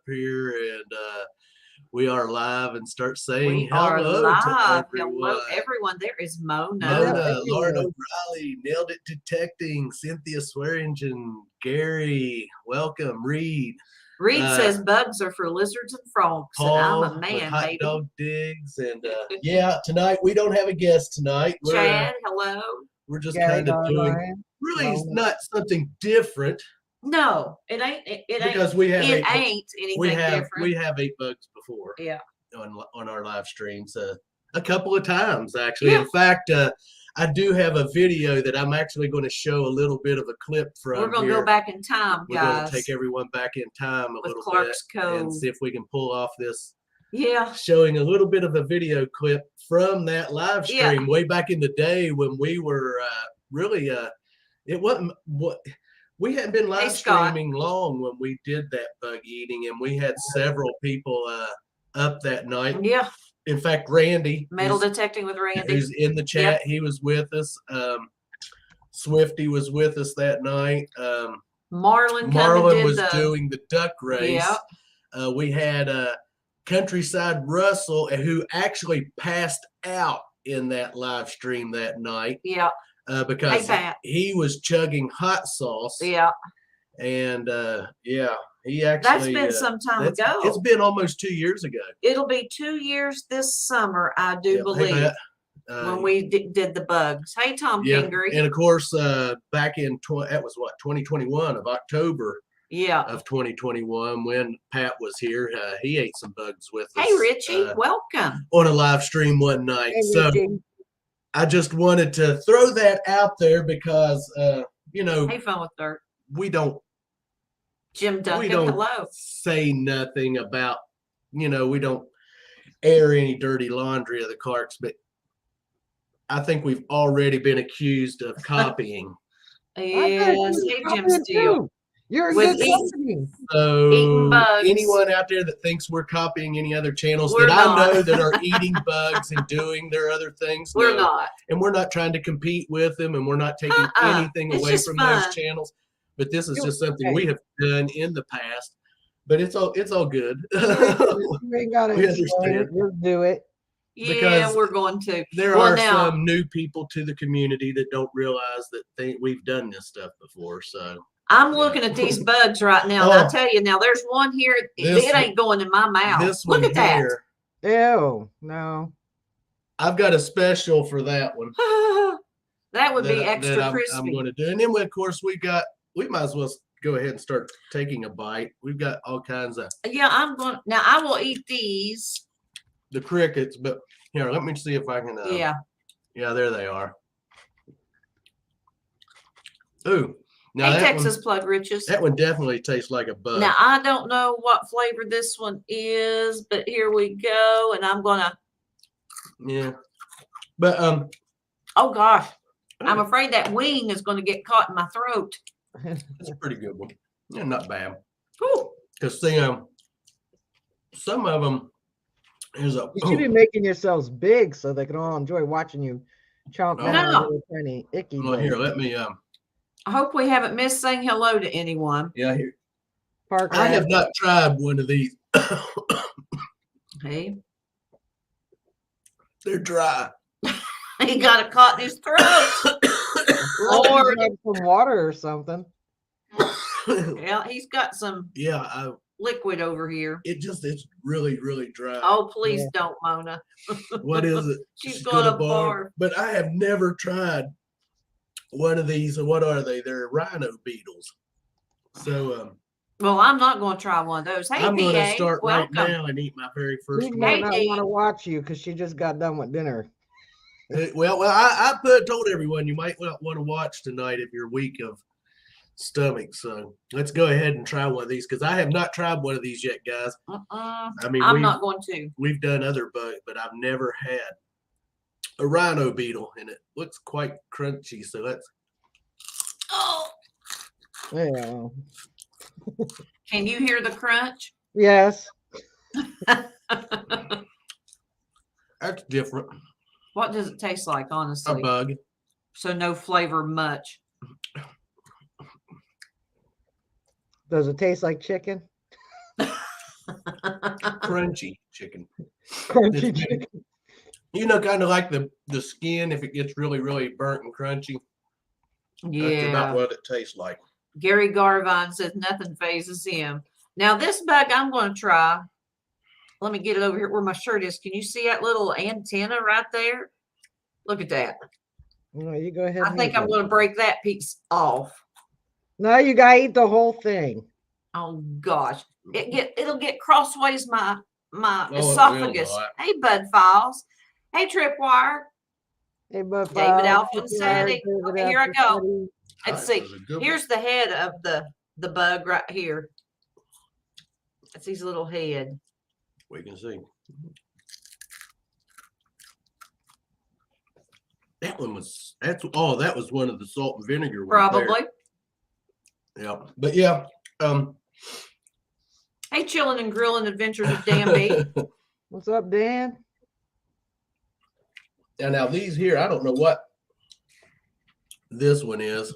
here, and we are live and start saying We are hello live. to everyone. Hello, everyone. There is Mona. Mona, Lauren O'Reilly, nailed it detecting, Cynthia Swearingen, Gary, welcome, Reed. Reed says bugs are for lizards and frogs, Paul, and I'm a man, Hot baby. Dog Diggs, and yeah, tonight we don't have a guest tonight. Chad, hello. We're just kind of doing really not something different. No, it ain't. It because ain't. we have it ain't anything different. We have ate bugs before. Yeah. On our live streams, a couple of times actually. Yeah. In fact, I do have a video that I'm actually going to show a little bit of a clip from. We're going to go back in time, We're going to take everyone back in time a little Clark's bit Cove. and see if we can pull off this. Yeah. Showing a little bit of a video clip from that live stream way back in the day when we were really it wasn't what. We hadn't been live streaming long when we did that bug eating, and we had several people up that night. Yeah. In fact, Randy, metal detecting with Randy, who's in the chat, he was with us. Swifty was with us that night. Marlon was doing the duck race. Yeah. We had Countryside Russell, who actually passed out in that live stream that night. Yeah. Because he was chugging hot sauce. Yeah. And yeah, he actually. That's been some time ago. It's been almost 2 years ago. It'll be 2 years this summer, I do believe, when we did the bugs. Hey, Tom Kingery. And of course, back in that was what 2021 of October. Yeah. Of 2021 when Pat was here, he ate some bugs with us. Hey, Richie, welcome on a live stream one night. Hey, so. Richie. I just wanted to throw that out there because, you know, hey, fun with dirt. We don't. Jim Duncan, hello. Say nothing about, you know, we don't air any dirty laundry of the Clarks, but I think we've already been accused of copying. Yes, hey, Jim Steele. You're a good company. So anyone out there that thinks we're copying any other channels I know that are eating bugs and doing their other things, we're not. And we're not trying to compete with them, and we're not taking anything away from those channels. But this is just something we have done in the past. But it's all good. We ain't got to explain it. We'll do it. Yeah, we're going to. There are some new people to the community that don't realize that we've done this stuff before. So. I'm looking at these bugs right now, and I tell you now, there's one here. It ain't going in my mouth. Look at that. Ew, no. I've got a special for that one. That would be extra crispy. I'm going to do, and then of course we might as well go ahead and start taking a bite. We've got all kinds of. Yeah, I'm going now. I will eat these. The crickets, but here, let me see if I can. Yeah, there they are. Ooh. Now hey, Texas Plug Riches. That one definitely tastes like a bug. Now, I don't know what flavor this one is, but here we go. And I'm going to. Yeah. But, oh, gosh. I'm afraid that wing is going to get caught in my throat. It's a pretty good one. Yeah, not bad. Ooh. Because, see, some of them is a. You should be making yourselves big so they can all enjoy watching you chomp down on little tiny icky. Well, here, let me. I hope we haven't missed saying hello to anyone. Yeah, here. Parker. I have not tried one of these. Hey. They're dry. He got it caught in his throat. Lord. Some water or something. Yeah, he's got some liquid over here. It's really, really dry. Oh, please don't, Mona. What is it? She's going to barf. But I have never tried one of these. What are they? They're rhino beetles. So well, I'm not going to try one of those. Hey, I'm going to start right now and eat my very first one. Might not want to watch you because she just got done with dinner. Well, I told everyone you might not want to watch tonight if you're weak of stomach. So let's go ahead and try one of these because I have not tried one of these yet, guys. I mean, I'm not going to. We've done other bugs, but I've never had a rhino beetle, and it looks quite crunchy. So let's. Oh. Yeah. Can you hear the crunch? Yes. That's different. What does it taste like, honestly? A bug. So no flavor much. Does it taste like chicken? crunchy chicken. Crunchy It's- chicken. You know, kind of like the skin, if it gets really, really burnt and crunchy. That's about what it tastes like. Gary Garvine says nothing phases him. Now this bug I'm going to try. Let me get it over here where my shirt is. Can you see that little antenna right there? Look at that. No, you go ahead. I think I'm going to break that piece off. No, you gotta eat the whole thing. Oh gosh, it'll get crossways my Oh, esophagus. Hey, Bud Files. Hey, Tripwire. Hey, but David Alpha said it. Okay, here I go. Let's see. Here's Here's the head of the bug right here. That's his little head. We can see. That one was that was one of the salt and vinegar ones. Probably. There. Yeah. But yeah. Hey, Chilling and Grilling Adventures of Dan B. What's up, Dan? Now these here, I don't know what this one is.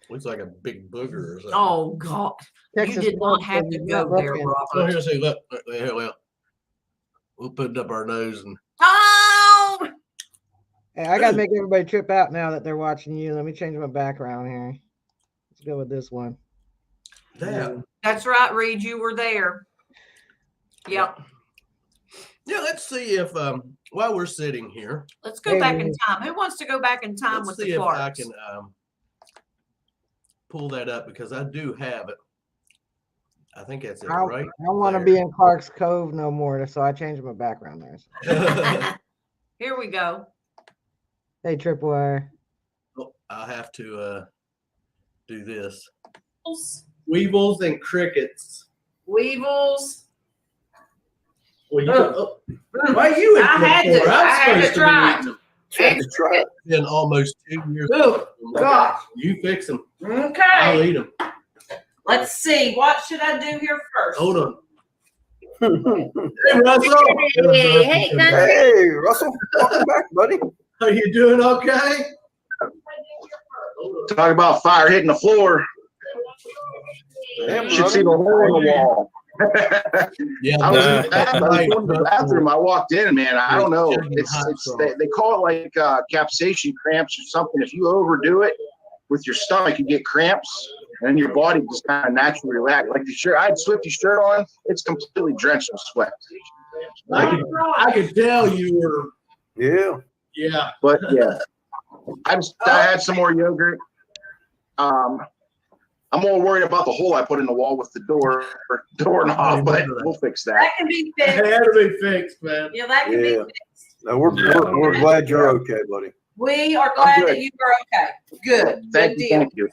Looks like a big booger or something. Oh God. Texas You did not have to go there, looking. Oh, Robert. here, see, look. Well, we'll put it up our nose and Oh, Hey, I gotta make everybody trip out now that they're watching you. Let me change my background here. Let's go with this one. that. that's right, Reed. You were there. Yep. Yeah, let's see if while we're sitting here, Let's go back in time. Who wants to go back in time let's with see the if I Clarks? can pull that up because I do have it. I think that's it, I right? don't want to be in Clark's Cove no more, so I changed my background there. Here we go. Hey, Tripwire. Oh, I'll have to do this. Weevils and crickets. Weevils. Well, why are you? I had to. I had to try. Had to try it. Been almost 2 years. Oh, gosh. You fix them. I'll Okay. eat them. Let's see. What should I do here first? Hold on. Hey, Russell. Hey, Hey, Russell, welcome back, buddy. Are you doing okay? Talk about fire hitting the floor. Damn, You should see the hole in the wall. Yeah, I was that going night, to the bathroom. I walked in, man. I don't know. Chugging hot sauce. They call it like capsation cramps or something. If you overdo it with your stomach, you get cramps, and your body just kind of naturally relax. Like the shirt, I had Swifty's shirt on. It's completely drenched in sweat. I could tell you were. Yeah. Yeah. But yeah, I had some more yogurt. I'm more worried about the hole I put in the wall with the doorknob, but we'll fix that. That can be fixed. It had to be fixed, man. Yeah, that can be Yeah. fixed. No, we're glad you're okay, buddy. We are glad good. that you are okay. Good. Thank Good you. deal. Thank you.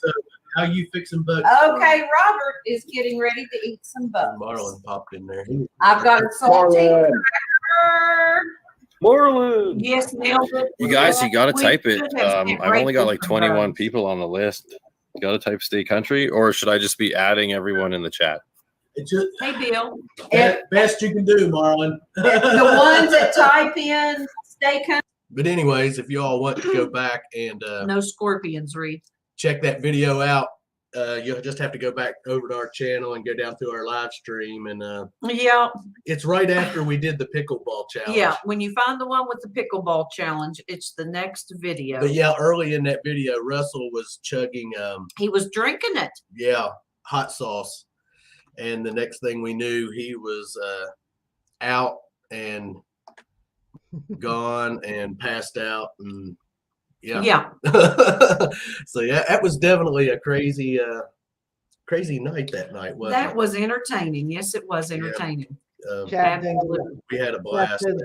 How you fixing bugs? Okay, Robert is getting ready to eat some bugs. Marlon popped in there. I've got a salty Marlon. cracker. Marlon. Yes, nailed it. You guys, you got to We type it. should have sent I've only got Rachel like some 21 bugs. people on the list. You got to type state country, or should I just be adding everyone in the chat? It's just Hey, Bill. best you can do, Marlon. The ones that type in stay country. But anyways, if you all want to go back and No scorpions, Reed. check that video out, you'll just have to go back over to our channel and go down through our live stream. And Yeah, it's right after we did the pickleball challenge. yeah. When you find the one with the pickleball challenge, it's the next video. But yeah, early in that video, Russell was chugging, He was drinking it. hot sauce. And the next thing we knew, he was out and gone and passed out. And Yeah. So yeah, that was definitely a crazy night that night. Wasn't That it? was entertaining. Yes, it was entertaining. Chad thinks- Absolutely. We had a Chad blast. says,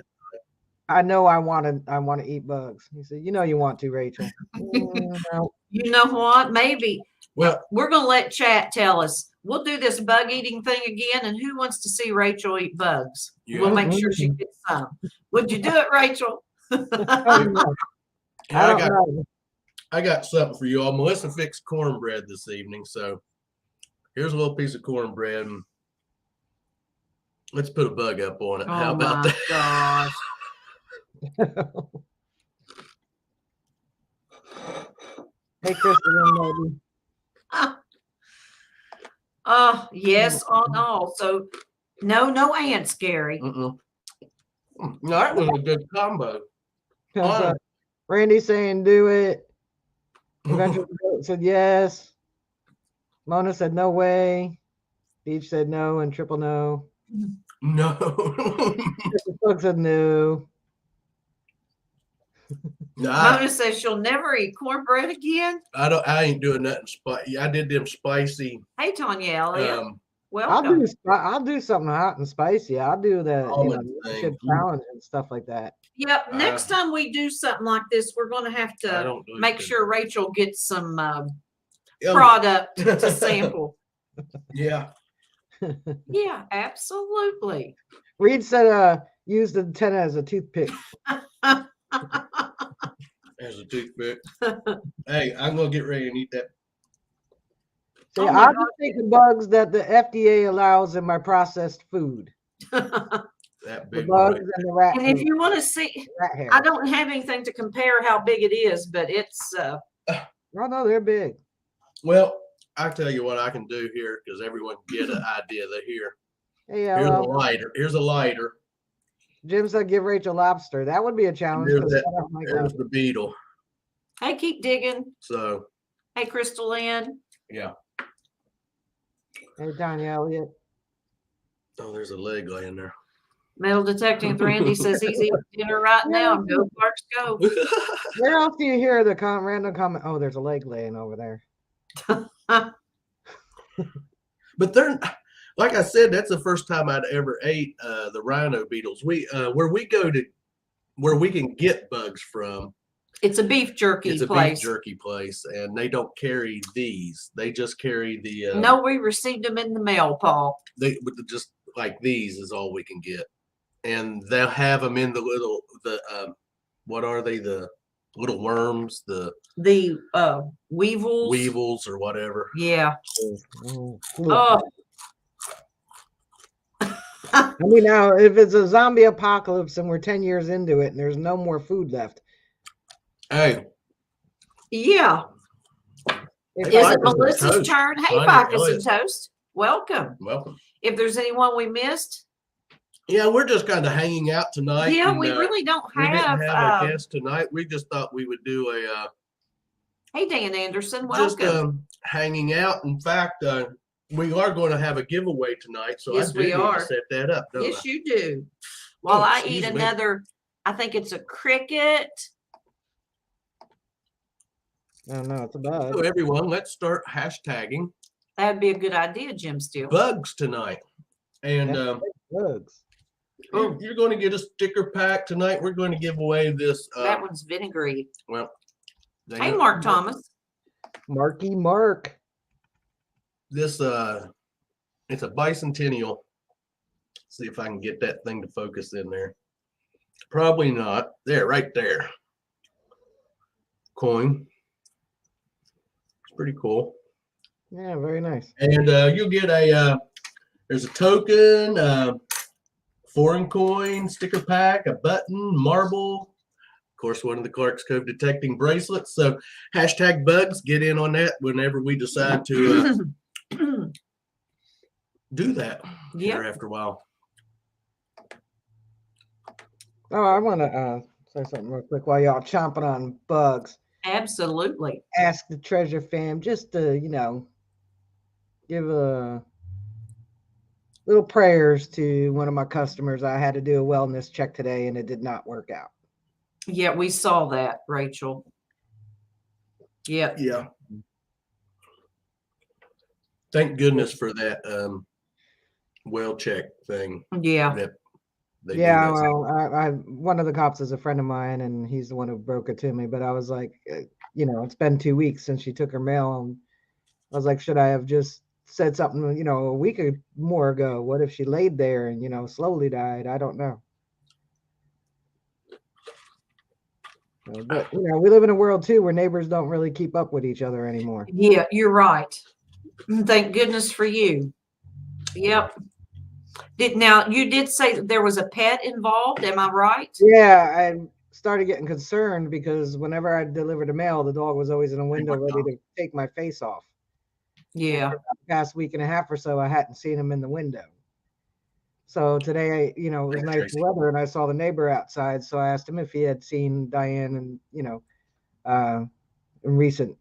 I know I want to eat bugs. He said, you know you want to, Rachel. No. You know what? Maybe Well, we're going to let chat tell us. We'll do this bug eating thing again. And who wants to see Rachel eat bugs? Yeah. We'll make sure she gets some. Would you do it, Rachel? Oh, no. I don't know. I got something for you all. Melissa fixed cornbread this evening, so here's a little piece of cornbread. And let's put a bug up on it. How Oh about my that? gosh. Hey, Kristen, baby. Yes, on all. So No ants, Gary. Mm-mm. That was a good combo. So, Randy saying do it. Eventually said yes. Mona said no way. Beach said no and triple no. No. Doug said no. Mona says she'll never eat cornbread again. I ain't doing nothing spicy. I did them spicy. Hey, Tanya Elliott. I'll Welcome. do something hot and spicy. I'll do the challenge and stuff like that. Yep. Next time we do something like this, we're going to have to make sure Rachel gets some product to sample. Yeah. Yeah, absolutely. Reed said use the antenna as a toothpick. As a toothpick. Hey, I'm gonna get ready and eat that. See, I'll just take the bugs that the FDA allows in my processed food. That big the bugs and the rat. And if you want to see, I don't have anything to compare how big it is, but it's. No, they're big. Well, I'll tell you what I can do here because everyone can get an idea that here. Hey, here's a lighter. Here's a lighter. Jim said give Rachel lobster. That would be a challenge. There's the beetle. Hey, keep digging. So. Hey, Crystal Ann. Yeah. Hey, Tanya Elliott. Oh, there's a leg laying there. Metal detecting with Randy says he's eating dinner right now. Go Parks, go. Where else do you hear the random comment? Oh, there's a leg laying over there. But they're, like I said, that's the first time I'd ever ate the rhino beetles. Where we can get bugs from. It's a beef jerky place. It's a beef jerky place, and they don't carry these. They just carry the. No, we received them in the mail, Paul. They just like these is all we can get, and they'll have them in the what are they? The little worms, the weevils or whatever. Yeah. Oh. I mean, now if it's a zombie apocalypse and we're 10 years into it and there's no more food left. Hey. Yeah. Is it Melissa's turn? Hey, Ficus and Toast. Welcome. Welcome. If there's anyone we missed. Yeah, we're just kind of hanging out tonight. Yeah, we really don't have. We didn't have a guest tonight. We just thought we would do a. Hey, Dan Anderson. Welcome. Just hanging out. In fact, we are going to have a giveaway tonight. So yes, I do need to set that up. Yes, you do. While I eat another, I think it's a cricket. Oh, no, it's a bug. So everyone, let's start hashtagging. That'd be a good idea, Jim Steele. Bugs tonight. And bugs. You're going to get a sticker pack tonight. We're going to give away this. That one's vinegary. Well, hey, Mark Thomas. Marky Mark. This it's a bicentennial. See if I can get that thing to focus in there. Probably not. There, right there. Coin. It's pretty cool. Yeah, very nice. And you'll get there's a token, foreign coin, sticker pack, a button, marble. Of course, one of the Clark's Cove detecting bracelets. So hashtag bugs, get in on that whenever we decide to do that here after a while. Oh, I want to say something real quick while y'all chomping on bugs. Absolutely. Ask the Treasure Fam just to, give a little prayers to one of my customers. I had to do a wellness check today and it did not work out. Yeah, we saw that, Rachel. Yeah. Yeah. Thank goodness for that well check thing. Yeah. Yeah, well, I one of the cops is a friend of mine and he's the one who broke it to me, but I was like, it's been 2 weeks since she took her mail. And I was like, should I have just said something, a week or more ago? What if she laid there and, slowly died? I don't know. But, we live in a world, too, where neighbors don't really keep up with each other anymore. Yeah, you're right. Thank goodness for you. Yep. Now, you did say that there was a pet involved. Am I right? Yeah, I started getting concerned because whenever I delivered the mail, the dog was always in a window ready to take my face off. Yeah. For the past week and a half or so, I hadn't seen him in the window. So today, you know, it was Thanks, nice Tracy. weather, and I saw the neighbor outside. So I asked him if he had seen Diane, and in recent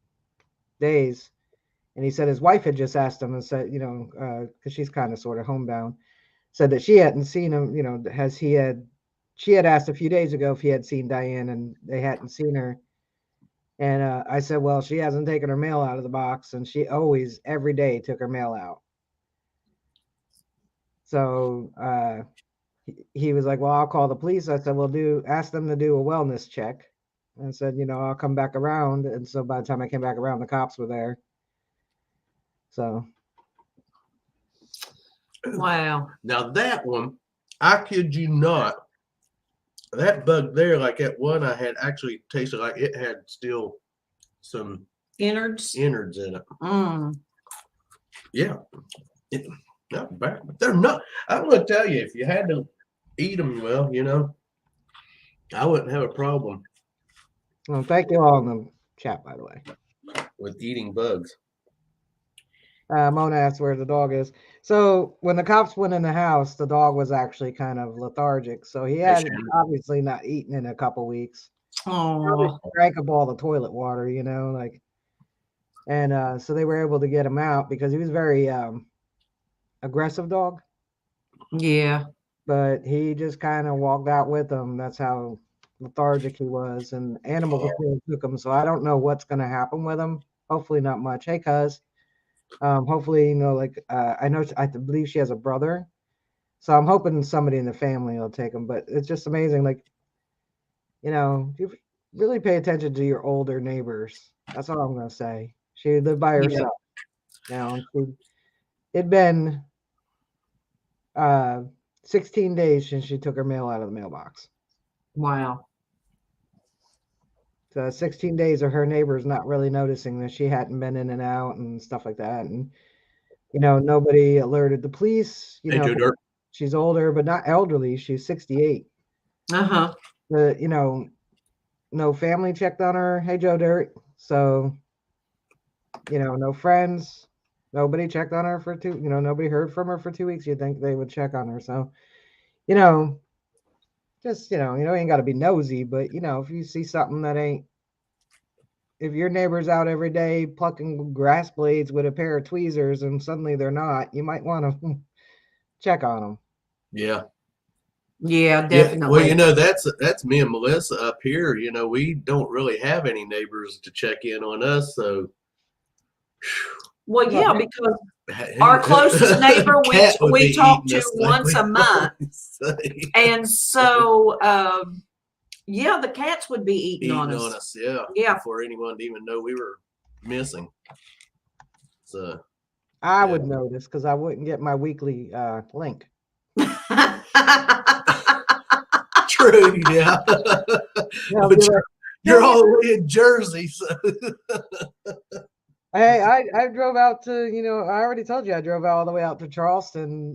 days, and he said his wife had just asked him and said, because she's kind of sort of homebound, said that she hadn't seen him. You know, she had asked a few days ago if he had seen Diane, and they hadn't seen her. And I said, well, she hasn't taken her mail out of the box, and she always, every day, took her mail out. So he was like, well, I'll call the police. I said, well, ask them to do a wellness check. And said, I'll come back around. And so by the time I came back around, the cops were there. So. Wow. Now that one, I kid you not, that bug there, like that one I had actually tasted like it had still some Innards. innards in it. Mm. Yeah. Not bad, but they're not. I'm going to tell you, if you had to eat them, well, I wouldn't have a problem Well, thank you all in the chat, by the way. with eating bugs. Mona asked where the dog is. So when the cops went in the house, the dog was actually kind of lethargic. So he had obviously not eaten in a couple weeks. Oh. Drank up all the toilet water, and so they were able to get him out because he was very aggressive dog. Yeah. But he just kind of walked out with them. That's how lethargic he was. And animal control took him. So I don't know what's going to happen with him. Hopefully not much. Hey, cuz. Hopefully, I believe she has a brother. So I'm hoping somebody in the family will take him. But it's just amazing. Like, you really pay attention to your older neighbors. That's all I'm going to say. She lived by herself. Now, it'd been 16 days since she took her mail out of the mailbox. Wow. So 16 days of her neighbors not really noticing that she hadn't been in and out and stuff like that. And, nobody alerted the police. She's older, but not elderly. She's 68. Uh-huh. No family checked on her. Hey, Joe Dirt. So, no friends. Nobody checked on her for nobody heard from her for 2 weeks. You'd think they would check on her. So, just, you ain't got to be nosy, but, if you see something that ain't, if your neighbor's out every day plucking grass blades with a pair of tweezers and suddenly they're not, you might want to check on them. Yeah. Yeah, definitely. Well, that's me and Melissa up here. We don't really have any neighbors to check in on us. So. Well, yeah, because our closest neighbor we talk to once a month. And so, yeah, the cats would be eating on us. Yeah. Before anyone even know we were missing. So. I would notice because I wouldn't get my weekly link. True, yeah. You're all the way in Jersey, so. Hey, I drove out to, I already told you I drove all the way out to Charleston.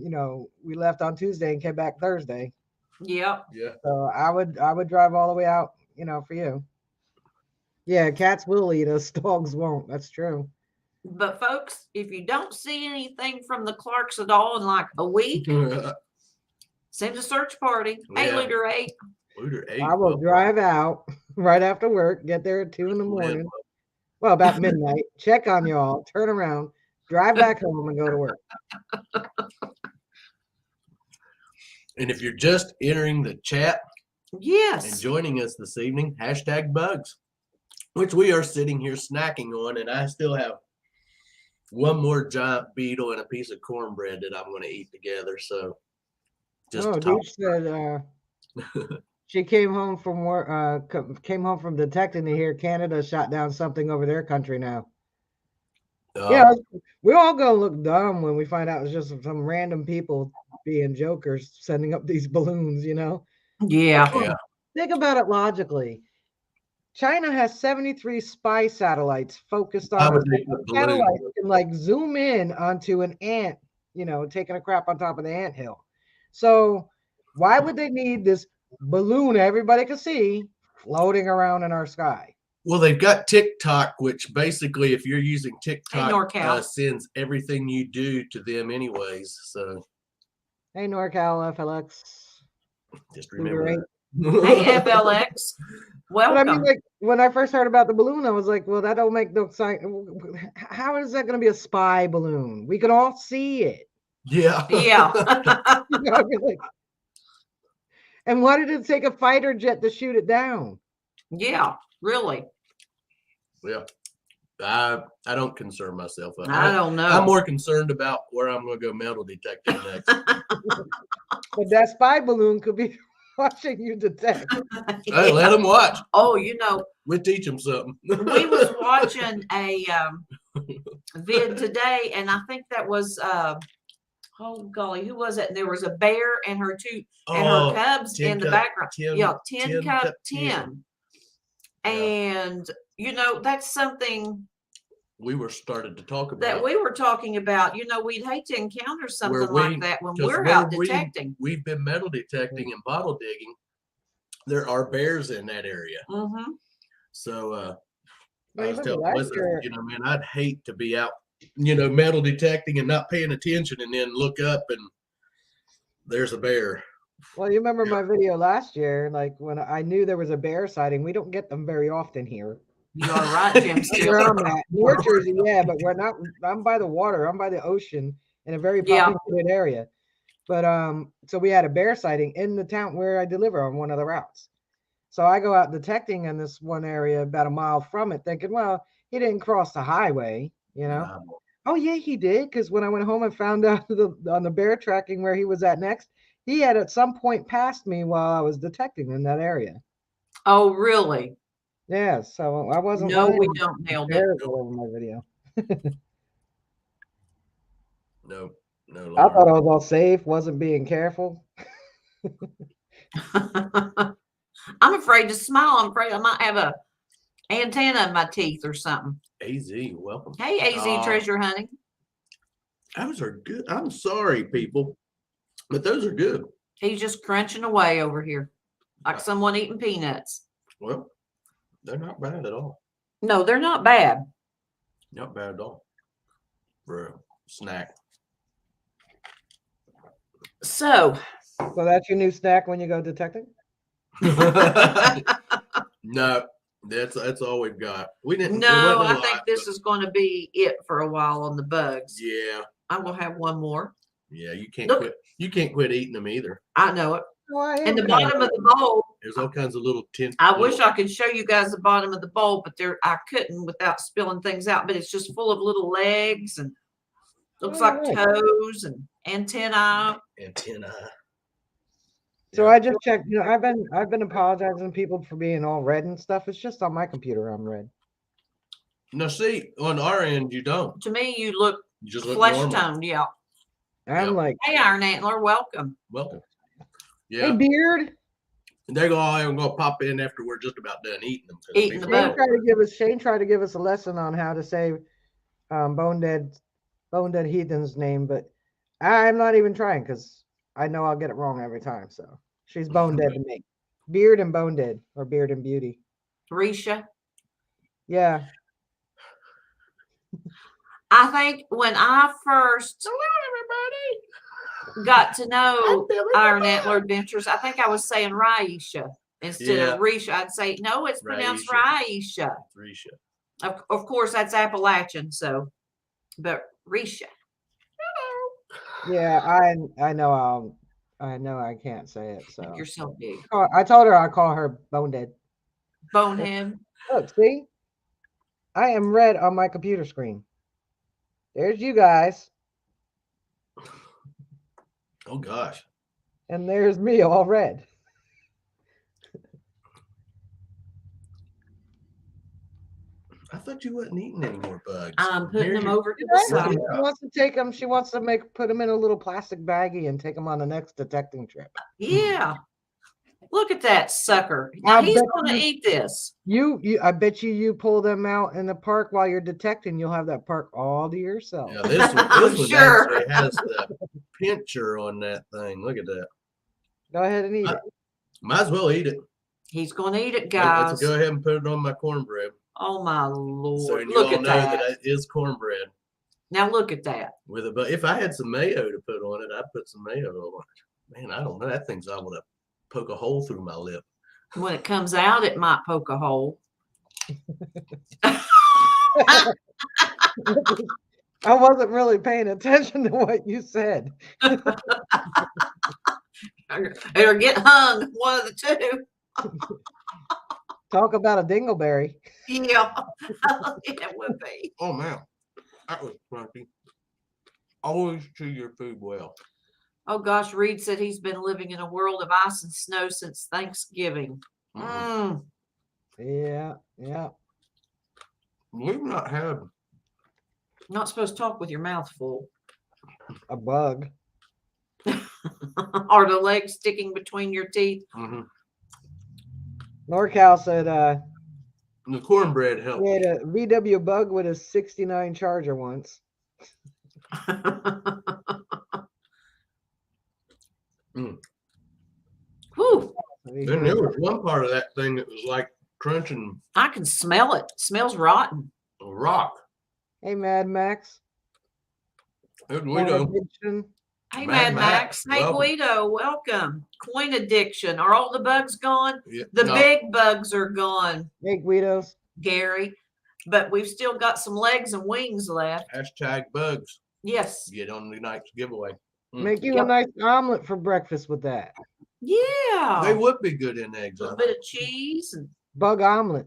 We left on Tuesday and came back Thursday. Yep. Yeah. So I would drive all the way out, for you. Yeah, cats will eat us, dogs won't. That's true. But folks, if you don't see anything from the Clarks at all in like a week, send a search party. Hey, Luder 8. Luder 8. I will drive out right after work, get there at 2 a.m. Well, about midnight, check on y'all, turn around, drive back home and go to work. And if you're just entering the chat, yes, and joining us this evening, #bugs, which we are sitting here snacking on, and I still have one more giant beetle and a piece of cornbread that I'm going to eat together. So, just Deech said she came home from work, came home from detecting to hear Canada shot down something over their country now. Yeah, we're all gonna look dumb when we find out it's just some random people being jokers sending up these balloons, Yeah. Think about it logically. China has 73 spy satellites focused on satellites can like zoom in onto an ant, taking a crap on top of the anthill. So why would they need this balloon everybody can see floating around in our sky? Well, they've got TikTok, which basically, if you're using TikTok, sends everything you do to them anyways. So Hey, NorCal FLX. Just remember that. Hey, FLX. But I mean, Welcome. like when I first heard about the balloon, I was like, well, that don't make no sense. How is that going to be a spy balloon? We can all see it. Yeah. Yeah. You know, I mean, like, and why did it take a fighter jet to shoot it down? Yeah, really. Yeah. I don't concern myself. I don't know. I'm more concerned about where I'm going to go metal detecting next. But that spy balloon could be watching you detect. Hey, let them watch. Oh, you know, We'll teach them something. we was watching a vid today, and I think that was oh golly, who was it? And there was a bear and her her cubs in the background. 10 cup 10. Yeah. And you know, that's something We were started to talk about that we were talking about. You know, we'd hate to encounter something like that when we're out detecting. We've been metal detecting and bottle digging. There are bears in that area. Mm-hmm. So Well, I was even telling last Elizabeth, year- you know, man, I'd hate to be out, you know, metal detecting and not paying attention and then look up and there's a bear. Well, you remember my video last year, like when I knew there was a bear sighting. We don't get them very often here. You are right, Jim. Where I'm at, North Jersey, yeah, but we're not. I'm by the water. I'm by the ocean in a very populated area. But so we had a bear sighting in the town where I deliver on one of the routes. So I go out detecting in this one area about a mile from it, thinking, well, he didn't cross the highway, you know. Oh yeah, he did, because when I went home and found out on the bear tracking where he was at next, he had at some point passed me while I was detecting in that area. Oh, really? Yeah, so I wasn't. No, lying. we don't nail Bears it. all over my video. No. I thought I was all safe, wasn't being careful. I'm afraid to smile. I'm afraid I might have a antenna in my teeth or something. AZ, welcome. Hey, AZ treasure hunting. Those are good. I'm sorry, people, but those are good. He's just crunching away over here like someone eating peanuts. Well, they're not bad at all. No, they're not bad. Not bad at all for a snack. So that's your new snack when you go detecting? No, that's all we've got. We didn't. no, I think this is going to be it for a while on the bugs. Yeah. I'm going to have one more. Yeah, you can't quit. You can't quit eating them either. I know it. Oh, And the bottom of the bowl. There's all kinds of little tint. I wish I could show you guys the bottom of the bowl, but I couldn't without spilling things out. But it's just full of little legs and looks like toes and antennae. So I just checked. You know, I've been apologizing to people for being all red and stuff. It's just on my computer I'm red. No, see, on our end you don't. To me, you look just look flesh normal. toned. Yeah. I'm like, hey, Iron Antler, welcome. Welcome. Yeah. Hey, Beard. And they're gonna pop in after we're just about done eating them. Eating the Shane tried to give us a lesson on how to say bone dead heathen's name, but I'm not even trying because I know I'll get it wrong every time. So she's bone dead to me. Beard and bone dead, or Beard and Beauty. Risha. Yeah. I think when I first got to know Iron Antler Adventures, I think I was saying Raisha instead of Risha. I'd say, no, it's pronounced Raisha. Risha. Of course, that's Appalachian, so, but Risha. Yeah, I know I can't say it. So You're so big. I told her I'll call her Bone Dead. Bonehead. Look, see? I am red on my computer screen. There's you guys. Oh gosh. And there's me all red. I thought you wasn't eating any more bugs. I'm putting them over to the side. She wants to take them. She wants to put them in a little plastic baggie and take them on the next detecting trip. Yeah. Look at that sucker. Now he's going to eat this. I bet you pull them out in the park while you're detecting. You'll have that park all to yourself. Yeah, this one actually has the pincher on that thing. Look at that. Go ahead and eat it. Might as well eat it. He's going to eat it, guys. Let's go ahead and put it on my cornbread. Oh my Lord! So you Look all at know that. that is cornbread. Now look at that. But if I had some mayo to put on it, I'd put some mayo on it. Man, I don't know. That thing's able to poke a hole through my lip. When it comes out, it might poke a hole. I wasn't really paying attention to what you said. Or get hung, one of the two. Talk about a dingleberry. Yeah, it would be. Oh man, that was crunchy. Always chew your food well. Oh gosh, Reed said he's been living in a world of ice and snow since Thanksgiving. Mm-hmm. Yeah. We've not had Not supposed to talk with your mouth full. A bug. Or the legs sticking between your teeth. Mm-hmm. NorCal said The cornbread helped. we had a VW bug with a 69 Charger once. Whew. Then there was one part of that thing that was like crunching I can smell it. Smells rotten. a rock. Hey, Mad Max. It was Guido. Hey, Mad Mad Max. Max, Hey, welcome. Guido. Welcome. Coin addiction. Are all the bugs gone? Yeah, The no, big bugs are gone, Hey, Guidos. Gary. But we've still got some legs and wings left. hashtag bugs. Yes. Get on tonight's giveaway. Make you Yep. a nice omelet for breakfast with that. Yeah. They would be good in eggs. A little I bit think. of cheese and Bug omelet.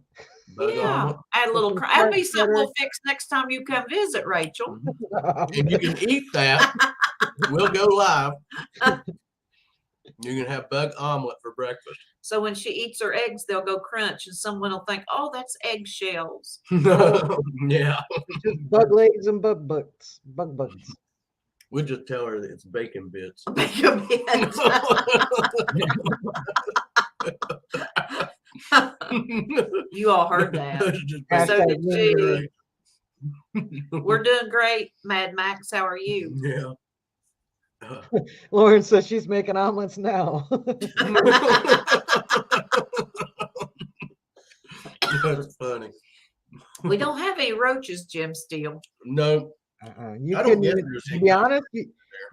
Bug yeah. omelet. Add a little. Some That'd be fresh something butter. we'll fix next time you come visit, Rachel. And you can eat that. We'll go live. You can have bug omelet for breakfast. So when she eats her eggs, they'll go crunch, and someone will think, "Oh, that's eggshells." Yeah. Bug legs and bug butts. Bug butts. We'll just tell her that it's bacon bits. Make a bit. You all heard that. So Hashtag did winner. she. We're doing great, Mad Max. How are you? Yeah. Lauren says she's making omelets now. That's funny. We don't have any roaches, Jim Steele. No, You I don't can, get to there's be honest,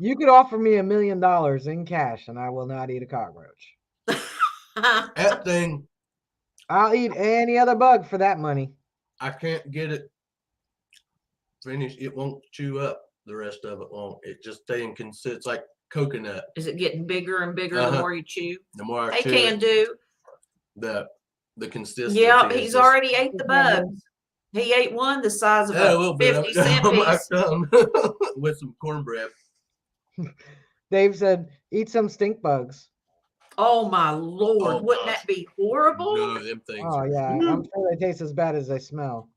you could offer me $1 million in cash and I will not eat a cockroach. that thing, I'll eat any other bug for that money. I can't get it finished. It won't chew up. The rest of it won't. It just staying consistent. It's like coconut. Is it getting bigger and bigger the more you chew? The more I They chew can it, do. the consistency. Yeah, is he's just- already ate the bugs. He ate one the size of Yeah, a a little bit 50-cent on my piece. tongue with some cornbread. Dave said, eat some stink bugs. Oh my Lord, Oh, wouldn't gosh. that be horrible? No, them things. Oh, are- yeah. I'm sure they taste as bad as they smell.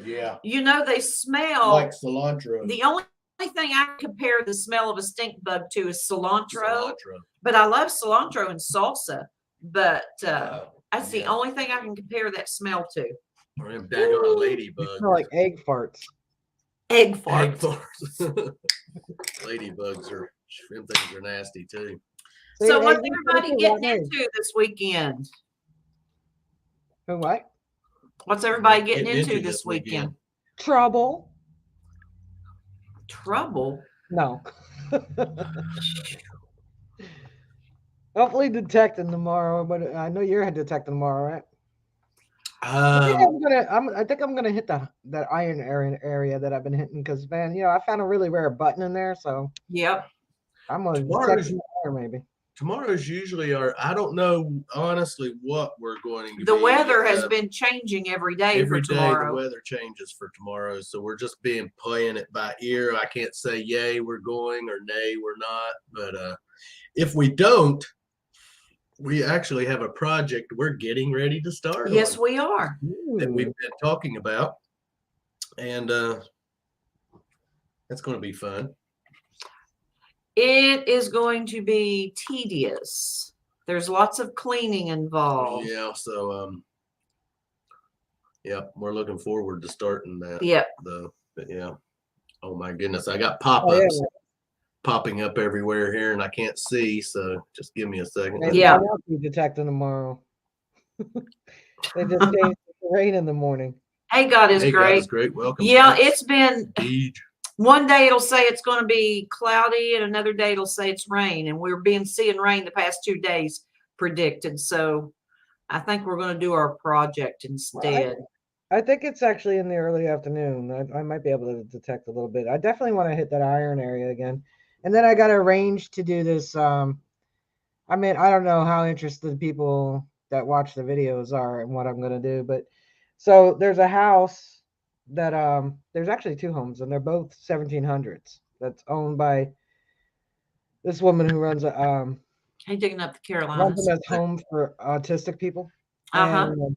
Yeah. You know, they smell. Like cilantro. The only thing I compare the smell of a stink bug to is cilantro. Cilantro. But I love cilantro and salsa. But that's the yeah. only thing I can compare that smell to. Or them daggone They ladybugs. smell like egg farts. Egg Egg farts. farts. Ladybugs are, them things are nasty too. So See, what's eggs everybody are getting like eggs. into this weekend? Who, what? What's everybody getting into this weekend? Trouble. Trouble. No. Hopefully detecting tomorrow, but I know you're detecting tomorrow, right? I think I'm gonna hit that iron area that I've been hitting because, man, I found a really rare button in there, so Yep. I'm gonna Tomorrow's- detect more maybe. Tomorrow's usually I don't know honestly what we're going to The be, weather has been changing every day every for day tomorrow. the weather changes for tomorrow, so we're just playing it by ear. I can't say yay we're going or nay we're not, but if we don't, we actually have a project we're getting ready to start Yes, on we are. that we've been talking about, and that's going to be fun. It is going to be tedious. There's lots of cleaning involved. Yeah, so yeah, we're looking forward to starting that. Yep. But yeah, oh my goodness, I got pop-ups popping up everywhere here, and I can't see. So just give me a second. Maybe Yeah. I won't be detecting tomorrow. They just changed the rain in the morning. Hey, God is Hey, God great. is great. Welcome. Yeah, Thanks, it's been Deej. One day it'll say it's going to be cloudy, and another day it'll say it's rain. And we're seeing rain the past 2 days predicted. So I think we're going to do our project instead. I think it's actually in the early afternoon. I might be able to detect a little bit. I definitely want to hit that iron area again. And then I got arranged to do this. I mean, I don't know how interested people that watch the videos are in what I'm going to do, but so there's a house that there's actually 2 homes, and they're both 1700s. That's owned by this woman who runs a Hey, digging up the runs Carolinas. a home for autistic people. Uh-huh. And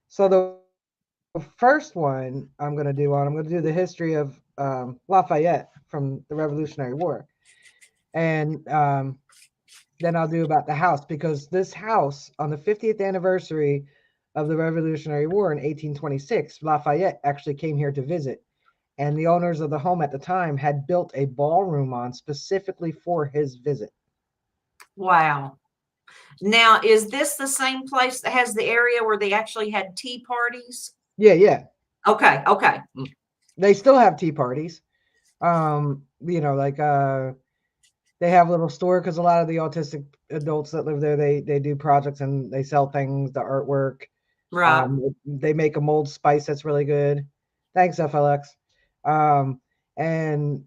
so the first one I'm going to do the history of Lafayette from the Revolutionary War. And then I'll do about the house, because this house, on the 50th anniversary of the Revolutionary War in 1826, Lafayette actually came here to visit. And the owners of the home at the time had built a ballroom on specifically for his visit. Wow. Now, is this the same place that has the area where they actually had tea parties? Yeah. Okay. They still have tea parties. You know, like they have a little store, because a lot of the autistic adults that live there, they do projects and they sell things, the artwork. Right. They make a mold spice that's really good. Thanks, FLX. And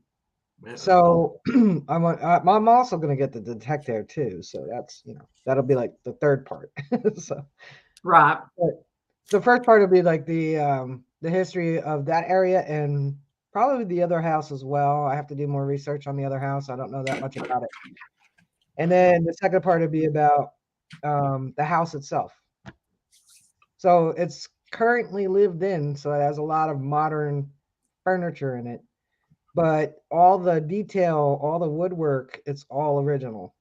so I'm also going to get the detector too. So that's, you know, that'll be like the third part. So Right. but the first part will be like the history of that area, and probably the other house as well. I have to do more research on the other house. I don't know that much about it. And then the second part would be about the house itself. So it's currently lived in, so it has a lot of modern furniture in it. But all the detail, all the woodwork, it's all original.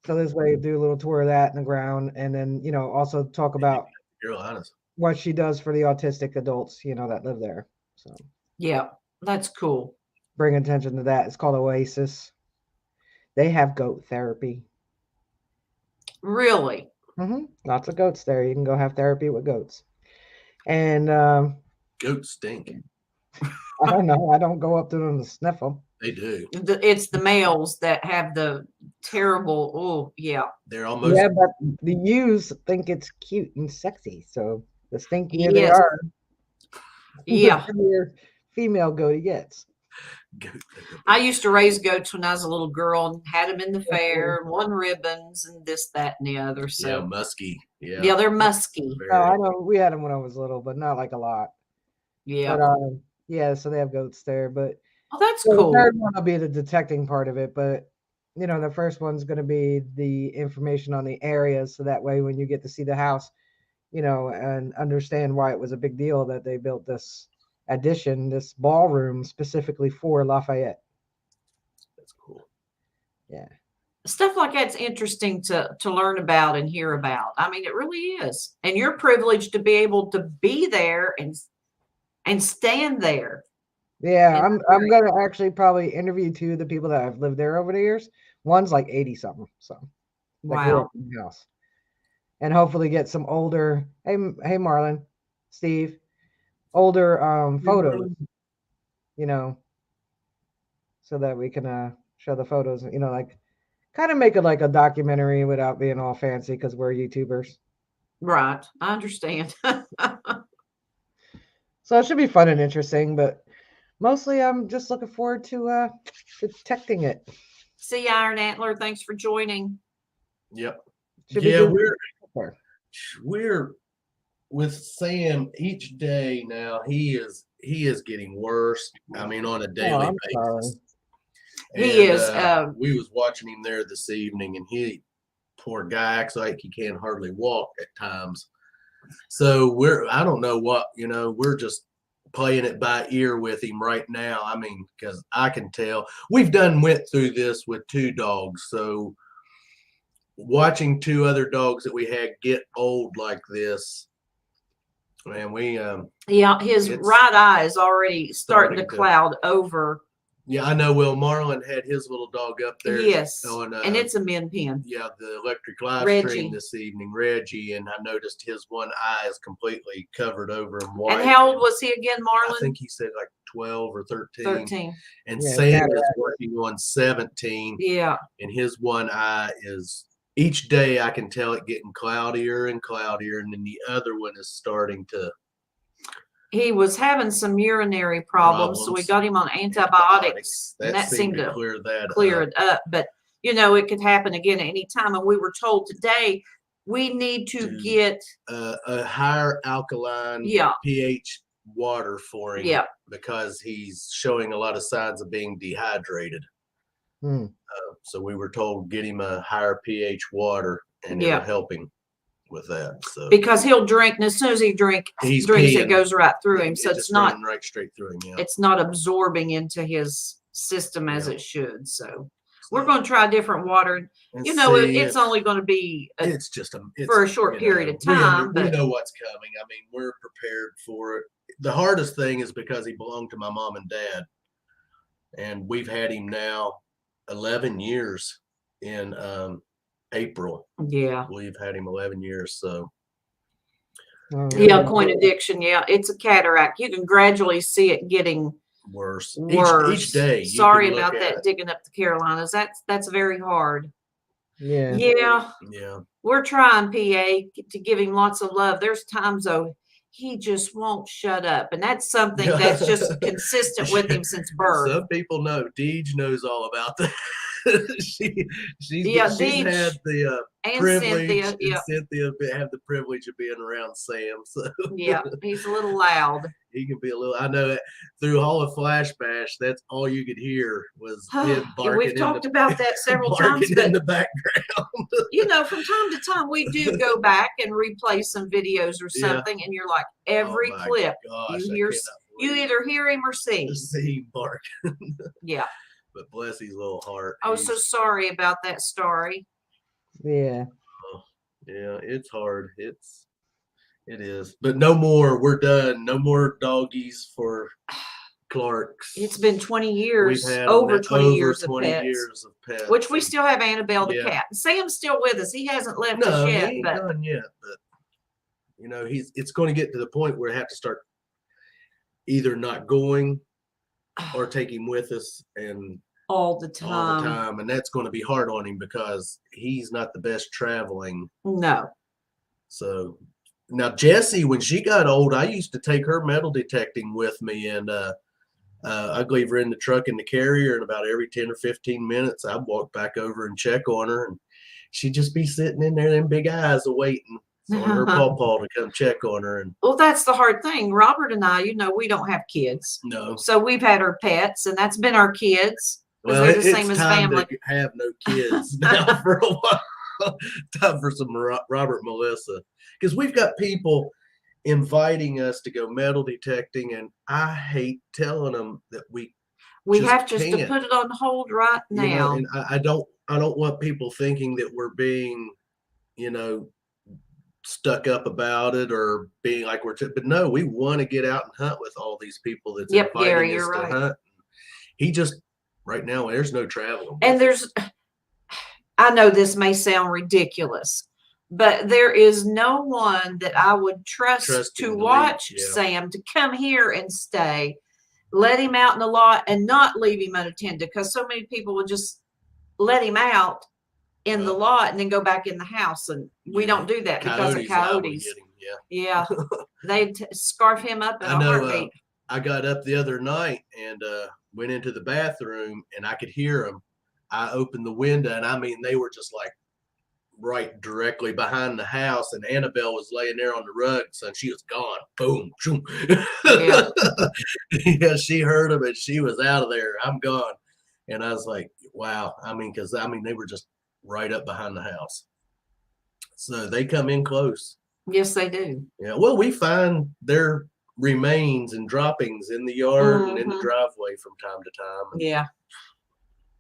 So this way, do a little tour of that in the ground, and then, you know, also talk about Carolinas. what she does for the autistic adults, you know, that live there. So yeah, that's cool. Bring attention to that. It's called Oasis. They have goat therapy. Really? Lots of goats there. You can go have therapy with goats. And goats stink. I don't know. I don't go up to them to sniff them. They do. It's the males that have the terrible. Oh, yeah. They're almost. Yeah, but the ewes think it's cute and sexy. So the stinkier they are, yeah, the prettier female goat gets. I used to raise goats when I was a little girl and had them in the fair and won ribbons and this, that, and the other. So yeah, musky. Yeah, they're musky. No, I know we had them when I was little, but not like a lot. Yeah. But yeah, so they have goats there. But oh, that's cool. The third one will be the detecting part of it. But you know, the first one's going to be the information on the areas, so that way when you get to see the house, you know, and understand why it was a big deal that they built this addition, this ballroom specifically for Lafayette. That's cool. Yeah. Stuff like that's interesting to learn about and hear about. I mean, it really is. And you're privileged to be able to be there and stand there. Yeah, I'm gonna actually probably interview 2 of the people that have lived there over the years. One's like 80 something, so that grew up in the house. And hopefully get some older, hey Marlon, Steve, older photos, you know, so that we can show the photos, you know, like kind of make it like a documentary without being all fancy, because we're YouTubers. Right. I understand. So it should be fun and interesting, but mostly I'm just looking forward to detecting it. See you, Iron Antler. Thanks for joining. Yep. Yeah, we're with Sam each day now. He is getting worse. I mean, on a daily basis. He is. We was watching him there this evening, and he, poor guy, acts like he can't hardly walk at times. So I don't know what, you know, we're just playing it by ear with him right now. I mean, because I can tell we've went through this with 2 dogs. So watching 2 other dogs that we had get old like this, man, we yeah, his right eye is already starting to cloud over. Yeah, I know. Well, Marlon had his little dog up there. Yes, On, and it's a min pin. Yeah, the electric live Reggie. stream this evening, Reggie, and I noticed his one eye is completely covered over in white. And how old was he again, Marlon? I think he said like 12 or 13. 13. And Yeah, Sam is working on 17. Yeah. And his one eye is, each day I can tell it getting cloudier and cloudier, and then the other one is starting to. He was having some urinary problems, so we got him on antibiotics, and that seemed to clear it up. But you know, it could happen again at any time. And we were told today we need to get a higher alkaline pH water for him. Yeah, because he's showing a lot of signs of being dehydrated. So we were told get him a higher pH water, and it'll help him with that. So because he'll drink, and as soon as he drinks, it goes right through him. So it's not right straight through him. Yeah. It's not absorbing into his system as it should. So we're going to try different water. And you know, it's only going to be it's for a short period of time. We know what's coming. I mean, we're prepared for it. The hardest thing is because he belonged to my mom and dad, and we've had him now 11 years in April. Yeah, we've had him 11 years. So coin addiction. Yeah, it's a cataract. You can gradually see it getting worse each day. Sorry about that. Digging up the Carolinas. That's very hard. Yeah. We're trying, PA, to give him lots of love. There's times though he just won't shut up, and that's something that's just consistent with him since birth. Some people know. Deej knows all about that. she's had the privilege, Cynthia have the privilege of being around Sam. So yeah, he's a little loud. He can be a little. I know through all of Flash Bash, that's all you could hear was him barking. We've talked about that several times, but in the background. You know, from time to time, we do go back and replay some videos or something, and you're like, every clip you either hear him or see him bark. Yeah. But bless his little heart. Oh, so sorry about that story. Yeah. Yeah, it's hard. It is. But no more. We're done. No more doggies for Clark's. It's been 20 years. We've had over 20 years of pets. Which we still have Annabelle the cat. Sam's still with us. He hasn't left us yet. He ain't done yet. But you know, it's going to get to the point where I have to start either not going or take him with us and all the time. And that's going to be hard on him because he's not the best traveling. No. So now Jessie, when she got old, I used to take her metal detecting with me, and I'd leave her in the truck in the carrier, and about every 10 or 15 minutes I'd walk back over and check on her, and she'd just be sitting in there, them big eyes awaiting for her pawpaw to come check on her. And well, that's the hard thing. Robert and I, you know, we don't have kids. No. So we've had our pets, and that's been our kids. Well, they're the same as family. To have no kids now for a while. Time for some Robert Melissa, because we've got people inviting us to go metal detecting, and I hate telling them that we have to put it on hold right now. You know, and I don't want people thinking that we're being, you know, stuck up about it or being like but no, we want to get out and hunt with all these people that's inviting us to hunt. He just right now there's no travel. And I know this may sound ridiculous, but there is no one that I would trust to watch Sam to come here and stay, let him out in the lot and not leave him unattended, because so many people would just let him out in the lot and then go back in the house, and we don't do that because of coyotes. Yeah. They'd scarf him up in a heartbeat. I got up the other night and went into the bathroom, and I could hear them. I opened the window, and I mean, they were just like right directly behind the house, and Annabelle was laying there on the rug, so she was gone. Boom. Yeah, she heard them, and she was out of there. I'm gone. And I was like, wow. I mean, because they were just right up behind the house. So they come in close. Yes, they do. Yeah. Well, we find their remains and droppings in the yard and in the driveway from time to time. And yeah.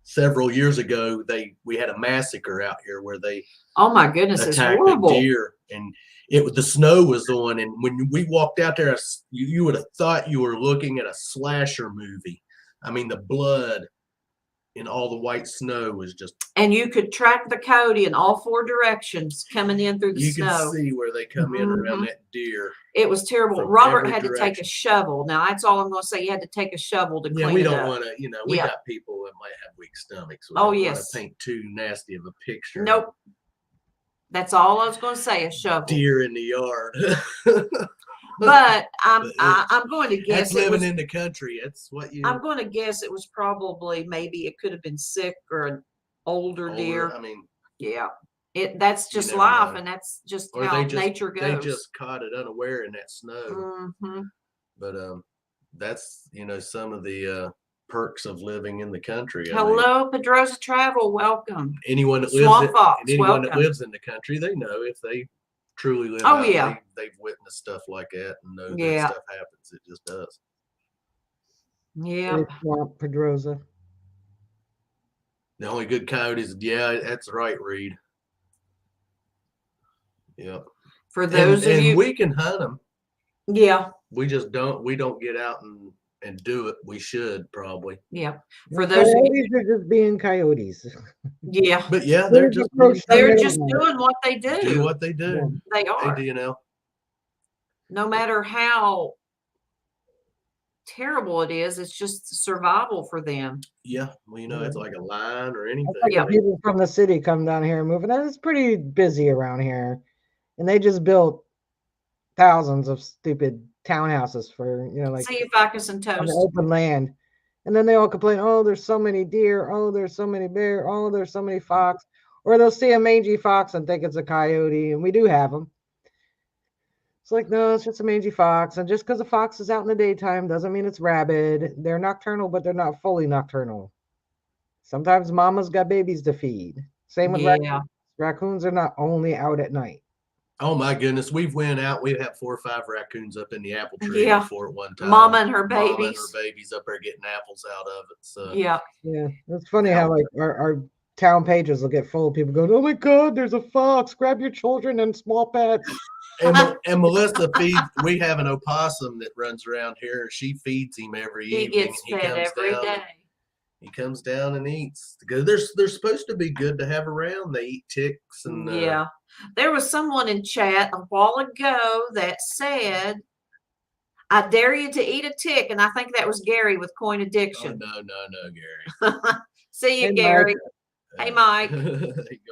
Several years ago, we had a massacre out here where they oh my goodness, it's horrible. A deer, and the snow was on, and when we walked out there, you would have thought you were looking at a slasher movie. I mean, the blood in all the white snow was just. And you could track the coyote in all 4 directions coming in through the You snow. can see where they come in around that deer. It was terrible. From Robert every had to take a direction. shovel. Now that's all I'm going to say. You had to take a shovel to Yeah, clean we it don't up. want to, we Yeah. got people that might have weak stomachs. We Oh, don't yes. wanna paint too nasty of a picture. Nope. That's all I was going to say, a shovel. Deer in the yard. But I'm But going to guess that's it was, living in the country. That's what you. I'm going to guess it was probably, maybe it could have been sick or an older deer. I mean, Yeah. That's just never life, know. and that's just or how they just nature goes. they just caught it unaware in that snow. Mm-hmm. But that's some of the perks of living in the country. Hello, Pedrosa Travel. Welcome. Anyone that Swamp Fox, anyone that welcome. lives in the country, they know if they truly live Oh, out, yeah. they've witnessed stuff like that and know Yeah. that stuff happens. It just does. Yeah. Swamp Pedrosa. The only good coyotes, yeah, that's right, Reed. Yep. For those of and you, we can hunt them. yeah, We just don't. We don't get out and do it. We should probably. yeah. For those of you, Coyotes are just being coyotes. yeah, But yeah, they're just they're just doing what they do do. what they do. They are. They do, No matter how terrible it is, it's just survival for them. Yeah, well, it's like a line or anything. Yeah. People from the city come down here and move, and it's pretty busy around here. And they just built thousands of stupid townhouses for, like See you, Ficus and on the Toast. open land. And then they all complain, oh, there's so many deer, oh, there's so many bear, oh, there's so many fox. Or they'll see a mangy fox and think it's a coyote, and we do have them. It's like, no, it's just a mangy fox. And just because a fox is out in the daytime doesn't mean it's rabid. They're nocturnal, but they're not fully nocturnal. Sometimes mama's got babies to feed. Same with raccoons. Raccoons are not only out at night. Oh my goodness, we've went out. We've had 4 or 5 raccoons up in the apple tree before at one time. Mama and her Mama babies. and her babies up there getting apples out of it. So Yeah. It's funny how like our town pages will get full of people going, oh my God, there's a fox. Grab your children and small pets. And Melissa feeds. We have an opossum that runs around here. She feeds him every evening. He gets fed every day. He comes down and eats. Because they're supposed to be good to have around. They eat ticks and There was someone in chat a while ago that said, I dare you to eat a tick. And I think that was Gary with Coin Addiction. Oh, no, Gary. See you, Hey, Gary. Hey, Mike.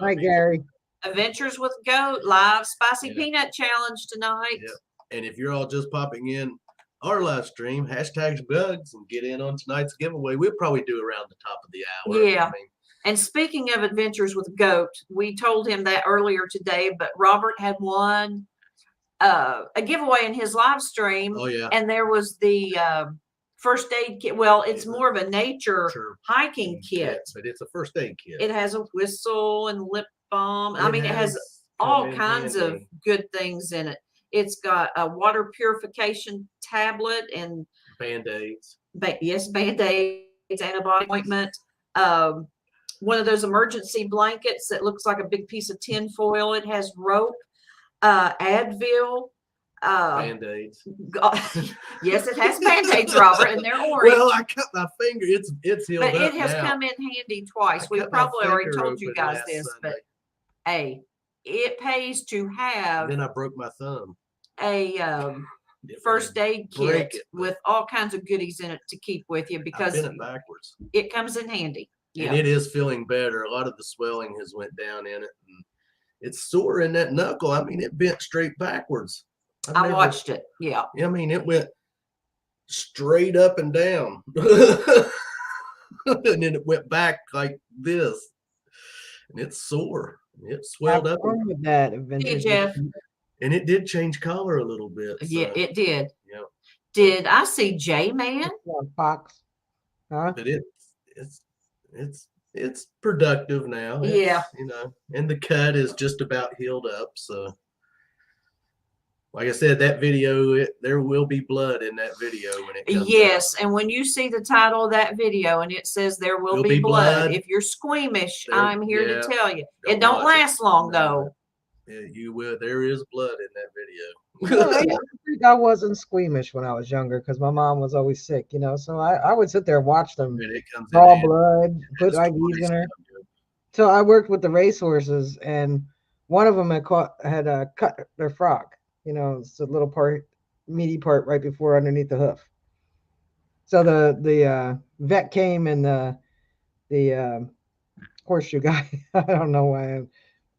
Hi, Gary. Adventures with Goat live spicy peanut challenge tonight. Yep. And if you're all just popping in our live stream, #Bugs and get in on tonight's giveaway. We'll probably do around the top of the hour. Yeah. And speaking of Adventures with Goat, we told him that earlier today, but Robert had won a giveaway in his live stream. Oh, yeah. And there was the first aid kit. Well, it's more of a nature hiking kit. But it's a first aid kit. It has a whistle and lip balm. I mean, it has all kinds of good things in it. It's got a water purification tablet and Band-Aids. Yes, Band-Aids, antibiotic ointment. One of those emergency blankets that looks like a big piece of tin foil. It has rope, Advil. Band-Aids. Yes, it has Band-Aids, Robert, and they're orange. Well, I cut my finger. It's healed up. But it has now. come in handy twice. We probably already told you guys this, Sunday. but hey, it pays to have And then I broke my thumb. a first aid kit with all kinds of goodies in it to keep with you because I bent it backwards. It comes in handy. And it is feeling better. A lot of the swelling has went down in it. And it's sore in that knuckle. I mean, it bent straight backwards. I watched it. Yeah. I mean, it went straight up and down. And then it went back like this. And it's sore. It swelled up. With that Hey, Jeff. And it did change color a little bit. So, Yeah, it did. Yeah. Did I see J-Man? Fox. Huh? But it's productive now. It's, and the cut is just about healed up. So like I said, that video, there will be blood in that video when it comes out. And when you see the title of that video and it says there will be blood, if you're squeamish, I'm here to tell you. It don't last long though. Yeah, you will. There is blood in that You know, video. I think I wasn't squeamish when I was younger because my mom was always sick, you know. So I would sit there and watch them And it comes in draw handy. blood, put That's IVs in her. twice. So I worked with the racehorses, and one of them had cut their frock. You know, it's a little part, meaty part right before underneath the hoof. So the vet came, and the horseshoe guy. I don't know why I'm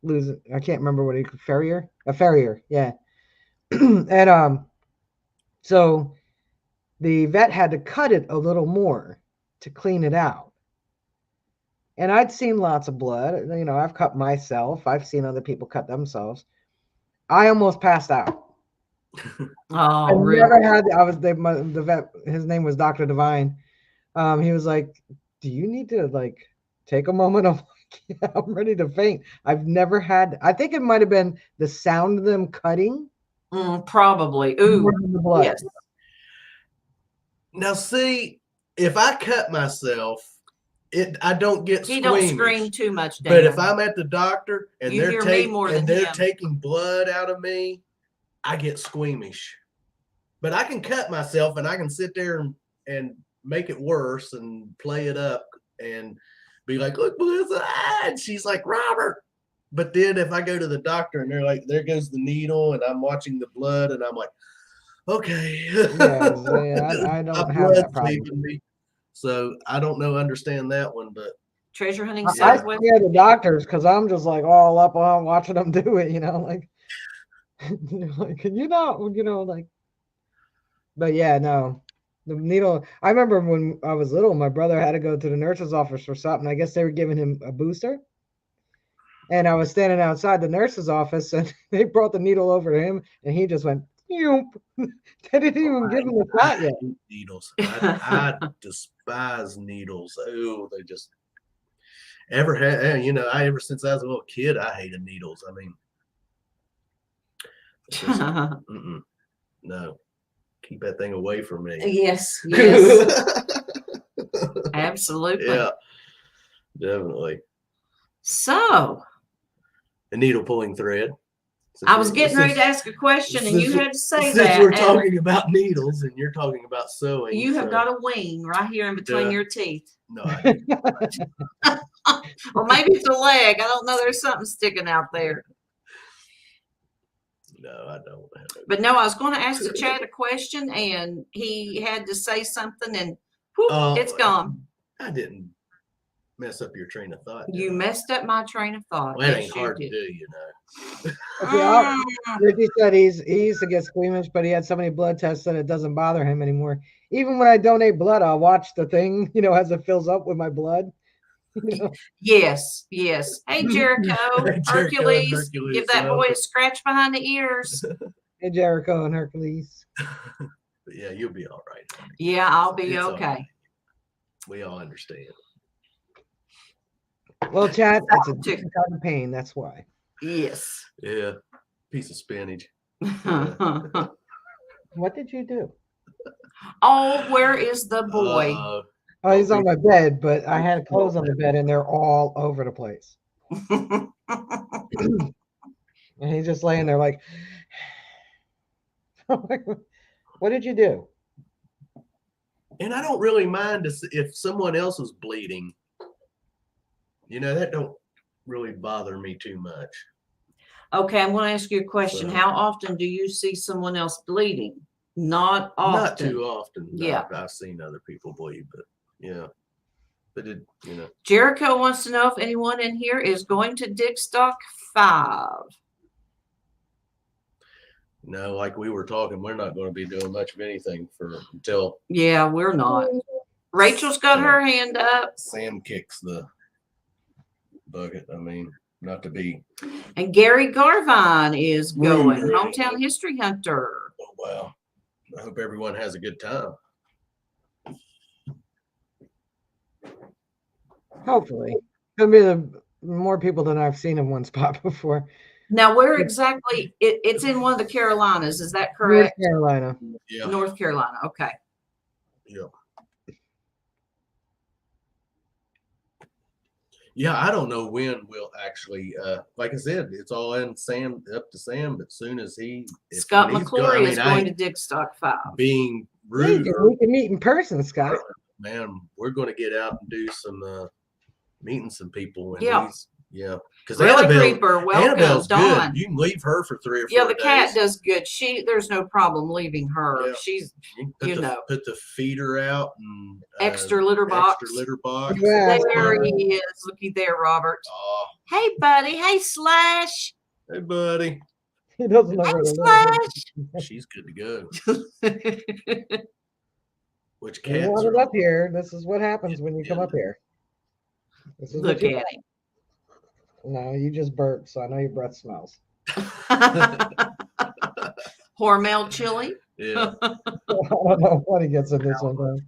losing. I can't remember what he farrier. A farrier, yeah. And so the vet had to cut it a little more to clean it out. And I'd seen lots of blood. You know, I've cut myself. I've seen other people cut themselves. I almost passed out. Oh, I really? never had. I was the vet. His name was Dr. Divine. He was like, "Do you need to like take a moment?" I'm like, "Yeah, I'm ready to faint." I've never had. I think it might have been the sound of them cutting. Probably. Ooh, More than the blood. yes. Now, see, if I cut myself, I don't get He squeamish. don't scream too much, Dan. But if I'm at the doctor and You they're hear me more than him. taking blood out of me, I get squeamish. But I can cut myself and I can sit there and make it worse and play it up and be like, "Look, Melissa," and she's like, "Robert." But then if I go to the doctor and they're like, "There goes the needle," and I'm watching the blood and I'm like, "Okay." Yeah, I don't have that problem. Me. So I don't understand that one, but Treasure hunting I Southwest. scare the doctors because I'm just like all up on watching them do it, you know, like, like, can you not, you know, like, but yeah, no, the needle. I remember when I was little, my brother had to go to the nurse's office for something. I guess they were giving him a booster. And I was standing outside the nurse's office and they brought the needle over to him and he just went, "Yoop." They didn't even give him the shot yet. Needles. I despise needles. Oh, they just ever had, you know, ever since I was a little kid, I hated needles. I mean, just, no, keep that thing away from me. Yes, yes. Absolutely. Yeah, definitely. So, A needle pulling thread. I was getting ready to ask a question and you had to say since that. We're talking about needles and you're talking about sewing. You have got a wing right here in between your teeth. No, I didn't. Or maybe it's a leg. I don't know. There's something sticking out there. No, I don't. But no, I was going to ask the chat a question and he had to say something and whoop, it's gone. I didn't mess up your train of thought. You messed up my train of thought. Well, that Yes, ain't you hard did. to do, you know. Okay, Ricky said he used to get squeamish, but he had so many blood tests that it doesn't bother him anymore. Even when I donate blood, I'll watch the thing, you know, as it fills up with my blood. You know? Yes, yes. Hey, Jericho, Hercules, give that boy a scratch behind the ears. Hey, Jericho and Hercules. But yeah, you'll be all right. Honey. Yeah, I'll be It's all okay. right. We all understand. Well, Chad, it's a different kind of pain. That's why. Yes. Yeah, piece of spinach. What did you do? Oh, where is the boy? Oh, he's on my bed, but I had clothes on the bed and they're all over the place. And he's just laying there like, what did you do? And I don't really mind if someone else is bleeding. You know, that don't really bother me too much. Okay, I'm going to ask you a question. So, how often do you see someone else bleeding? Not often. Not too often. No, Yeah. I've seen other people bleed, but yeah. But it, you know. Jericho wants to know if anyone in here is going to Dig Stock 5. No, like we were talking, we're not going to be doing much of anything until. Yeah, we're not. Rachel's got her hand up. Sam kicks the bucket. I mean, not to be. And Gary Garvine is going. Hometown History Hunter. Oh, wow. I hope everyone has a good time. Hopefully. There'll be more people than I've seen in one spot before. Now, where exactly? It's in one of the Carolinas. Is that correct? North Carolina. Yeah. North Carolina. Okay. Yeah. Yeah, I don't know when we'll actually, like I said, it's all in Sam, up to Sam, but soon as Scott when he's gone, McClory I is mean, going to dig stock 5. being We rude, can meet in person, Scott. man, we're going to get out and do some, meeting some people. And Yeah. because Really, Creeper, welcome, Annabelle's Dawn. good. You can leave her for 3 or 4 Yeah, the days. cat does good. There's no problem leaving her. Yeah. She's, You can put the feeder out and extra litter box. Extra litter box. Yeah. There he is. Looky there, Robert. Oh, Hey, buddy. Hey, Slash. hey, buddy. He doesn't know Hey, where to live. She's good to go. Which You cats wanted are up here. This is what happens when you come up here. This is Look what at you No, you just burped, so I know your breath smells. him. Hormel chili. Yeah. I don't know what he gets in this one.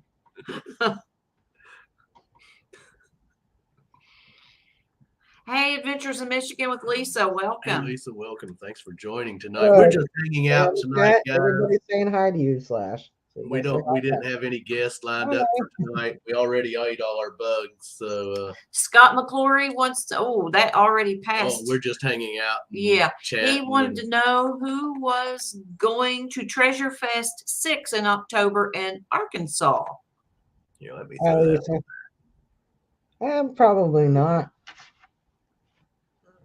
Hey, Adventures in Michigan with Lisa. Hey, Welcome. Lisa, welcome. Thanks for joining tonight. We're just hanging out tonight, guys. Everybody's saying hi to you, Slash. So We didn't have any guests lined up for tonight. We already ate all our bugs, so Scott McClory wants to. Oh, that already passed. we're just hanging out. And Yeah, chatting. he wanted to know who was going to Treasure Fest 6 in October in Arkansas. Yeah, let me throw that. Probably not.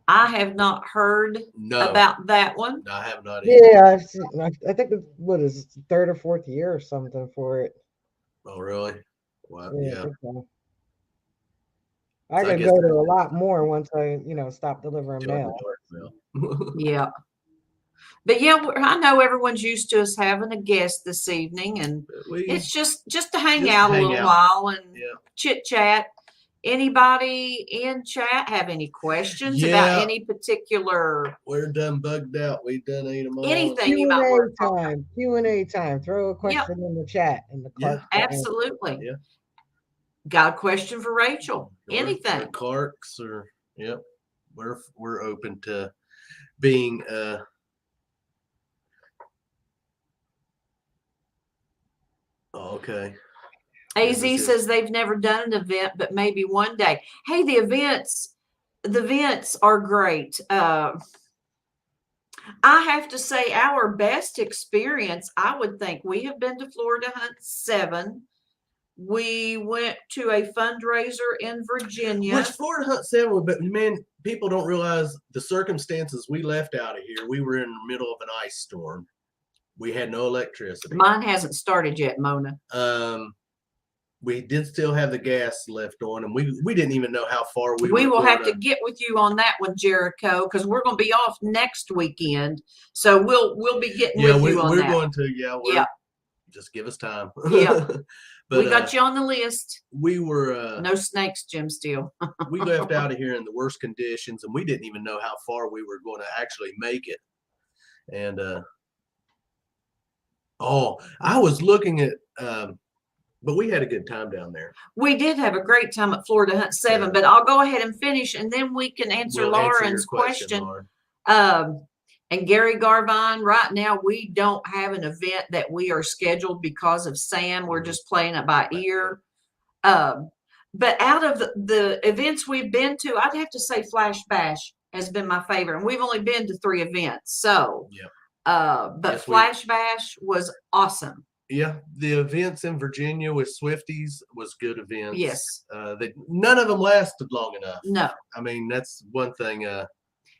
I have not heard about that one. No, I have not either. Yeah, I've seen. I think it's what is it, 3rd or 4th year or something for it. Oh, really? Wow. Yeah. Yeah. I think so. So I I could guess go to a lot more once I, stop delivering Join mail. the dark mail. Yeah. But yeah, I know everyone's used to us having a guest this evening, and it's just to hang out a little while and chit chat. Anybody in chat have any questions about any particular? We're done bugged out. We done ate them all. Anything you might want to talk about. Q&A time. Throw a question in the chat. Absolutely. Yeah. Got a question for Rachel? Anything. Or Clark's or we're open to being okay. AZ says they've never done an event, but maybe one day. Hey, the events are great. I have to say our best experience, I would think we have been to Florida Hunt 7. We went to a fundraiser in Virginia. Which Florida Hunt 7, but man, people don't realize the circumstances we left out of here. We were in the middle of an ice storm. We had no electricity. Mine hasn't started yet, Mona. We did still have the gas left on, and we didn't even know how far we will have to get with you on that one, Jericho, because we're going to be off next weekend. So we'll be getting with you on that. We're going to, just give us time. Yeah. But, we got you on the list. We were no snakes, Jim Steele. We left out of here in the worst conditions, and we didn't even know how far we were going to actually make it. And I was looking at but we had a good time down there. We did have a great time at Florida Hunt 7, but I'll go ahead and finish, and then we can answer Lauren's question. And Gary Garvine, right now, we don't have an event that we are scheduled because of Sam. We're just playing it by ear. But out of the events we've been to, I'd have to say Flash Bash has been my favorite. And we've only been to 3 events. So, but Flash Bash was awesome. Yeah, the events in Virginia with Swifties was good events. Yes. None of them lasted long enough. No. I mean, that's one thing.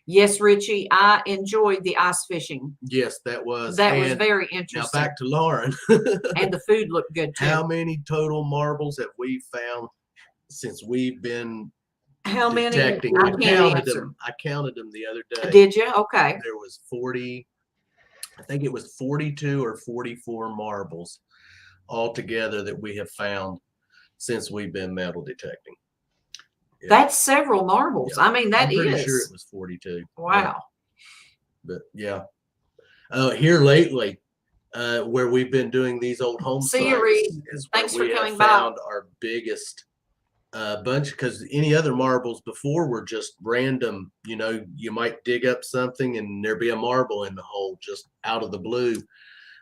Yes, Richie, I enjoyed the ice fishing. Yes, that was very interesting. Now back to Lauren. And the food looked good too. How many total marbles have we found since we've been detecting? Detecting? I counted them the other day. Did you? Okay. There was 40. I think it was 42 or 44 marbles altogether that we have found since we've been metal detecting. Yeah. That's several marbles. Yeah. I mean, I'm pretty sure it was 42. Wow. But yeah. Here lately, where we've been doing these old home sites, thanks for coming by. Found our biggest bunch, because any other marbles before were just random. You might dig up something and there'd be a marble in the hole just out of the blue.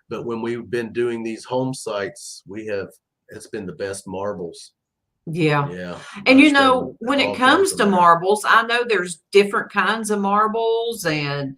But when we've been doing these home sites, it's been the best marbles Yeah. Yeah. And Most you of know, them when all it come comes from to there. marbles, I know there's different kinds of marbles, and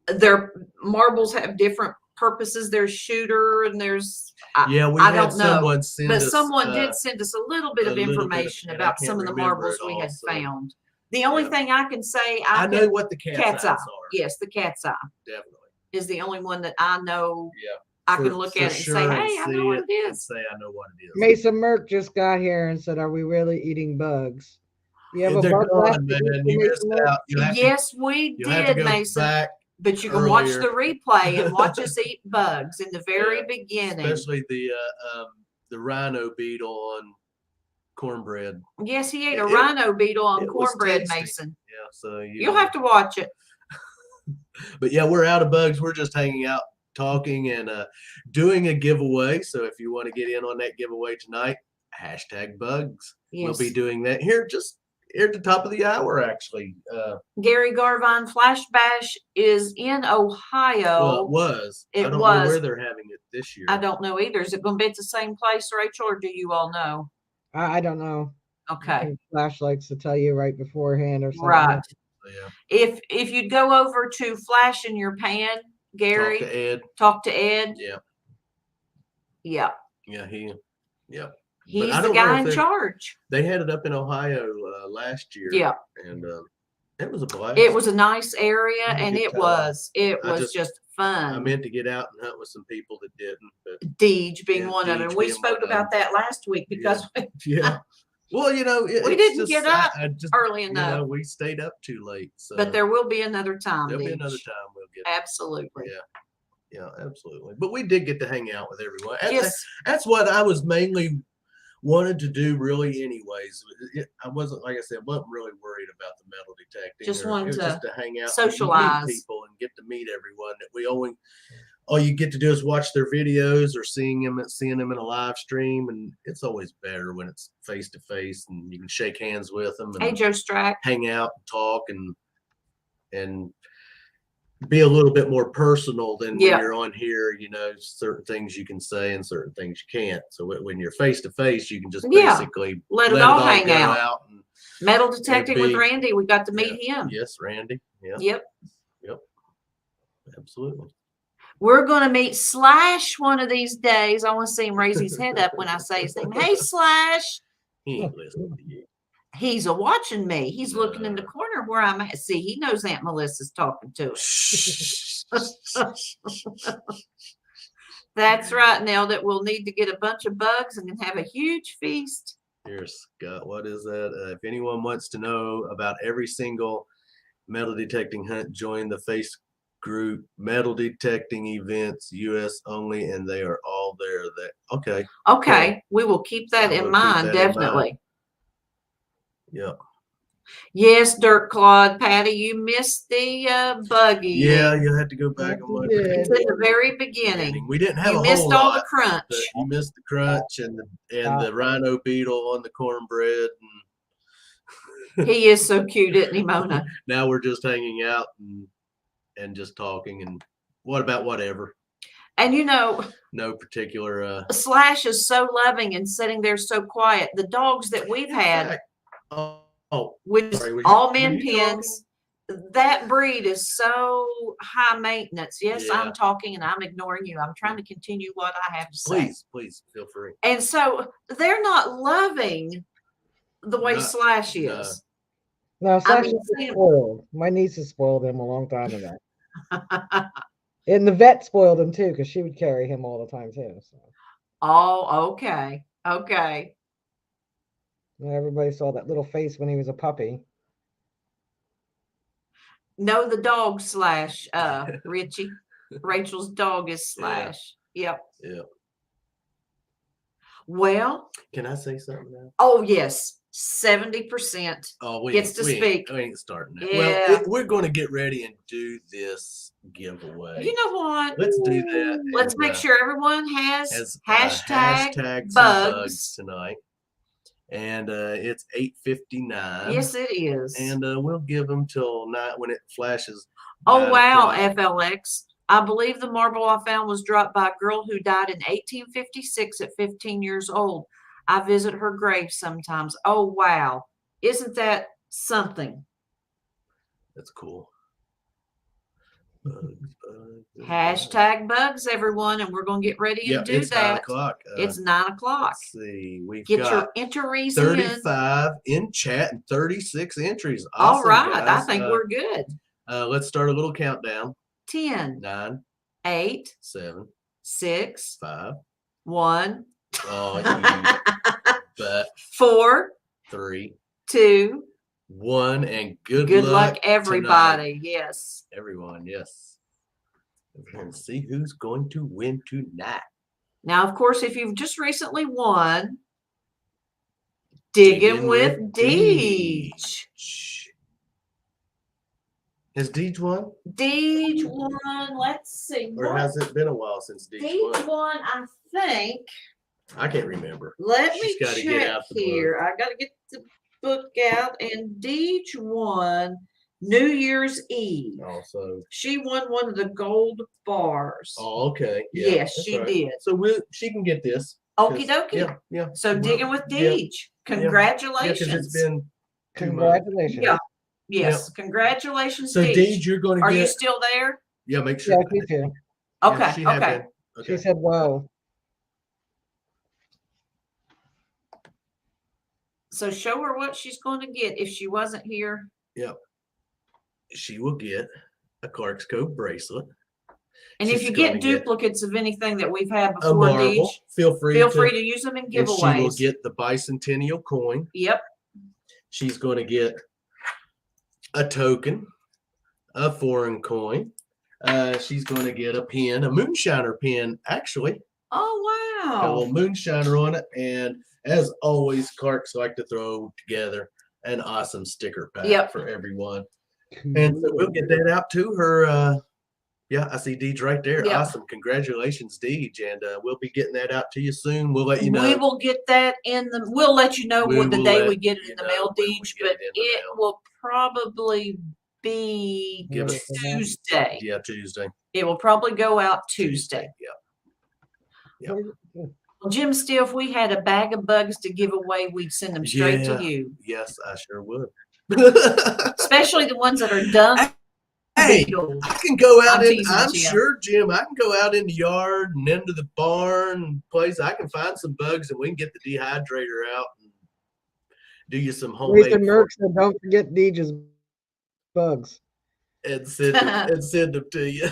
their marbles have different purposes. There's shooter and there's Yeah, we I had don't know. someone send But us someone did send us a little bit a of little bit of- information and I about can't some of the remember marbles it we had all, so, found. The only yeah. thing I can say I know can, what the cat's eye. are. Yes, the cat's eye Definitely. is the only one that I know. Yeah. I can look at it and say, hey, I know what it and is. say I know what it is. Mason Merck just got here and said, "Are we really eating bugs?" You have a They're bug left gone, to eat man. for You missed Mason Merck? out. Yes, we You'll have to did, go Mason. back, But you can watch earlier. the replay and watch us eat bugs in the very beginning. especially the rhino beetle on cornbread. Yes, he ate a rhino beetle on it was cornbread, tasty. Mason. Yeah, so You'll have to watch it. But yeah, we're out of bugs. We're just hanging out, talking, and doing a giveaway. So if you want to get in on that giveaway tonight, #bugs. Yes. We'll be doing that here at the top of the hour, actually. Gary Garvine Flash Bash is in Ohio. Well, it was. It I don't was. know where they're having it this year. I don't know either. Is it going to be at the same place, Rachel, or do you all know? I don't know. Okay. Flash likes to tell you right beforehand or something. Right. Yeah. If you'd go over to Flash in Your Pan, Gary, Talk to Ed. Yeah. Yeah. He's I the don't guy know in charge. They had it up in Ohio last year. Yeah. And it was a blast. It was a nice area, Had a and good it time. was just fun. I meant to get out and hunt with some people that didn't, but Deej being one of Deej them. We being spoke one of about that last week because yeah. Well, we it's didn't just, get up I just, early enough. we stayed up too late. So But there will be another time. there'll be Deej. another time we'll get. Absolutely. Yeah, absolutely. But we did get to hang out with everyone. Yes. That's what I was mainly wanted to do, really. Anyways, I wasn't, like I said, wasn't really worried about the metal detecting. Just it wanted was to just to hang out, socialize. and meet people, and get to meet everyone. That we only. All you get to do is watch their videos or seeing them in a live stream, and it's always better when it's face to face and you can shake hands with them and Hey, Joe Strack. hang out and talk and be a little bit more personal than when you're on here. Certain things you can say and certain things you can't. So when you're face to face, you can just basically let it all hang go out. And Metal detecting with Randy, we got to meet him. Yes, Randy. Yeah. Yep. Absolutely. We're going to meet Slash one of these days. I want to see him raise his head up when I say his name. Hey, Slash. He ain't listening to you. He's watching me. He's looking in the corner where I'm at. See, he knows Aunt Melissa's talking to him. That's right, Nell, that we'll need to get a bunch of bugs and have a huge feast. Here, Scott, what is that? If anyone wants to know about every single metal detecting hunt, join the face group Metal Detecting Events US only, and they are all there. Okay, we will keep that in mind, definitely. Yeah. Yes, Dirt Claude, Patty, you missed the buggy. Yeah, you had to go back and look. It's in the very beginning. We didn't have you a missed whole all lot, the crunch. You missed the crunch and the rhino beetle on the cornbread. He is so cute, isn't he, Mona? Now we're just hanging out and just talking and whatever. And no particular Slash is so loving and sitting there so quiet. The dogs that we've had, which is all men pins, that breed is so high maintenance. Yes, I'm talking and I'm ignoring you. I'm trying to continue what I have to say. Please feel free. And so they're not loving the way Slash is. No, Slash is spoiled. My nieces spoiled him a long time ago. And the vet spoiled him too, because she would carry him all the time too. So. Oh, okay. Everybody saw that little face when he was a puppy. No, the dog Slash, Richie. Rachel's dog is Slash. Yeah. Well, can I say something now? Oh yes. 70% gets to speak. We ain't starting that. Yeah. Well, we're going to get ready and do this giveaway. You know what? Let's do that. Let's make sure everyone has hashtag bugs tonight. And it's 8:59. Yes, it is. And we'll give them till night when it flashes. Oh wow, FLX. I believe the marble I found was dropped by a girl who died in 1856 at 15 years old. I visit her grave sometimes. Oh, wow. Isn't that something? That's cool. Hashtag bugs, everyone, and we're going to get ready and do it's that. 9 o'clock. It's 9 o'clock. Let's see. We've Get got your entries in. 35 in chat and 36 entries. All Awesome, right. guys. I think we're good. Let's start a little countdown. 10, 9, 8, 7, 6, 5. 1. Oh, but 4, 3, 2. 1, and good luck, tonight. everybody. Yes. Everyone, yes. We're going to see who's going to win tonight. Now, of course, if you've just recently won, Digging with Deej. Has Deej won? Deej won. Let's see. Or has it been a while since Deej Deej won? won, I think. I can't remember. Let me She's gotta check get out the here. I got to get the book out. And Deej won New Year's Eve. Also. She won one of the gold bars. Oh, okay. Yeah, yes, she did. So she can get this. Okie dokie. Yeah. So Well, Digging with Deej. Congratulations. Yeah, it's been 2 months. Congratulations. Yeah. Yes. Congratulations, So Deej. Deej, you're going to Are get. you still there? Yeah, make sure. Yeah, me too. Okay. she had Okay. been. Okay. She said, "Whoa." So show her what she's going to get if she wasn't here. Yep. She will get a Clark's Cove bracelet. And if you get duplicates of anything that we've had A before, marble. Deej, Feel free to use them in and giveaways. she will get the bicentennial coin. Yep. She's going to get a token, a foreign coin. She's going to get a pin, a moonshiner pin, actually. Oh, A wow. little moonshiner on it. And as always, Clarks like to throw together an awesome sticker pack for everyone. And so we'll get that out to her. Yeah, I see Deej right there. Yep. Awesome. Congratulations, Deej. And we'll be getting that out to you soon. We'll let you know. We will get that we'll let you know the day we get it in the mail, Deej, but it will probably be Tuesday. Yeah, Tuesday. It will probably go out Tuesday. Yeah. Well, Jim, still, if we had a bag of bugs to give away, we'd send them straight to you. Yes, I sure would. Especially the ones that are done. Hey, I can go out I'm Jim. sure, Jim, I can go out in the yard and into the barn place. I can find some bugs and we can get the dehydrator out and do you some homemade. Nathan Merck said, "Don't forget Deej's bugs." And send them to you.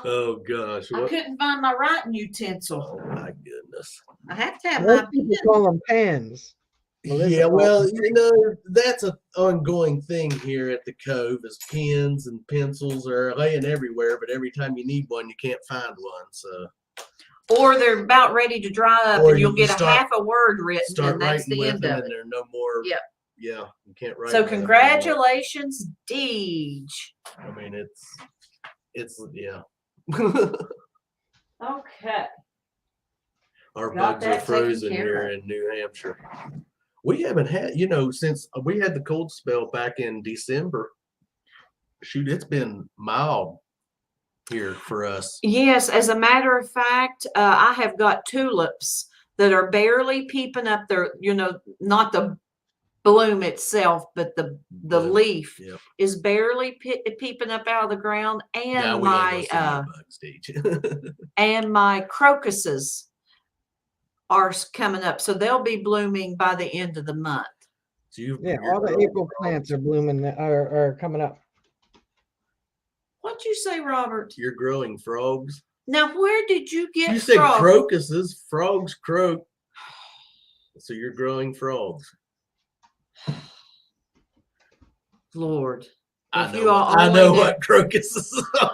Oh gosh. I couldn't find my writing utensil. Oh my goodness. I have to have Most people call them pans. Yeah, well, you know, that's an ongoing thing here at the Cove is pens and pencils are laying everywhere, but every time you need one, you can't find one. So or they're about ready to dry up or and you'll get half a word written start and that's writing the with end them of and it. there are no more. Yeah. Yeah, you can't write. So congratulations, Deej. I mean, it's yeah. Okay. Our bugs are frozen here in New Hampshire. We haven't had, you know, since we had the cold spell back in December. Shoot, it's been mild here for us. Yes, as a matter of fact, I have got tulips that are barely peeping up there, you know, not the bloom itself, but the leaf is barely peeping up out of the ground. And and my crocuses are coming up, so they'll be blooming by the end of the month. So yeah, all the April plants are blooming, are coming up. What'd you say, Robert? You're growing frogs. Now, where did you get? You said crocuses. Frogs croak. So you're growing frogs. Lord, I know what crocuses are.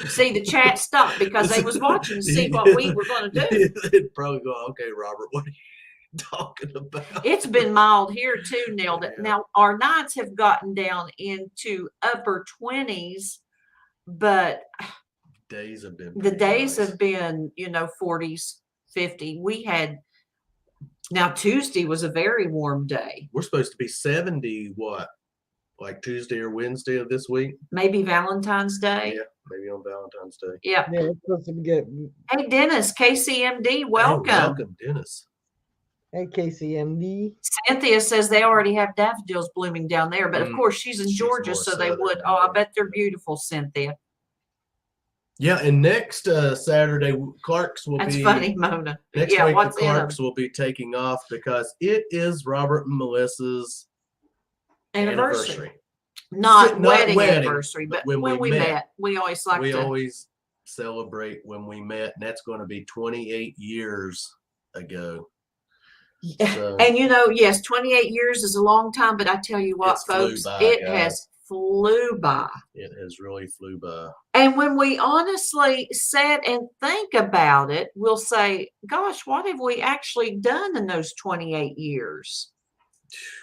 See, the chat stopped because they was watching to see what we were going to do. They'd probably go, okay, Robert, what are you talking about? It's been mild here too, Nailed it. Now, our nights have gotten down into upper 20s, but days have been the days have been, you know, 40s, 50. We had, now Tuesday was a very warm day. We're supposed to be 70, what? like Tuesday or Wednesday of this week. Maybe Valentine's Day. Yeah, maybe on Valentine's Day. Yeah. Yeah, it's supposed to get. Hey, Dennis, KCMD, welcome. Hey, welcome, Dennis. Hey, KCMD. Cynthia says they already have daffodils blooming down there, but of course she's in She's Georgia, more so they southern would. than Oh, I me. bet they're beautiful, Cynthia. Yeah, and next Saturday, Clark's will That's be. funny, Mona. Next Yeah, week, what's the in 'em? Clarks will be taking off because it is Robert and Melissa's anniversary. Not Not wedding wedding, anniversary, but but when we met, we always like We to. always celebrate when we met, and that's going to be 28 years ago. So And you know, yes, 28 years is a long time, but I tell you what, It's flew folks, by, it guys. has flew by. it has really flew by. And when we honestly sit and think about it, we'll say, gosh, what have we actually done in those 28 years?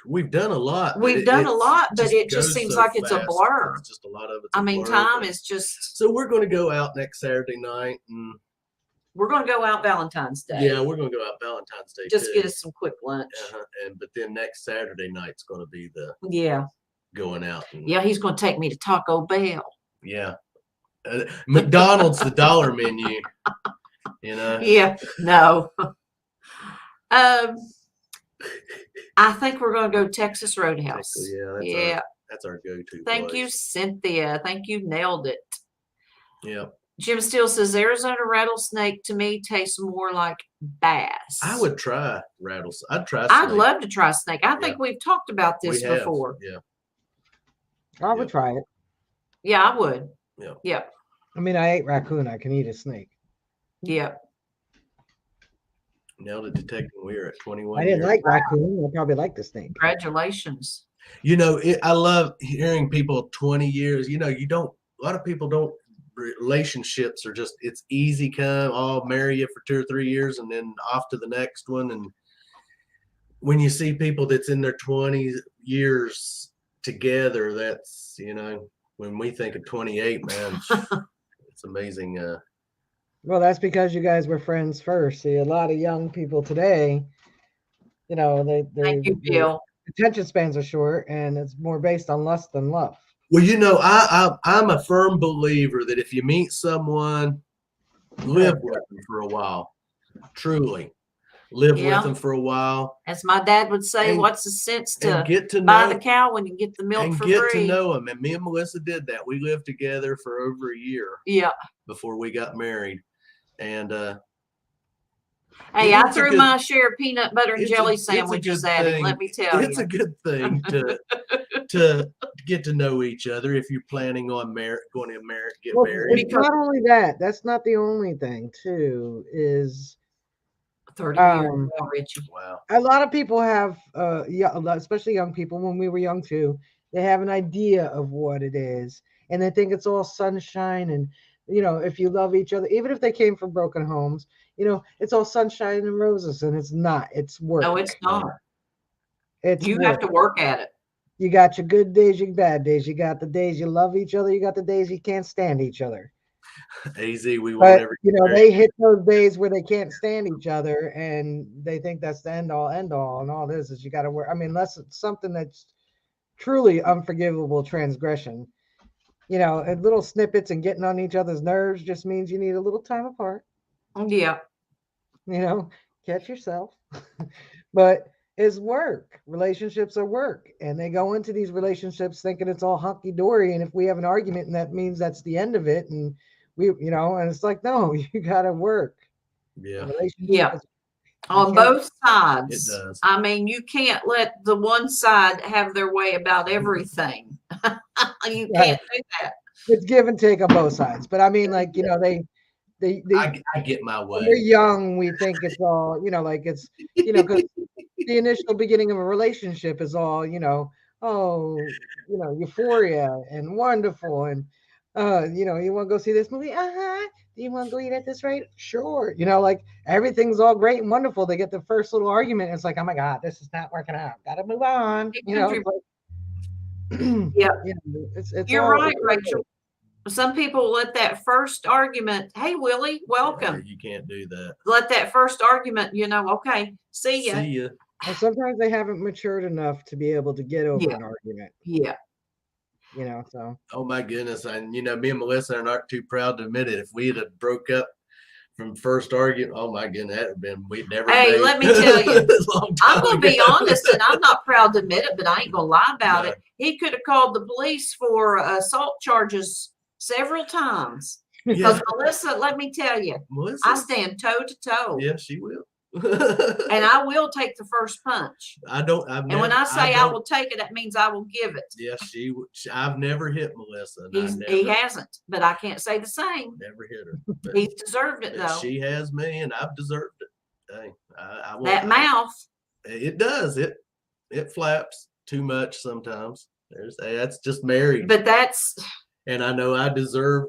We've done a lot. We've done a lot, but it just goes seems so like it's a fast. blur. It's just a lot of it's I a mean, blur, time but- is just, So we're going to go out next Saturday night, and we're going to go out Valentine's Day. yeah, we're going to go out Valentine's Day Just too. get us some quick lunch. But then next Saturday night's going to be the Yeah. going out. And, Yeah, he's going to take me to Taco Bell. yeah. McDonald's the dollar menu. You know. Yeah, no. I think we're going to go Texas Roadhouse. Yeah, that's our go-to. Thank you, place. Cynthia. Thank you. Nailed it. Yeah. Jim Steele says Arizona rattlesnake to me tastes more like bass. I would try rattlesnake. I'd try. I'd snake. love to try snake. I think we've talked about this We have, before. Yeah. I would try it. Yeah, I would. Yeah. Yeah. I mean, I ate raccoon. I can eat a snake. Yeah. Nailed it, Detective Weir at 21. I didn't years. like raccoon. I probably like the snake. Congratulations. You know, I love hearing people 20 years. You know, a lot of people don't. Relationships are just, it's easy come. I'll marry you for 2 or 3 years and then off to the next one. And when you see people that's in their 20 years together, that's, you know, when we think of 28, man, it's amazing. Well, that's because you guys were friends first. See, a lot of young people today, you know, Thank you, Bill. attention spans are short, and it's more based on lust than love. Well, you know, I'm a firm believer that if you meet someone, live with them for a while. Truly, live with them for a while. As my dad would say, And- what's the sense to Get to buy know the cow when you get the milk and for get free? to know them. And me and Melissa did that. We lived together for over a year Yeah. before we got married. And Hey, I it's a threw good- my share of peanut butter and it's a- jelly it's a sandwiches good at him. thing. Let me tell it's you. a good thing to get to know each other if you're planning on going to get Well, married. it's not only that. That's not the only thing. Too is 30 years, wow, Richie. Wow. a lot of people have, especially young people. When we were young too, they have an idea of what it is, and they think it's all sunshine. And you know, if you love each other, even if they came from broken homes, you know, it's all sunshine and roses, and it's not. It's work. No, it's not. It's You work. have to work at it. You got your good days, your bad days. You got the days you love each other. You got the days you can't stand each other. AZ, we won't But ever. you know, they hit those days where they can't stand each other, and they think that's the end all. And all this is you got to work. I mean, unless it's something that's truly unforgivable transgression, you know, and little snippets and getting on each other's nerves just means you need a little time apart. Yeah. You know, catch yourself. But it's work. Relationships are work, and they go into these relationships thinking it's all hunky dory. And if we have an argument, and that means that's the end of it, and we, you know, and it's like, no, you got to work. Yeah. Yeah. On both sides. It does. I mean, you can't let the one side have their way about everything. You can't do that. It's give and take on both sides. But I mean, like, you know, they I get my when we're way. young, we think it's all, you know, like it's, you know, because the initial beginning of a relationship is all, you know, oh, you know, euphoria and wonderful. And, you know, you want to go see this movie? Uh-huh. Do you want to go eat at this rate? Sure. You know, like everything's all great and wonderful. They get the first little argument. And it's like, oh my God, this is not working out. Got to move on. You know, Yeah. you know, it's You're all, right, Rachel. Some people let that first argument, hey, Willie, welcome. You can't do that. Let that first argument, you know, okay, see ya. See ya. And sometimes they haven't matured enough to be able to get over an argument. Yeah. you know, so. Oh my goodness. And me and Melissa aren't too proud to admit it. If we had broke up from first argument, oh my goodness, that would have been, we'd never. Hey, let me tell you, I'm going to be honest, and I'm not proud to admit it, but I ain't going to lie about it. He could have called the police for assault charges several times. Because Melissa, let me tell you, I stand toe to toe. Yeah, she will. And I will take the first punch. And when I say I will take it, that means I will give it. Yes, I've never hit Melissa. He hasn't, but I can't say the same. Never hit her. He's deserved it though. She has me, and I've deserved it. Hey, that mouth. It does. It flaps too much sometimes. That's just married. But that's. And I know I deserve.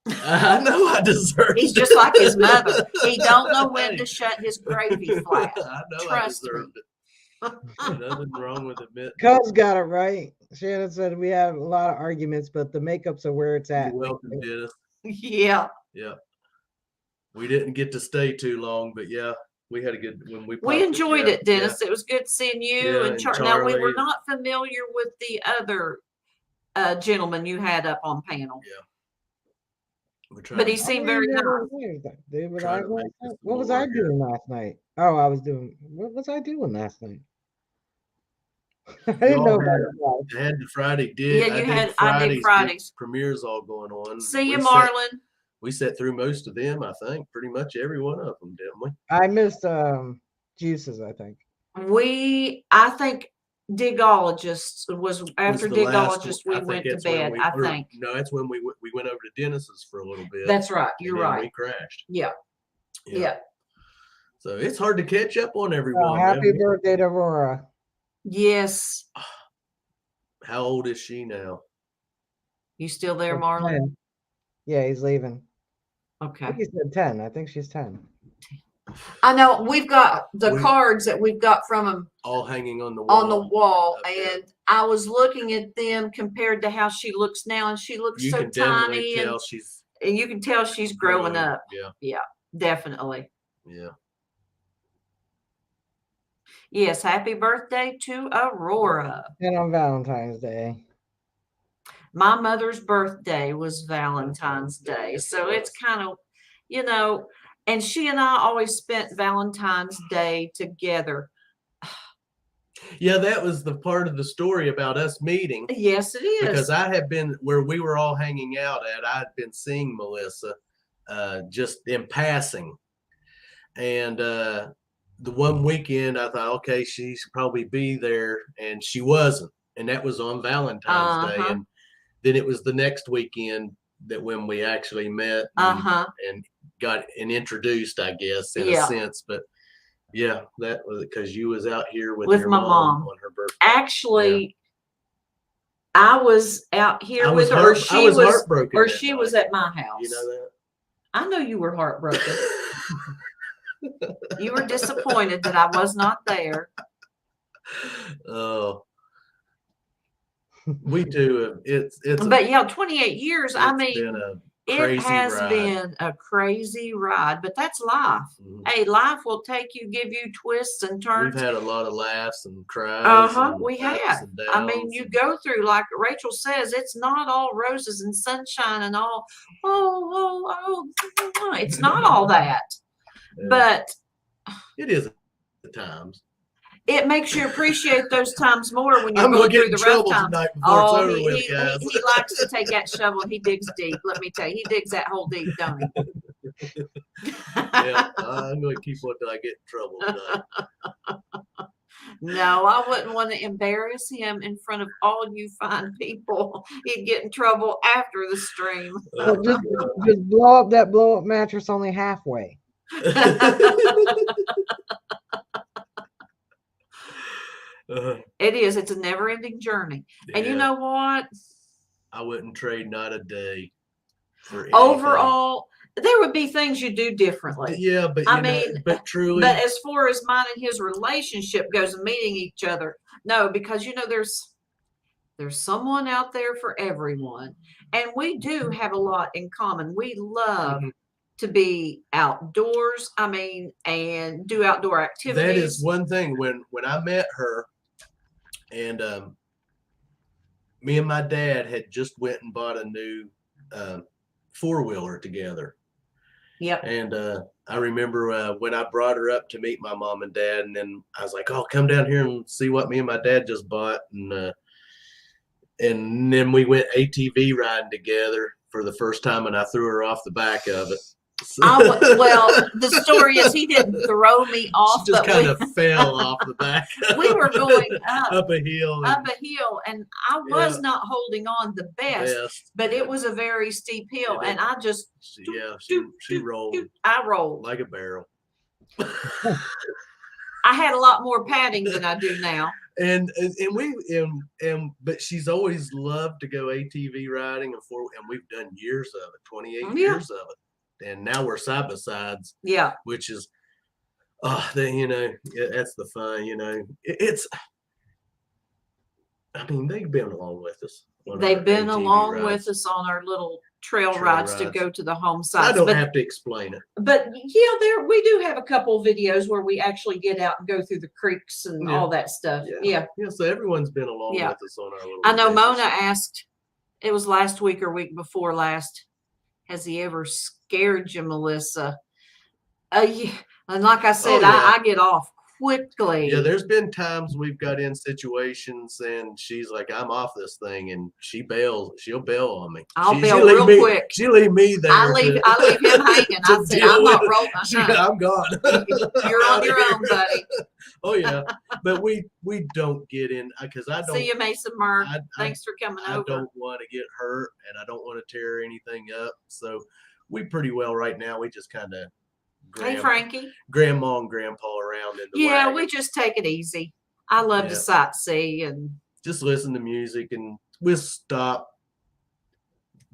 I know I deserve. He's just like his mother. He don't know when to shut his gravy flap. I know. Trust I deserved it. Nothing wrong with admitting. Cove's got it right. Shannon said we have a lot of arguments, but the makeups are where it's at. You're welcome, Dennis. Yeah. Yeah. We didn't get to stay too long, but yeah, we had a good when we enjoyed it, Dennis. Yeah. It was good seeing you and Charlie. Now we were not familiar with the other gentleman you had up on panel. Yeah. But he seemed very nice. What was I doing last night? Oh, what was I doing last night? I didn't know about it. I had the Friday I did Fridays. Premieres all going on. See you, Marlon. We sat through most of them, I think. Pretty much every one of them, didn't we? I missed Juices, I think. I think Digologist was after Digologist we went to bed, I think. No, that's when we went over to Dennis's for a little bit. That's right. You're right. We crashed. Yeah. So it's hard to catch up on everyone. Happy birthday to Aurora. Yes. How old is she now? You still there, Marlon? Yeah, he's leaving. Okay. I think he said 10. I think she's 10. I know we've got the cards that we've got from him all hanging on the wall. Okay. And I was looking at them compared to how she looks now, and she looks so tiny, and you can tell she's growing up. Yeah, definitely. Yeah. Yes, happy birthday to Aurora. And on Valentine's Day. My mother's birthday was Valentine's Day, so it's kind of, and she and I always spent Valentine's Day together. Yeah, that was the part of the story about us meeting. Yes, it is. Because I had been where we were all hanging out at. I had been seeing Melissa just in passing. And the one weekend I thought, okay, she should probably be there. And she wasn't. And that was on Valentine's Day. And then it was the next weekend that when we actually met and got introduced, I guess, in a sense. But yeah, that was because you was out here with your my mom on her birthday. Actually, I was out here with her. She was heartbroken, or she was at my house. You know that? I know you were heartbroken. You were disappointed that I was not there. Oh. We do. It's but 28 years. I mean, it has been a crazy ride, but that's life. Hey, life will give you twists and turns. We've had a lot of laughs and cries. We have. I mean, you go through, like Rachel says, it's not all roses and sunshine and all. It's not all that, but it is at times. It makes you appreciate those times more when you're going through the rough times. He likes to take that shovel and he digs deep. Let me tell you, he digs that hole deep, don't he? Yeah, I'm going to keep one till I get in trouble tonight. No, I wouldn't want to embarrass him in front of all you fine people. He'd get in trouble after the stream. Just blow up that blow-up mattress only halfway. It is. It's a never-ending journey. Yeah. And you know what? I wouldn't trade not a day for anything. Overall, there would be things you do differently. Yeah, but but truly. But as far as mine and his relationship goes and meeting each other, no, because there's someone out there for everyone, and we do have a lot in common. We love to be outdoors. I mean, and do outdoor activities. That is one thing. When I met her, and me and my dad had just went and bought a new 4-wheeler together. Yep. And I remember when I brought her up to meet my mom and dad, and then I was like, "Oh, come down here and see what me and my dad just bought." And then we went ATV riding together for the first time, and I threw her off the back of it. Well, the story is he didn't throw me off, She just but kind of fell off the back. We were going up a hill, and I was not holding on the best, but it was a very steep hill, and I just she rolled. I rolled like a barrel. I had a lot more padding than I do now. But she's always loved to go ATV riding, and we've done years of it, 28 years of it. And now we're side by sides. Yeah. Which is, that's the fun, I mean, they've been along with us. They've been along with us on our little trail rides to go to the home sites. I don't have to explain it. But yeah, we do have a couple of videos where we actually get out and go through the creeks and all that stuff. Yeah. So everyone's been along with us on our little I know Mona asked, it was last week or week before last, has he ever scared you, Melissa? Yeah. And like I said, I get off quickly. Yeah, there's been times we've got in situations and she's like, "I'm off this thing," and she bails. She'll bail on me. I'll bail real quick. She'll leave me there. I leave him hanging. I said, "I'm not rolling." I'm gone. You're on your own, buddy. Oh yeah, but we don't get in because I don't. See you, Mason Murr. Thanks for coming over. I don't want to get hurt and I don't want to tear anything up. So we pretty well right now. We just kind of. Hey, Frankie. Grandma and Grandpa around in the wagon. We just take it easy. I love to sightsee and just listen to music, and we'll stop,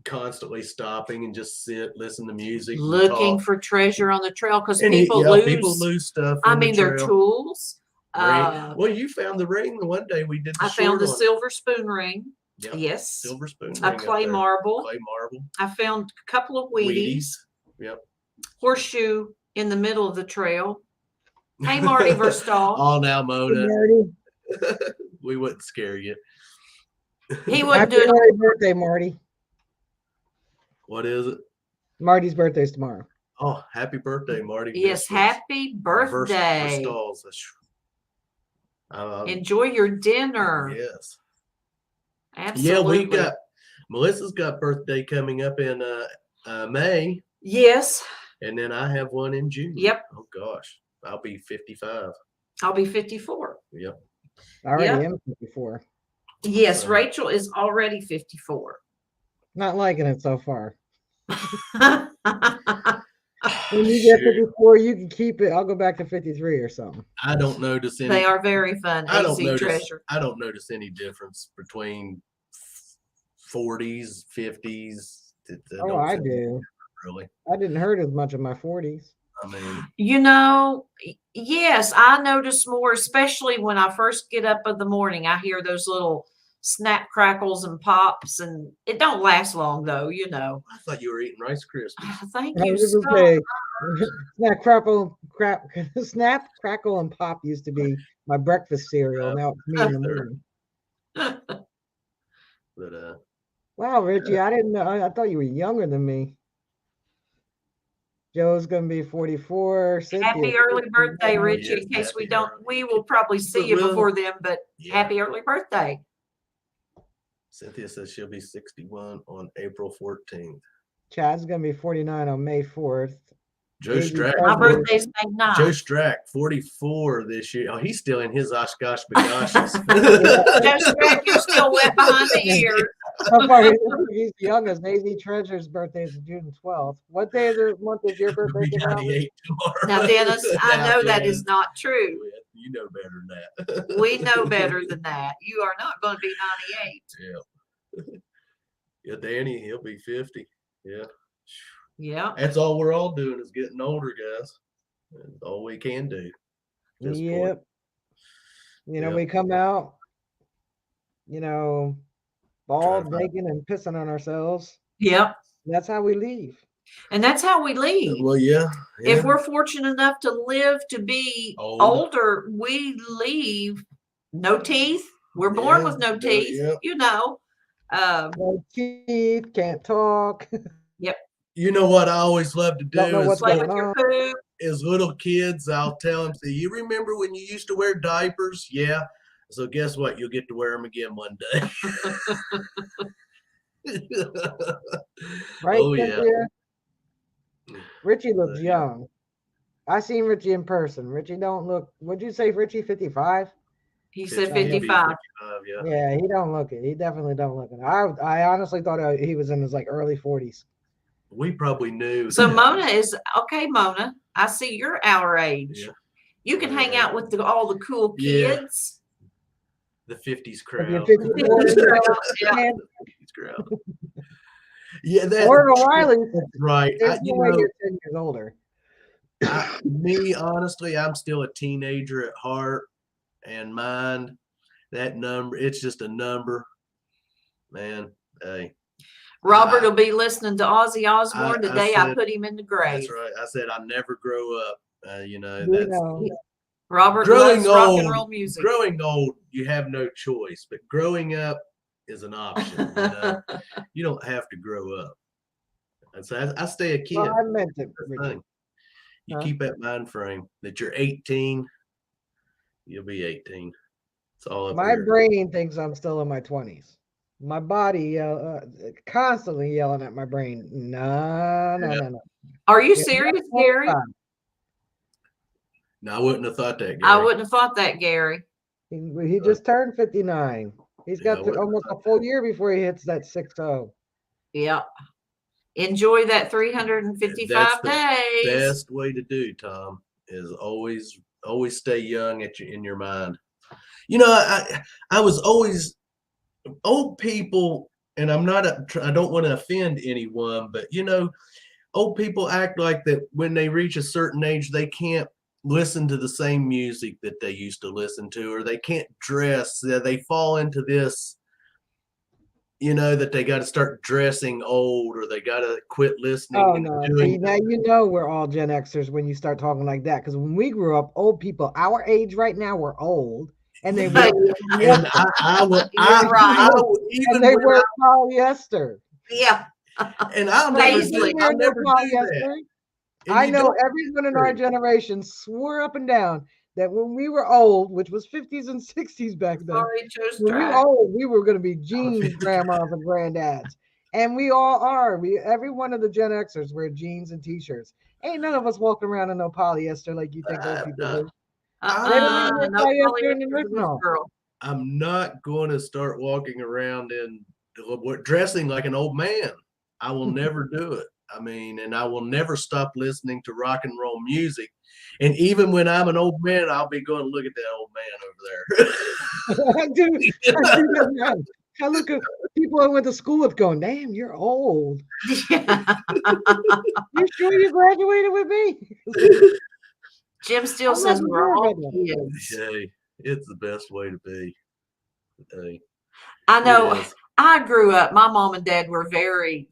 constantly stopping and just sit, listen to music, looking for treasure on the trail because people lose stuff. I mean, their tools. Well, you found the ring the one day we did. I found the silver spoon ring. Yep. Yes, silver spoon ring. A clay marble. Clay marble. I found a couple of Wheaties. Yep. Horseshoe in the middle of the trail. Hey, Marty Verstahl. All now, Mona. Marty. We wouldn't scare you. He wouldn't do it. Happy birthday, Marty. What is it? Marty's birthday's tomorrow. Oh, happy birthday, Marty. Yes, happy birthday. Enjoy your dinner. Yes. Absolutely. Yeah, Melissa's got birthday coming up in May. Yes. And then I have one in June. Yep. Oh gosh, I'll be 55. I'll be 54. Yep. I already am 54. Yes, Rachel is already 54. Not liking it so far. When you get 54, you can keep it. I'll go back to 53 or something. I don't notice any. They are very fun. I don't notice any difference between 40s, 50s. I do. Really? I didn't hurt as much in my 40s. I mean, yes, I notice more, especially when I first get up in the morning. I hear those little snap, crackles, and pops, and it don't last long, though. I thought you were eating Rice Krispies. Thank you, Scott. Snap, crackle, and pop used to be my breakfast cereal. Now it's me in the morning. But wow, Richie, I didn't know. I thought you were younger than me. Joe's gonna be 44. Happy early birthday, Richie. Yes, in case we will probably see you before then, but happy early birthday. Cynthia says she'll be 61 on April 14th. Chad's gonna be 49 on May 4th. Joe Strack. My birthday's May 9th. Joe Strack, 44 this year. Oh, he's still in his Oshkosh bagoshes. Joe Strack, you're still wet behind the ears. So far, he's the youngest. Maisie Treasure's birthday is June 12th. What day of the month is your birthday? 98 tomorrow. Now, Dennis, I know that is not true. You know better than that. We know better than that. You are not going to be 98. Yeah, Danny, he'll be 50. Yeah. Yeah. That's all we're all doing is getting older, guys. That's all we can do. Yep. We come out, bald, naked, and pissing on ourselves. Yep. That's how we leave. And that's how we leave. Well, yeah. If we're fortunate enough to live to be older, we leave no teeth. We're born with no teeth, No teeth, can't talk. Yep. You know what I always love to Don't know do what's Play is with going your on. poop. as little kids, I'll tell them, "So you remember when you used to wear diapers? Yeah. So guess what? You'll get to wear them again one day." Right, Oh yeah. Cynthia? Richie looks Yeah. young. I seen Richie in person. Richie don't look, what'd you say, Richie, 55? He said 50, 55. yeah. Yeah, he don't look it. He definitely don't look it. I honestly thought he was in his like early 40s. We probably knew. So that. Mona is okay. Mona, I see you're our age. Yeah. You can hang out with all the cool Yeah. kids. The 50s If crowd. you're 54, Yeah. The 50s crowd. Yeah, or O'Reilly, that's right. there's no way you're 10 years older. Me, honestly, I'm still a teenager at heart and mind. That number, it's just a number, man. Hey, Robert will be listening to Ozzy Osbourne the day I said- put him in the grave. that's right. I said I never grow up. You know, We that's know. Robert growing loves rock old. and roll music. Growing old, you have no choice, but growing up is an option. You know, you don't have to grow up. And so I stay a kid. Well, I meant it, That's the Richie. thing. You Huh? keep that mind frame that you're 18, you'll be 18. It's all up My here. brain thinks I'm still in my 20s. My body constantly yelling at my brain. No, no, Yeah. no, no. Are you Yeah, serious, that's all the Gary? time. No, I wouldn't have thought that, Gary. I wouldn't have thought that, Gary. He just turned 59. He's Yeah, I got wouldn't almost have a full year before he hits that 6-0. Yeah. Enjoy that 355 days. Best way to do, Tom, is always stay young in your mind. You know, I was always old people, and I don't want to offend anyone, but you know, old people act like that when they reach a certain age, they can't listen to the same music that they used to listen to, or they can't dress. They fall into this, you know, that they got to start dressing old, or they got to quit listening. Oh and no! doing See, now you know we're all Gen Xers when you start talking like that. Because when we grew up, old people our age right now were old, and they were and I would, You're right. even and they when were polyester. Yeah. and I'll Paisley. never do that. And I you know don't- everyone in our generation swore up and down that when we were old, which was 50s and 60s back then, Sorry, Joe's when we were track. old, we were going to be jeans grandmas and granddads. And we all are. Every one of the Gen Xers wear jeans and t-shirts. Ain't none of us walking around in no polyester like you think old people do. They don't even wear No polyester in the polyester for this original. girl. I'm not going to start walking around in dressing like an old man. I will never do it. I mean, and I will never stop listening to rock and roll music. And even when I'm an old man, I'll be going, look at that old man over there. I do that now. I look at people I went to school with going, damn, you're old. Yeah. You sure you graduated with me? Jim still I'm says not we're sure all about that. kids. Hey, it's the best way to be. Hey, I know. it is. I grew up. My mom and dad were very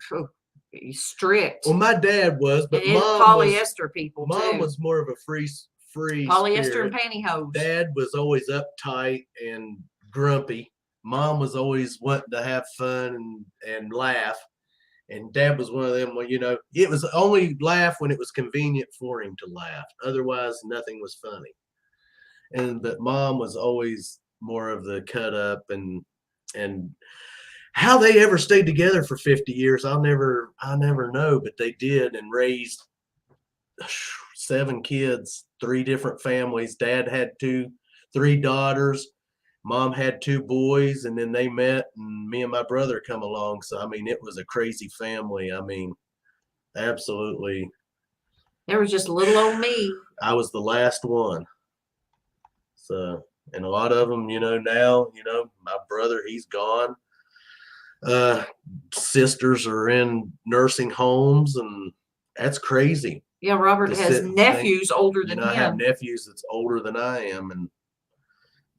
strict. Well, my dad was, but and mom polyester people Mom too. was more of a free Polyester spirit. and pantyhose. Dad was always uptight and grumpy. Mom was always wanting to have fun and laugh. And Dad was one of them where, you know, it was only laugh when it was convenient for him to laugh. Otherwise, nothing was funny. But Mom was always more of the cut up and how they ever stayed together for 50 years, I'll never know, but they did, and raised 7 kids, 3 different families. Dad had 3 daughters. Mom had 2 boys, and then they met, and me and my brother come along. So, I mean, it was a crazy family. I mean, absolutely. There was just little old me. I was the last one. So, and a lot of them, you know, now, you know, my brother, he's gone. Sisters are in nursing homes, and that's crazy. Yeah, Robert has nephews older than him. I have nephews that's older than I am, and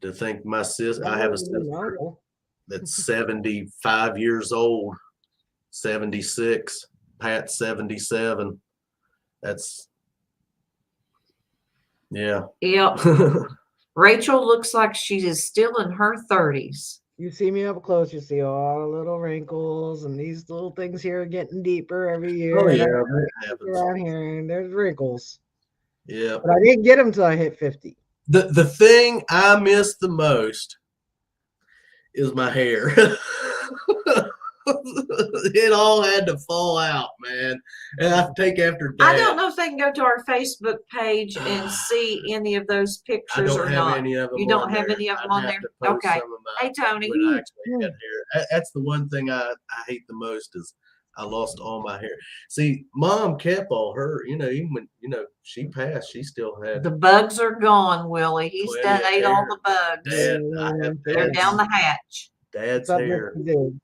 to think my sister, I have a sister that's 75 years old, 76, Pat's 77. That's, yeah. Yep. Rachel looks like she is still in her 30s. You see me up close, you see all the little wrinkles, and these little things here are getting deeper every year. Oh and yeah, I that look happens. around here, and there's wrinkles. Yeah. But I didn't get them till I hit 50. The thing I miss the most is my hair. It all had to fall out, man. And I take after Dad. I don't know if they can go to our Facebook page and see any of those pictures I don't or have not. any of them. You don't on have there. any of them I'd on have there? to post Okay. some of my, Hey, Tony. when I actually had hair. That's the one thing I hate the most is I lost all my hair. See, Mom kept all her, even when, she passed, she still had The bugs are gone, Willie. He's plenty done of ate all hair. the bugs. Dad, I have They're down the hatch. Dad's Something hair. to do.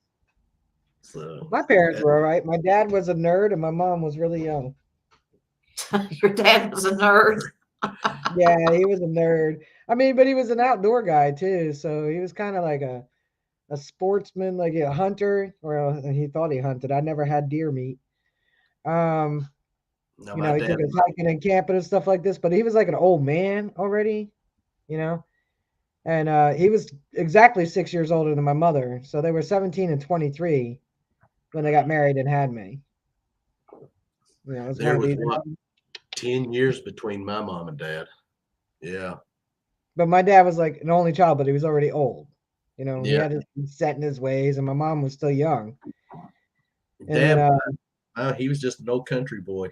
So My parents were all right. My dad was a nerd, and my mom was really young. Your dad was a nerd. Yeah, he was a nerd. I mean, but he was an outdoor guy too, so he was kind of like a sportsman, like a hunter, or he thought he hunted. I never had deer meat. no, He took us hiking and camping and stuff like this, but he was like an old man already, and he was exactly 6 years older than my mother, so they were 17 and 23 when they got married and had me. It was there one of was these. what 10 years between my mom and Dad. Yeah. But my dad was like an only child, but he was already old. He Yeah. had to be set in his ways, and my mom was still young. And Dad, he was just an old country boy.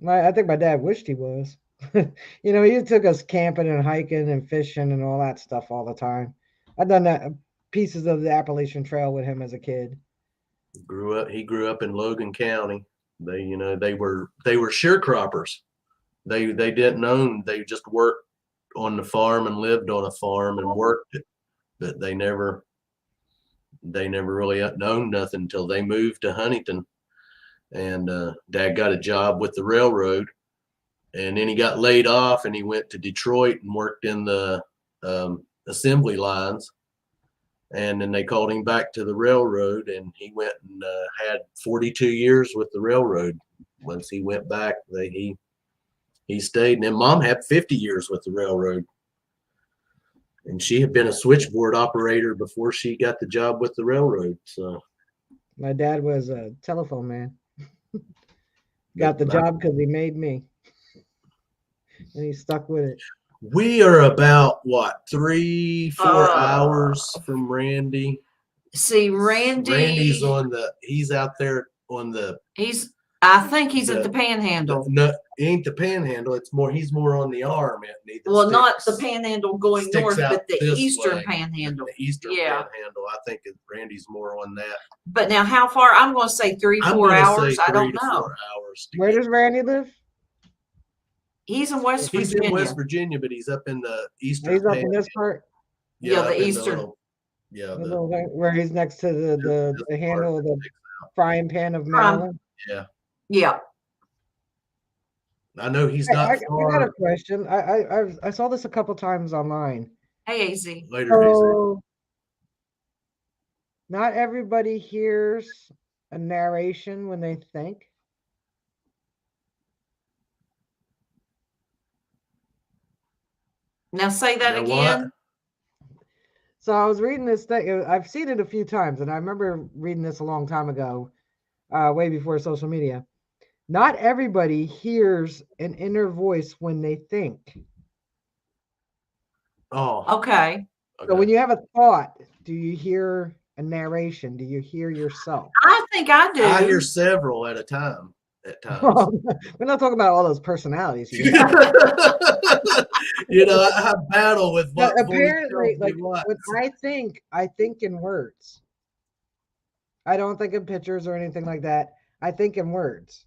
I think my dad wished he was. He took us camping and hiking and fishing and all that stuff all the time. I've done that pieces of the Appalachian Trail with him as a kid. He grew up in Logan County. They were sharecroppers. They didn't own, they just worked on the farm and lived on a farm and worked it. But they never really owned nothing until they moved to Huntington. And Dad got a job with the railroad, and then he got laid off and he went to Detroit and worked in the assembly lines. And then they called him back to the railroad, and he went and had 42 years with the railroad. Once he went back, he stayed. And then Mom had 50 years with the railroad. And she had been a switchboard operator before she got the job with the railroad. So my dad was a telephone man. Got the job because he made me. And he stuck with it. We are about 3-4 hours from Randy. See, Randy's he's out there on the. I think he's at the Panhandle. No, it ain't the Panhandle. He's more on the arm. Well, not the Panhandle going north, but the this eastern way. Panhandle. The eastern Panhandle. I think Randy's more on that. But now, how far? I'm going to say 3-4 hours. I don't know. 4 hours. Where does Randy live? He's in West Virginia. He's in West Virginia, but he's up in the eastern. He's up in this part. Yeah, the eastern. Where he's next to the handle of the frying pan of Maryland. Yeah. Yeah. I know he's not. I got a question. I saw this a couple times online. Hey, AZ. Later, so, not everybody hears a narration when they think. Now say that again. What? So I was reading this thing. I've seen it a few times, and I remember reading this a long time ago, way before social media. Not everybody hears an inner voice when they think. Oh. Okay. So when you have a thought, do you hear a narration? Do you hear yourself? I think I do. I hear several at a time. At times. We're not talking about all those personalities. I battle with what. Apparently, like when I think in words. I don't think in pictures or anything like that. I think in words.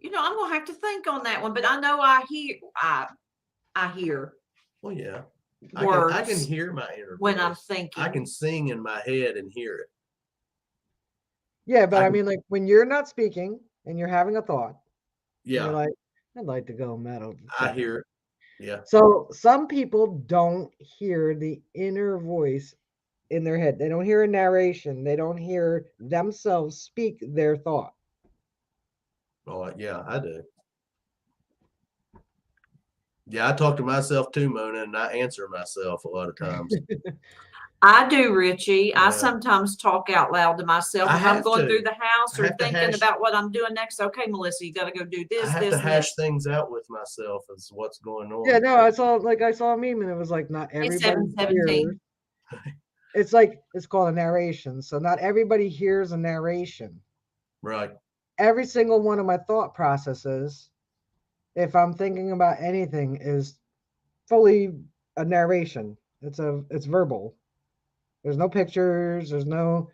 I'm gonna have to think on that one, but I know I hear. Well, yeah. Words I can hear my inner when voice. I'm thinking. I can sing in my head and hear it. Yeah, but I mean, like when you're not speaking and you're having a thought. Yeah. You're like, I'd like to go metal. I hear it. Yeah. So some people don't hear the inner voice in their head. They don't hear a narration. They don't hear themselves speak their thought. Oh, yeah, I do. Yeah, I talk to myself too, Mona, and I answer myself a lot of times. I do, Richie. I Yeah. sometimes talk out loud to myself I if I'm have going to. through the house I or have to thinking hash- about what I'm doing next. Okay, Melissa, you got to go do I this, have this, to and hash this. things out with myself as what's going on. Yeah, no, I saw a meme and it was like not It's everybody 7:17. hears. It's like it's called a narration. So not everybody hears a narration. Right. Every single one of my thought processes, if I'm thinking about anything, is fully a narration. It's verbal. There's no pictures, there's no,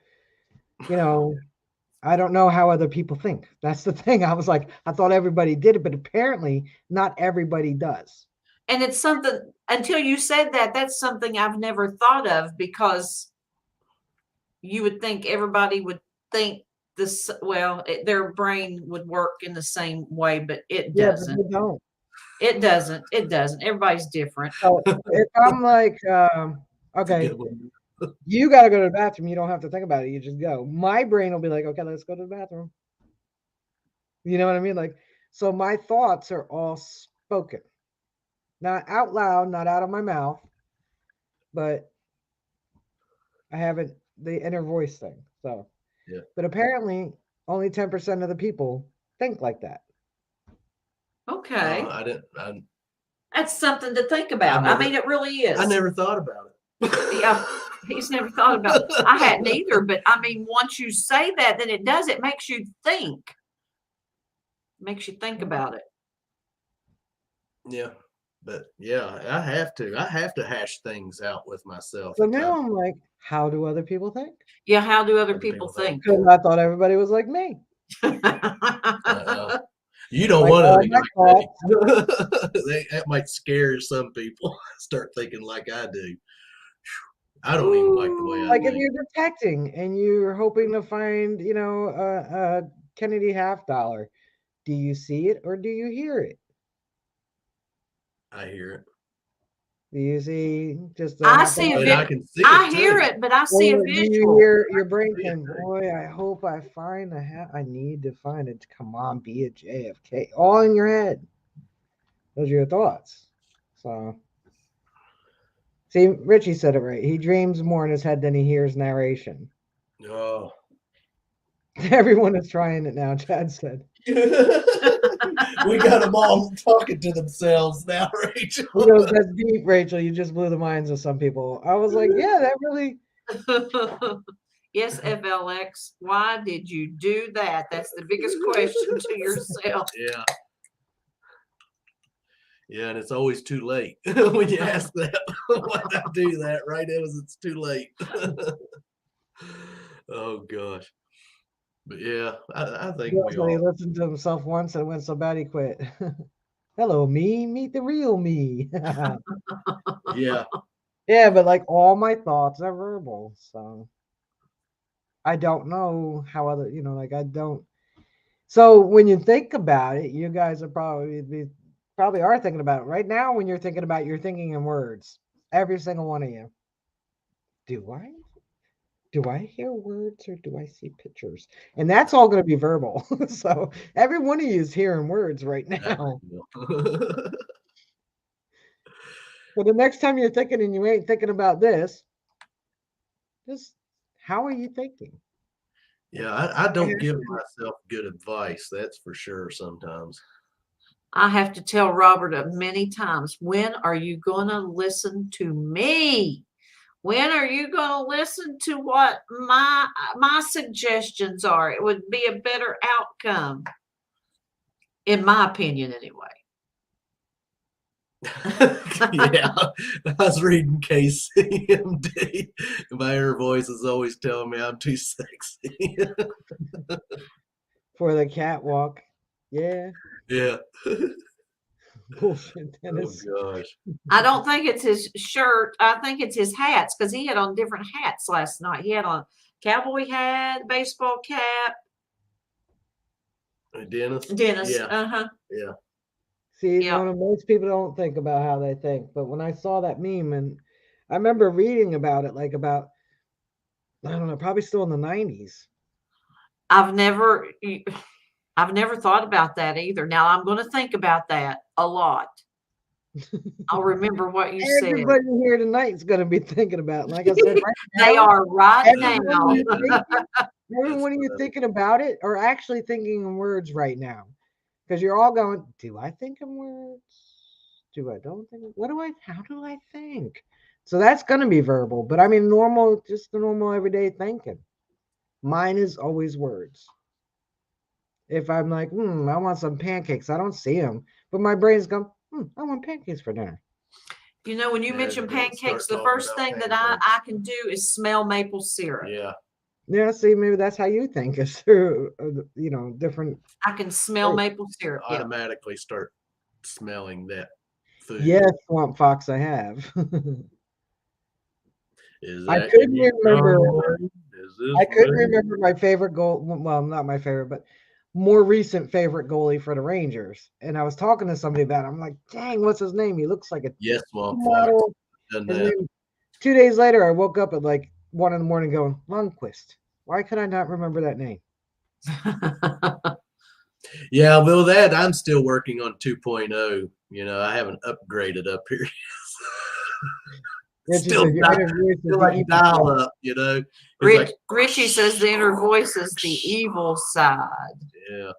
I don't know how other people think. That's the thing. I was like, I thought everybody did it, but apparently not everybody does. And it's something, until you said that, that's something I've never thought of, because you would think everybody would think this, well, their brain would work in the same way, but it Yeah, doesn't. but they don't. It doesn't. It doesn't. Everybody's different. So if I'm like, okay, you got to go to the bathroom, you don't have to think about it. You just go. My brain will be like, okay, let's go to the bathroom. You know what I mean? Like, so my thoughts are all spoken, not out loud, not out of my mouth, but I haven't the inner voice thing. So, yeah. But apparently, only 10% of the people think like that. Okay. I didn't. That's something to think about. I mean, it really is. I never thought about it. Yeah, he's never thought about it. I hadn't either, but I mean, once you say that, then it does. It makes you think. Makes you think about it. Yeah. But yeah, I have to hash things out with myself. So now I'm like, how do other people think? Yeah, how do other people think? Because I thought everybody was like me. You don't Like, want to think all like me. That might scare some people. Start thinking like I do. I don't even like the way I like think. if you're detecting and you're hoping to find, a Kennedy half dollar, do you see it or do you hear it? I hear it. Do you see just the I see And it. I can see I it hear too. it, but I see a Or do you visual. hear your brain saying, boy, I hope I find I need to find it. Come on, be a JFK. All in your head. Those are your thoughts. So see, Richie said it right. He dreams more in his head than he hears narration. Oh. Everyone is trying it now, Chad said. We got them all talking to themselves now, Rachel. That's deep, Rachel. You just blew the minds of some people. I was like, yeah, that really. Yes, FLX. Why did you do that? That's the biggest question to yourself. Yeah. Yeah, and it's always too late when you ask that. Why I do that? Right? It's too late. Oh gosh. But yeah, I think we all. He listened to himself once and it went so bad he quit. Hello, me. Meet the real me. Yeah. Yeah, but like all my thoughts are verbal, so I don't know how other, like I don't. So when you think about it, you guys are probably are thinking about it right now. When you're thinking about it, you're thinking in words. Every single one of you. Do I hear words or do I see pictures? And that's all going to be verbal. So every one of you is hearing words right now. So the next time you're thinking and you ain't thinking about this, just how are you thinking? Yeah, I don't give myself good advice. That's for sure. Sometimes I have to tell Robert many times, when are you going to listen to me? When are you going to listen to what my suggestions are? It would be a better outcome, in my opinion, anyway. Yeah, I was reading KCMD. My inner voice is always telling me I'm too sexy. For the catwalk. Yeah. Yeah. Bullshit, Dennis. Oh gosh. I don't think it's his shirt. I think it's his hats, because he had on different hats last night. He had on cowboy hat, baseball cap. Dennis. Yeah. Yeah. Yeah. See, most people don't think about how they think, but when I saw that meme, and I remember reading about it, like about, I don't know, probably still in the 90s. I've never thought about that either. Now I'm going to think about that a lot. I'll remember what you said. Everybody here tonight is going to be thinking about it. Like I said, right They now, are right now. everyone of you thinking about it or actually thinking in words right now. Because you're all going, do I think in words? Do I don't think? How do I think? So that's going to be verbal. But I mean, normal, just the normal everyday thinking. Mine is always words. If I'm like, I want some pancakes, I don't see them, but my brain's going, I want pancakes for dinner. You know, when you mention pancakes, the first thing that I can do is smell maple syrup. Yeah. Yeah, see, maybe that's how you think is through, different. I can smell maple syrup. Automatically start smelling that food. Yes, Swamp Fox, I have. I I couldn't remember my favorite goal. Well, not my favorite, but more recent favorite goalie for the Rangers. And I was talking to somebody about it. I'm like, dang, what's his name? He looks like a Swamp model. Fox. 2 days later, I woke up at like 1 a.m. going, Lundqvist. Why could I not remember that name? Yeah, well, I'm still working on 2.0. I haven't upgraded up here. Still like dial up, Richie says the inner voice is the evil side. Yeah.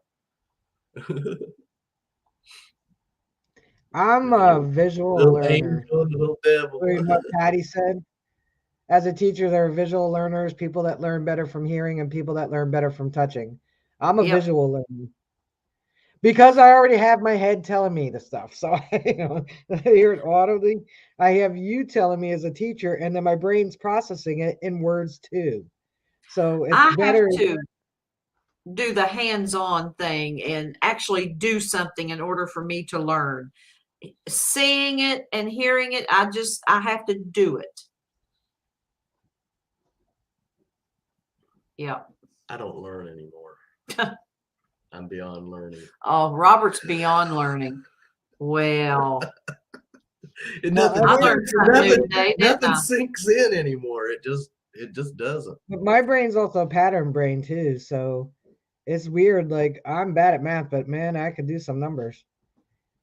I'm a visual learner. Angel, little devil. What Patty said. As a teacher, there are visual learners, people that learn better from hearing and people that learn better from touching. I'm a visual learner. Because I already have my head telling me the stuff. So I hear it audibly. I have you telling me as a teacher, and then my brain's processing it in words too. So it's better to do the hands-on thing and actually do something in order for me to learn. Seeing it and hearing it, I have to do it. Yeah. I don't learn anymore. I'm beyond learning. Oh, Robert's beyond learning. Well, nothing sinks in anymore. It just doesn't. But my brain's also a pattern brain too, so it's weird. Like, I'm bad at math, but man, I could do some numbers.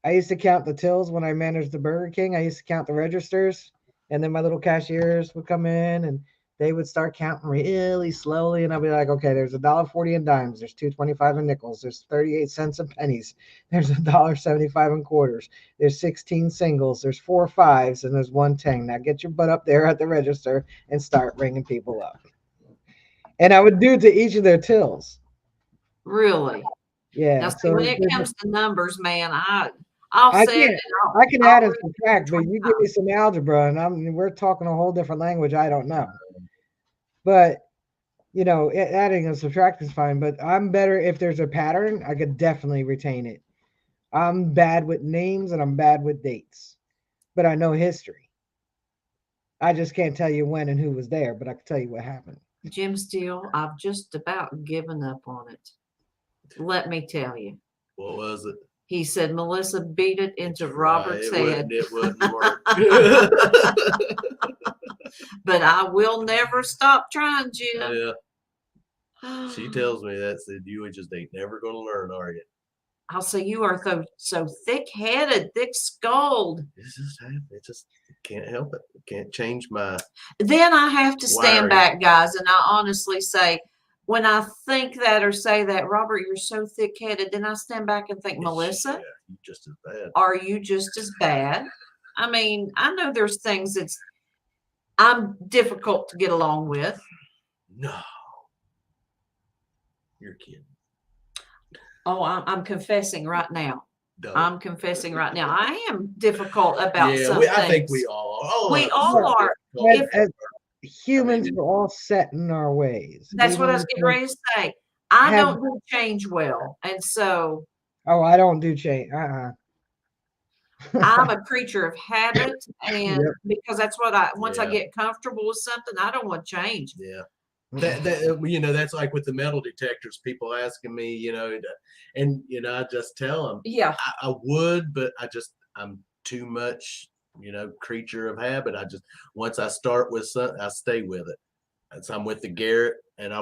I used to count the tills when I managed the Burger King. I used to count the registers, and then my little cashiers would come in and they would start counting really slowly, and I'd be like, okay, there's $1.40 in dimes, there's $2.25 in nickels, there's 38 cents in pennies, there's $1.75 in quarters, there's 16 singles, there's 4 fives, and there's 1 10. Now get your butt up there at the register and start ringing people up. And I would do to each of their tills. Really? Yeah. Now, so when it comes to numbers, man, I can add and subtract, but you give me some algebra, and we're talking a whole different language I don't know. But, adding and subtracting is fine. But I'm better if there's a pattern. I could definitely retain it. I'm bad with names and I'm bad with dates. But I know history. I just can't tell you when and who was there, but I can tell you what happened. Jim Steele, I've just about given up on it. Let me tell you. What was it? He said Melissa beat it into Robert's head. It wouldn't work. But I will never stop trying, Jim. Yeah. She tells me that, said you just ain't never gonna learn, are you? I'll say you are so thick-headed, thick-skulled. It just can't help it. Can't change my. Then I have to stand back, guys, and I honestly say, when I think that or say that, Robert, you're so thick-headed, then I stand back and think, Melissa, you're just as bad. Are you just as bad? I mean, I know there's things I'm difficult to get along with. No. You're kidding. Oh, I'm confessing right now. I'm confessing right now. I am difficult about some things. I think we all are. We all are. As humans, we're all set in our ways. That's what I was getting ready to say. I don't do change well. And so. Oh, I don't do change. I'm a creature of habit. And because that's what once I get comfortable with something, I don't want to change. Yeah. That's like with the metal detectors, people asking me, and I just tell them, I would, but I'm too much, creature of habit. once I start with something, I stay with it. And so I'm with the Garrett, and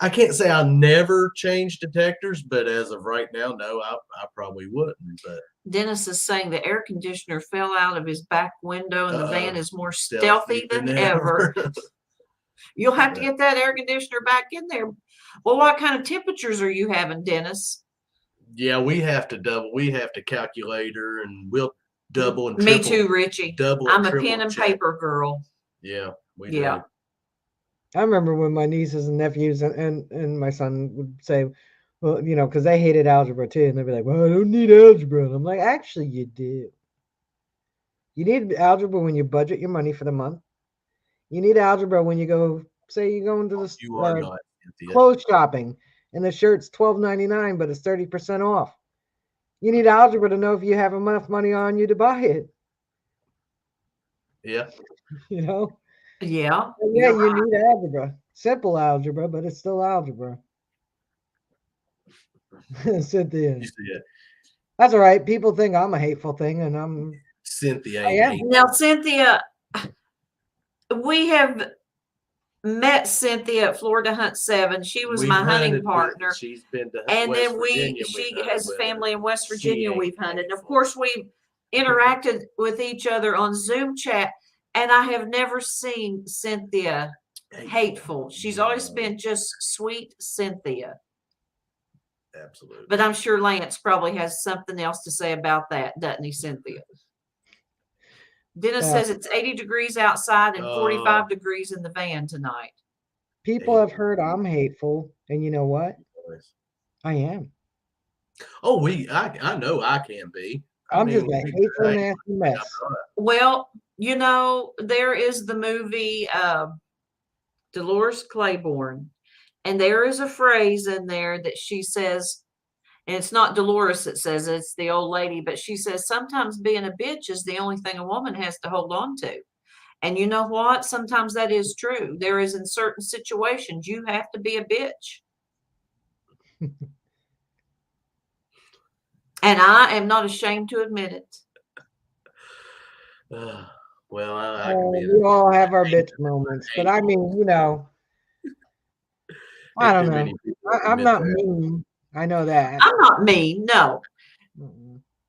I can't say I'll never change detectors, but as of right now, no, I probably wouldn't. But Dennis is saying the air conditioner fell out of his back window and the van is more stealthy than than ever. You'll have to get that air conditioner back in there. Well, what kind of temperatures are you having, Dennis? Yeah, we have to calculate her, and we'll double and Me triple. too, Richie. Double. I'm a pen and paper girl. Yeah, we Yeah. do. I remember when my nieces and nephews and my son would say, well, you know, because they hated algebra too, and they'd be like, well, I don't need algebra. And I'm like, actually, you do. You need algebra when you budget your money for the month. You need algebra when you go, say you go into the You are not clothes shopping and the shirt's $12.99, but it's 30% off. You need algebra to know if you have enough money on you to buy it. Yeah. You know? Yeah. Yeah, you need algebra. Simple algebra, but it's still algebra. Cynthia. You see it. That's all right. People think I'm a hateful thing, and I'm Cynthia. Now, Cynthia, we have met Cynthia at Florida Hunt 7. She was my hunting partner. She's been to and West then Virginia. She has family in West Virginia we've hunted. And of course, we've interacted with each other on Zoom chat, and I have never seen Cynthia hateful. She's always been just sweet Cynthia. Absolutely. But I'm sure Lance probably has something else to say about that, doesn't he, Cynthia? Dennis says it's 80 degrees outside and 45 degrees in the van tonight. People have heard I'm hateful, and you know what? I am. Oh, I know I can be. I'm just a hateful, nasty mess. Well, you know, there is the movie Dolores Claiborne, and there is a phrase in there that she says, and it's not Dolores that says it, it's the old lady, but she says sometimes being a bitch is the only thing a woman has to hold on to. And you know what? Sometimes that is true. There is in certain situations you have to be a bitch. And I am not ashamed to admit it. Well, I can be. We all have our bitch moments, but I mean, you know, I don't know. I'm not mean. I know that. I'm not mean, no.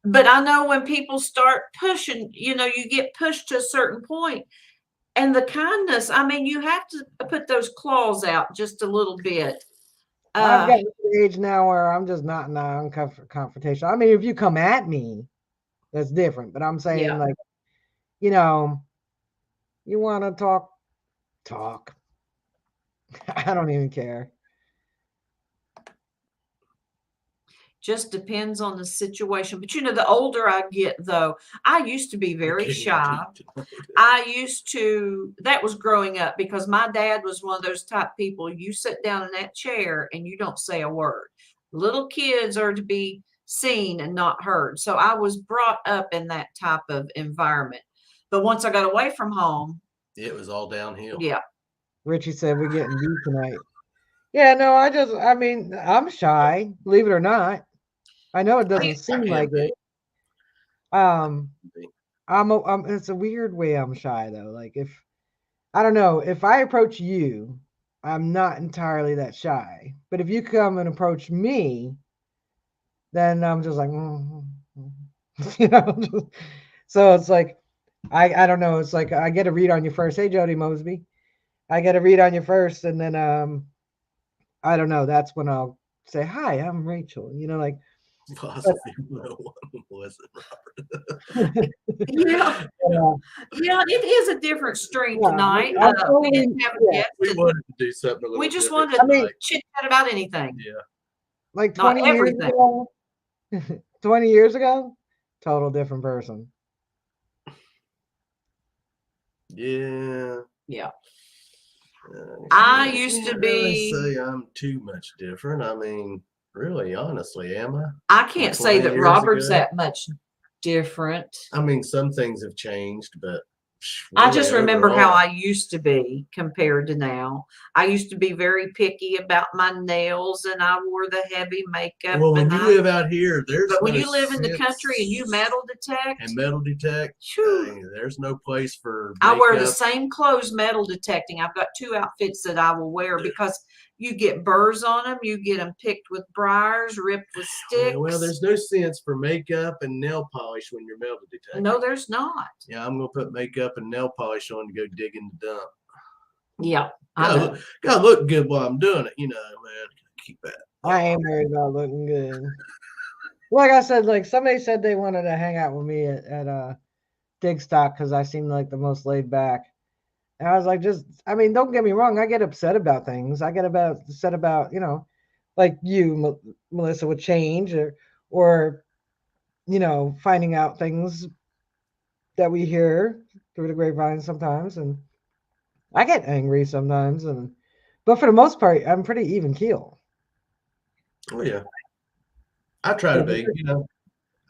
But I know when people start pushing, you know, you get pushed to a certain point. And the kindness, I mean, you have to put those claws out just a little bit. I've gotten to the age now where I'm just not confrontation. I mean, if you come at me, that's different. But I'm saying, like, you know, you want to talk. I don't even care. Just depends on the situation. But you know, the older I get, though, I used to be very shy. That was growing up, because my dad was one of those type people, you sit down in that chair and you don't say a word. Little kids are to be seen and not heard. So I was brought up in that type of environment. But once I got away from home, it was all downhill. Yeah. Richie said we're getting beat tonight. Yeah, no, I mean, I'm shy, believe it or not. I know it doesn't seem like it. It's a weird way I'm shy though. Like I don't know, if I approach you, I'm not entirely that shy. But if you come and approach me, then I'm just like, you know. So it's like, I don't know. It's like I get a read on you first. Hey, Jody Mosby, I get a read on you first, and then I don't know. That's when I'll say, hi, I'm Rachel. You know, like. Yeah, it is a different stream tonight. We didn't have a guest. We wanted to do something. We just wanted to chit chat about anything. Yeah, like 20 years ago. 20 years ago, total different person. Yeah. I used to be. Say I'm too much different. I mean, really, honestly, am I? I can't say that Robert's that much different. I mean, some things have changed, but I just remember how I used to be compared to now. I used to be very picky about my nails, and I wore the heavy makeup. Well, when you live out here, but when you live in the country and you metal detect, there's no place for makeup. I wear the same clothes metal detecting. I've got 2 outfits that I will wear because You get burrs on them. You get them picked with briars, ripped with sticks. Well, there's no sense for makeup and nail polish when you're metal detecting. No, there's not. Yeah, I'm gonna put makeup and nail polish on to go dig in the dump. Yeah, Gotta look good while I'm doing it. You know, man. Keep that. I ain't worried about looking good. Like I said, like somebody said they wanted to hang out with me at Dig Stock because I seem like the most laid back. And I was like, I mean, don't get me wrong. I get upset about things. I get upset about, you know, like you, Melissa, with change or, you know, finding out things that we hear through the grapevine sometimes. And I get angry sometimes. But for the most part, I'm pretty even keel. Oh, yeah. I try to be, you know.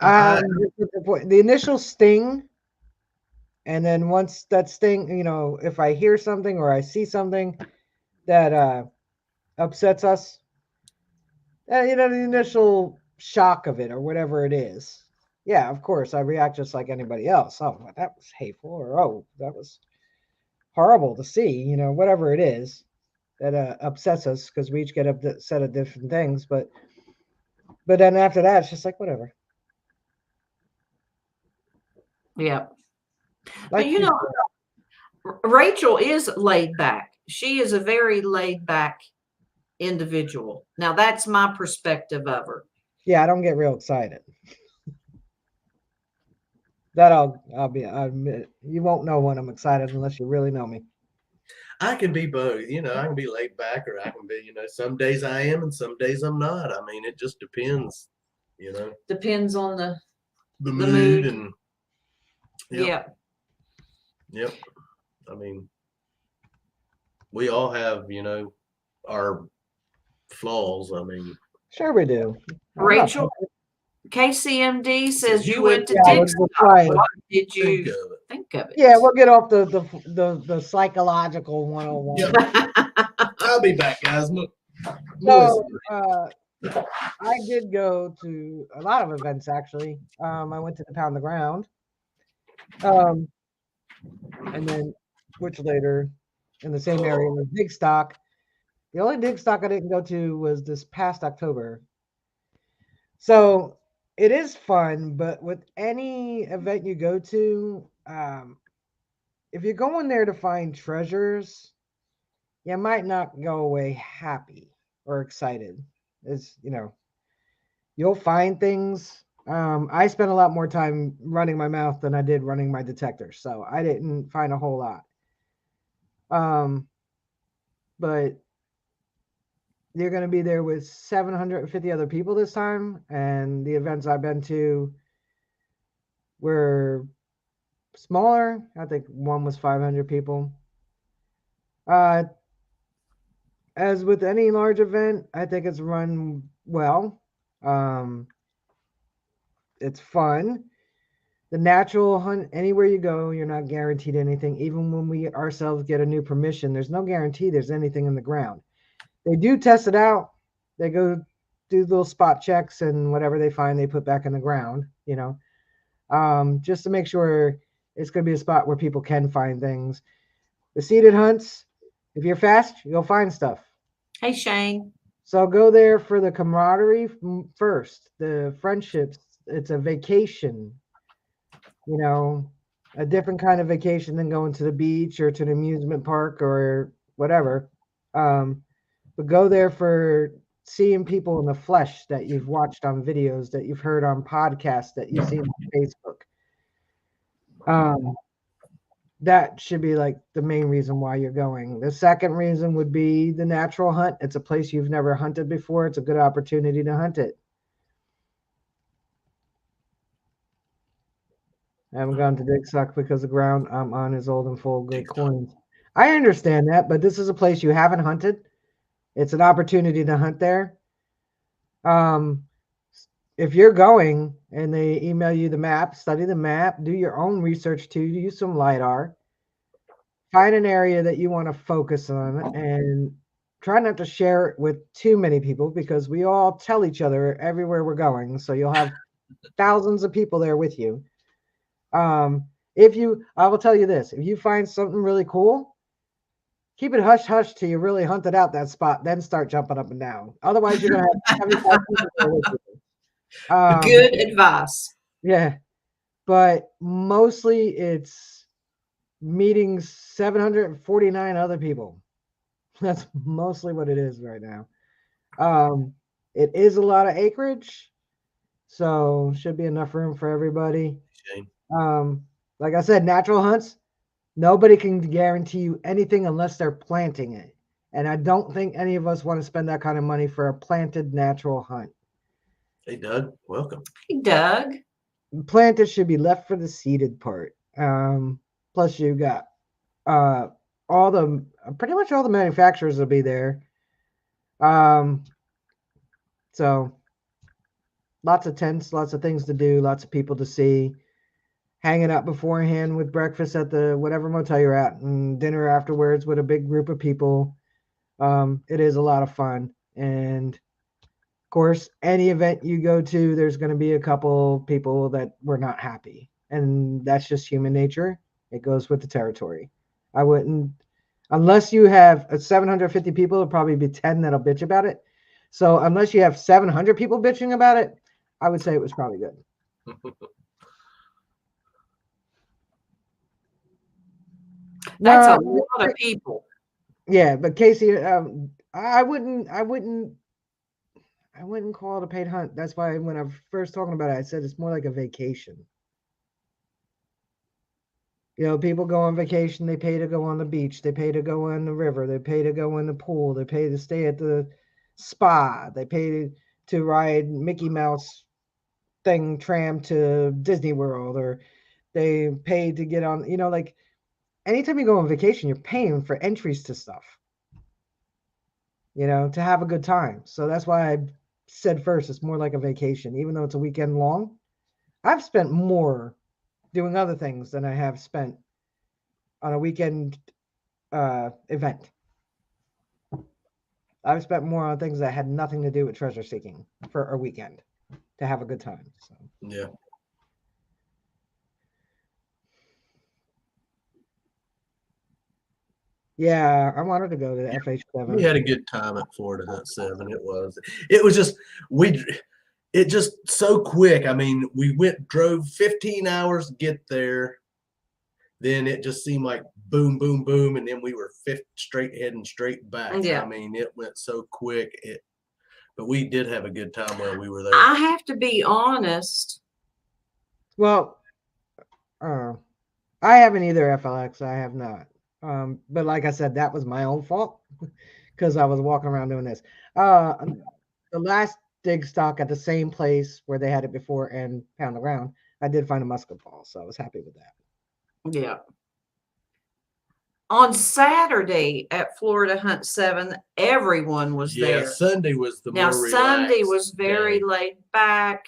The initial sting. And then once that sting, you know, if I hear something or I see something that upsets us, you know, the initial shock of it or whatever it is. Yeah, of course, I react just like anybody else. Oh, that was hateful, or oh, that was horrible to see, you know, whatever it is that upsets us, because we each get upset at different things. But then after that, it's just like, whatever. Yeah. Like, but you know, Rachel is laid back. She is a very laid back individual. Now that's my perspective of her. Yeah, I don't get real excited. That I admit. You won't know when I'm excited unless you really know me. I can be both, you know. I can be laid back, or I can be, you know, some days I am and some days I'm not. I mean, it just depends, you know. Depends on the mood and Yep. I mean, we all have, you know, our flaws. I mean, sure we do. Rachel, KCMD says you went to Dig Stock. What did you think of it? Yeah, we'll get off the psychological 101. Yeah. I'll be back, guys. So I did go to a lot of events actually. I went to the Pound the Ground. And then which later in the same area was Dig Stock. The only Dig Stock I didn't go to was this past October. So it is fun, but with any event you go to, if you're going there to find treasures, you might not go away happy or excited. As you know, you'll find things. I spent a lot more time running my mouth than I did running my detector, so I didn't find a whole lot. But you're going to be there with 750 other people this time, and the events I've been to were smaller. I think one was 500 people. As with any large event, I think it's run well. It's fun. The natural hunt, anywhere you go, you're not guaranteed anything. Even when we ourselves get a new permission, there's no guarantee there's anything in the ground. They do test it out. They go do little spot checks, and whatever they find, they put back in the ground, you know, just to make sure it's going to be a spot where people can find things. The seated hunts, if you're fast, you'll find stuff. Hey, Shane. So go there for the camaraderie first, the friendships. It's a vacation, you know, a different kind of vacation than going to the beach or to an amusement park or whatever. But go there for seeing people in the flesh that you've watched on videos, that you've heard on podcasts, that you've seen on Facebook. That should be like the main reason why you're going. The second reason would be the natural hunt. It's a place you've never hunted before. It's a good opportunity to hunt it. I haven't gone to Dig Stock because the ground I'm on is old and full of good coins. I understand that, but this is a place you haven't hunted. It's an opportunity to hunt there. If you're going and they email you the map, study the map, do your own research too, use some LiDAR, find an area that you want to focus on, and try not to share it with too many people, because we all tell each other everywhere we're going. So you'll have thousands of people there with you. I will tell you this, if you find something really cool, keep it hush hush till you really hunted out that spot, then start jumping up and down. Otherwise, you're gonna have 75 people there with you. Good advice. Yeah, but mostly it's meeting 749 other people. That's mostly what it is right now. It is a lot of acreage, so should be enough room for everybody. Shane. Like I said, natural hunts, nobody can guarantee you anything unless they're planting it. And I don't think any of us want to spend that kind of money for a planted natural hunt. Hey, Doug, welcome. Hey, Doug. Planted should be left for the seeded part. Plus, you got pretty much all the manufacturers will be there. So lots of tents, lots of things to do, lots of people to see. Hanging out beforehand with breakfast at the whatever motel you're at, and dinner afterwards with a big group of people. It is a lot of fun. And of course, any event you go to, there's going to be a couple people that were not happy. And that's just human nature. It goes with the territory. I wouldn't, unless you have 750 people, it'll probably be 10 that'll bitch about it. So unless you have 700 people bitching about it, I would say it was probably good. That's a lot of people. Yeah, but Casey, I wouldn't call it a paid hunt. That's why when I was first talking about it, I said it's more like a vacation. You know, people go on vacation, they pay to go on the beach, they pay to go in the river, they pay to go in the pool, they pay to stay at the spa, they pay to ride Mickey Mouse tram to Disney World, or they pay to get on, you know, like anytime you go on vacation, you're paying for entries to stuff, you know, to have a good time. So that's why I said first, it's more like a vacation, even though it's a weekend long. I've spent more doing other things than I have spent on a weekend event. I've spent more on things that had nothing to do with treasure seeking for a weekend to have a good time. So Yeah. Yeah, I wanted to go to the FH7. We had a good time at Florida Hunt 7. It was just, it just so quick. I mean, we drove 15 hours to get there. Then it just seemed like boom, boom, boom. And then we were heading straight back. Yeah. I mean, it went so quick. But we did have a good time while we were there. I have to be honest. Well, I haven't either, FLX. I have not. But like I said, that was my own fault because I was walking around doing this. The last dig stock at the same place where they had it before and pound the ground, I did find a musket ball, so I was happy with that. Yeah. On Saturday at Florida Hunt 7, everyone was there. Sunday was the now more Sunday relaxed was very day. laid back.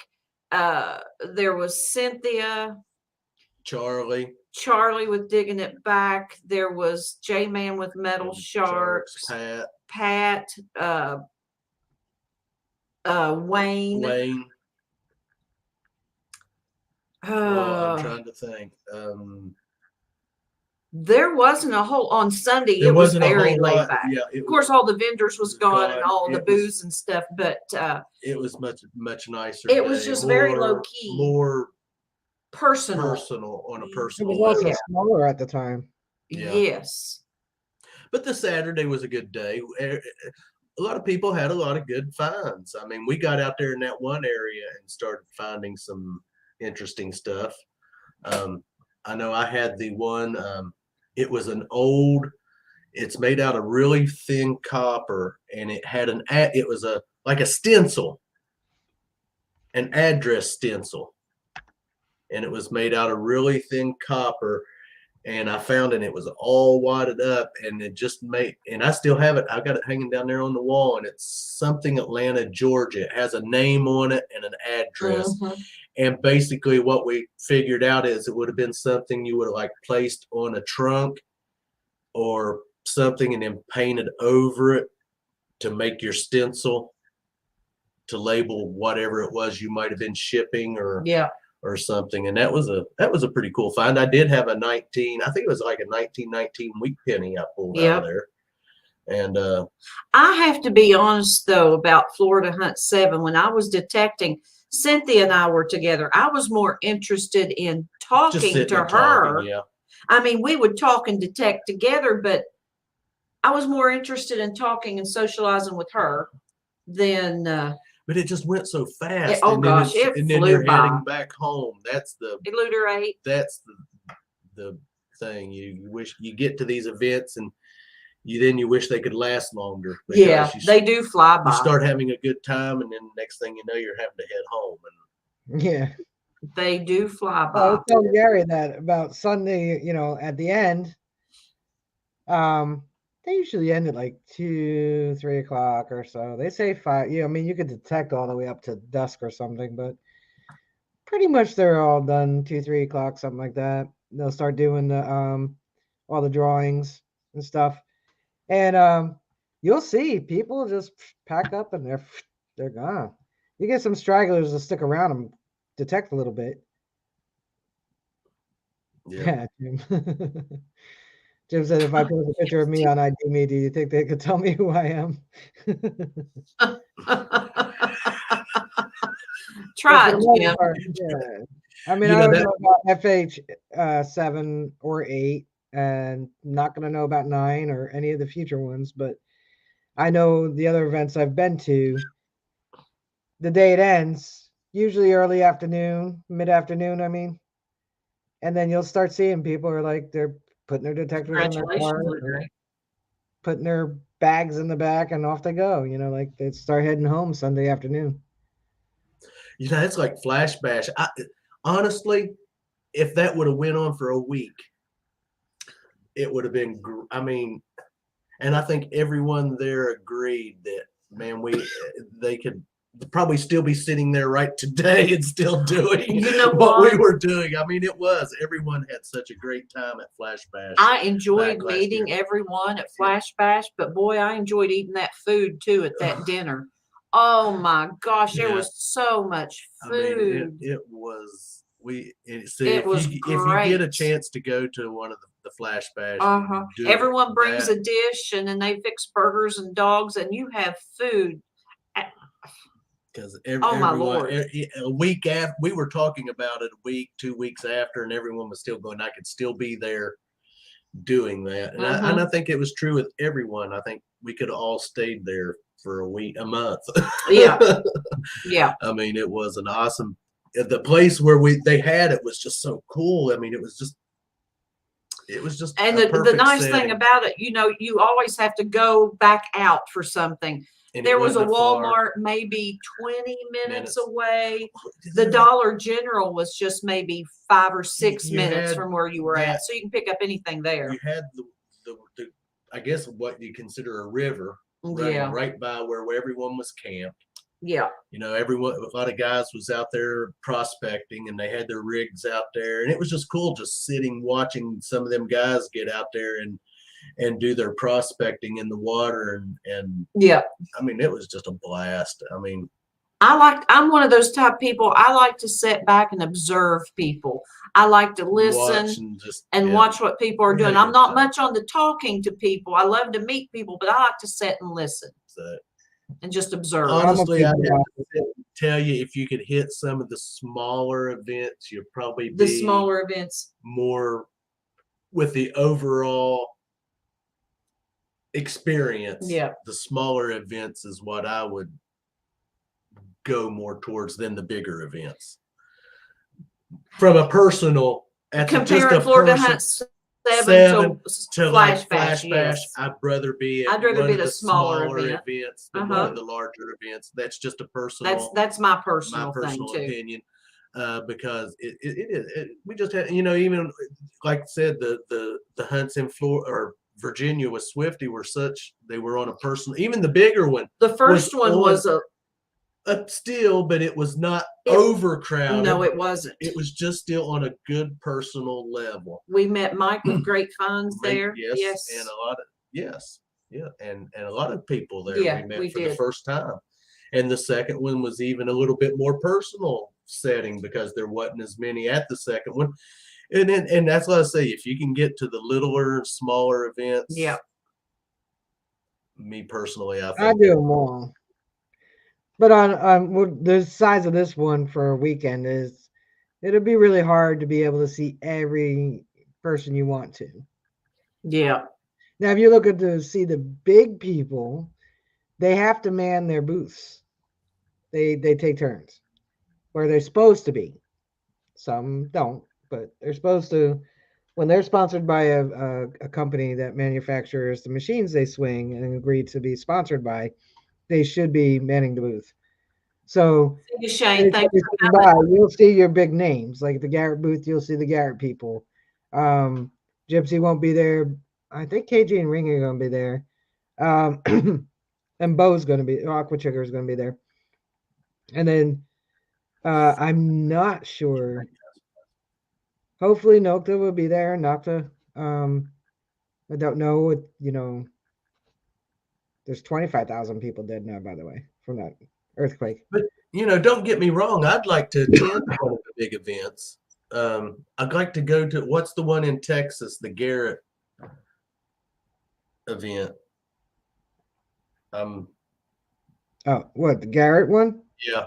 There was Cynthia, Charlie with digging it back. There was J-Man with metal sharks. Pat, Wayne. I'm trying to think. There wasn't a whole on Sunday. It was very laid back. Yeah, of course, all the vendors was gone and all the booze and stuff, but it was much nicer. It was just very low key, more personal on a personal It was also level. smaller at the time. Yeah. Yes, but the Saturday was a good day. A lot of people had a lot of good finds. I mean, we got out there in that one area and started finding some interesting stuff. I know I had the one. It was it's made out of really thin copper, and it had it was like a stencil, an address stencil, and it was made out of really thin copper. And I found it was all wadded up, and it just and I still have it. I got it hanging down there on the wall, and it's something Atlanta, Georgia. It has a name on it and an address. Mm-hmm. And basically what we figured out is it would have been something you would have like placed on a trunk or something and then painted over it to make your stencil to label whatever it was you might have been shipping or something. And that was a pretty cool find. I did have I think it was like a 1919 wheat penny I pulled out of there. And I have to be honest though about Florida Hunt 7. When I was detecting, Cynthia and I were together. I was more interested in just talking sitting to and her. talking, yeah. I mean, we would talk and detect together, but I was more interested in talking and socializing with her than. But it just went so fast. Oh and then gosh, it and then flew you're by. heading back home. That's the Eluderate. That's the thing. You wish you get to these events and you wish they could last longer. Yeah, they do fly by. You start having a good time, and then next thing you know, you're having to head home. And Yeah. They do fly by. I was telling Gary that about Sunday, at the end, they usually end at like 2, 3 o'clock or so. They say 5. I mean, you could detect all the way up to dusk or something, but pretty much they're all done 2, 3 o'clock, something like that. They'll start doing the all the drawings and stuff, and you'll see people just pack up and they're gone. You get some stragglers to stick around and detect a little bit. Yeah, Jim. Jim said, if I post a picture of me on ID Me, do you think they could tell me who I am? Try it, Jim. Yeah. I mean, I don't know about FH 7 or 8, and not going to know about 9 or any of the future ones, but I know the other events I've been to, the day it ends, usually early afternoon, mid-afternoon, I mean. And then you'll start seeing people are like, they're putting their detectors in their car, putting their bags in the back, and off they go. Like they start heading home Sunday afternoon. It's like Flash Bash. Honestly, if that would have went on for a week, it would have been. I mean, and I think everyone there agreed that, man, they could probably still be sitting there right today and still doing what we were doing. I mean, everyone had such a great time at Flash Bash. I enjoyed meeting everyone at Flash Bash, but boy, I enjoyed eating that food too at that dinner. Oh my gosh, there was so much food. I mean, it was great. If you get a chance to go to one of the Flash Bash, everyone brings a dish, and then they fix burgers and dogs, and you have food. Because my Lord. A week after, we were talking about it, a week, 2 weeks after, and everyone was still going, I could still be there doing that. And I think it was true with everyone. I think we could have all stayed there for a month. Yeah. Yeah. I mean, it was an awesome, the place where they had it was just so cool. I mean, it was just and the nice thing about it, you always have to go back out for something. And there was a Walmart maybe 20 minutes away. The Dollar General was just maybe 5 or 6 minutes from where you were at. So you can pick up anything there. You had the I guess what you consider a river running right by where everyone was camped. Yeah. A lot of guys was out there prospecting, and they had their rigs out there, and it was just cool just sitting watching some of them guys get out there and do their prospecting in the water, and I mean, it was just a blast. I mean, I'm one of those type of people. I like to sit back and observe people. I like to listen and watch what people are doing. I'm not much on the talking to people. I love to meet people, but I like to sit and listen and just observe. Honestly, I have to tell you, if you could hit some of the smaller events, you'll probably be the smaller events more with the overall experience. Yeah, the smaller events is what I would go more towards than the bigger events. From a personal, comparing Florida Hunt 7 to Flash Bash, I'd rather be at the smaller events than one of the larger events. That's just a personal. That's my personal opinion. Because we just had, even like I said, the hunts in Florida or Virginia with Swifty they were on a personal, even the bigger one. The first one was a still, but it was not overcrowded. No, it wasn't. It was just still on a good personal level. We met Mike with great finds there. Yes. And a lot of, and a lot of people there we met for the first time. And the second one was even a little bit more personal setting because there wasn't as many at the second one. And that's what I say, if you can get to the littler, smaller events, Me personally, I I think do them all. But on the size of this one for a weekend is, it'll be really hard to be able to see every person you want to. Yeah. Now, if you look at see the big people, they have to man their booths. They take turns, where they're supposed to be. Some don't, but they're supposed to. When they're sponsored by a company that manufactures the machines they swing and agreed to be sponsored by, they should be manning the booth. So Thank you, Shane. Thank you for by, coming. you'll see your big names like the Garrett booth. You'll see the Garrett people. Gypsy won't be there. I think KG and Ring are going to be there. And Bo's going to be, Aqua Trigger is going to be there. And then I'm not sure. Hopefully Nocta will be there. Nocta. I don't know what, there's 25,000 people dead now, by the way, from that earthquake. But, don't get me wrong. I'd like to attend one of the big events. I'd like to go to, what's the one in Texas, the Garrett event? Oh, what, the Garrett one? Yeah.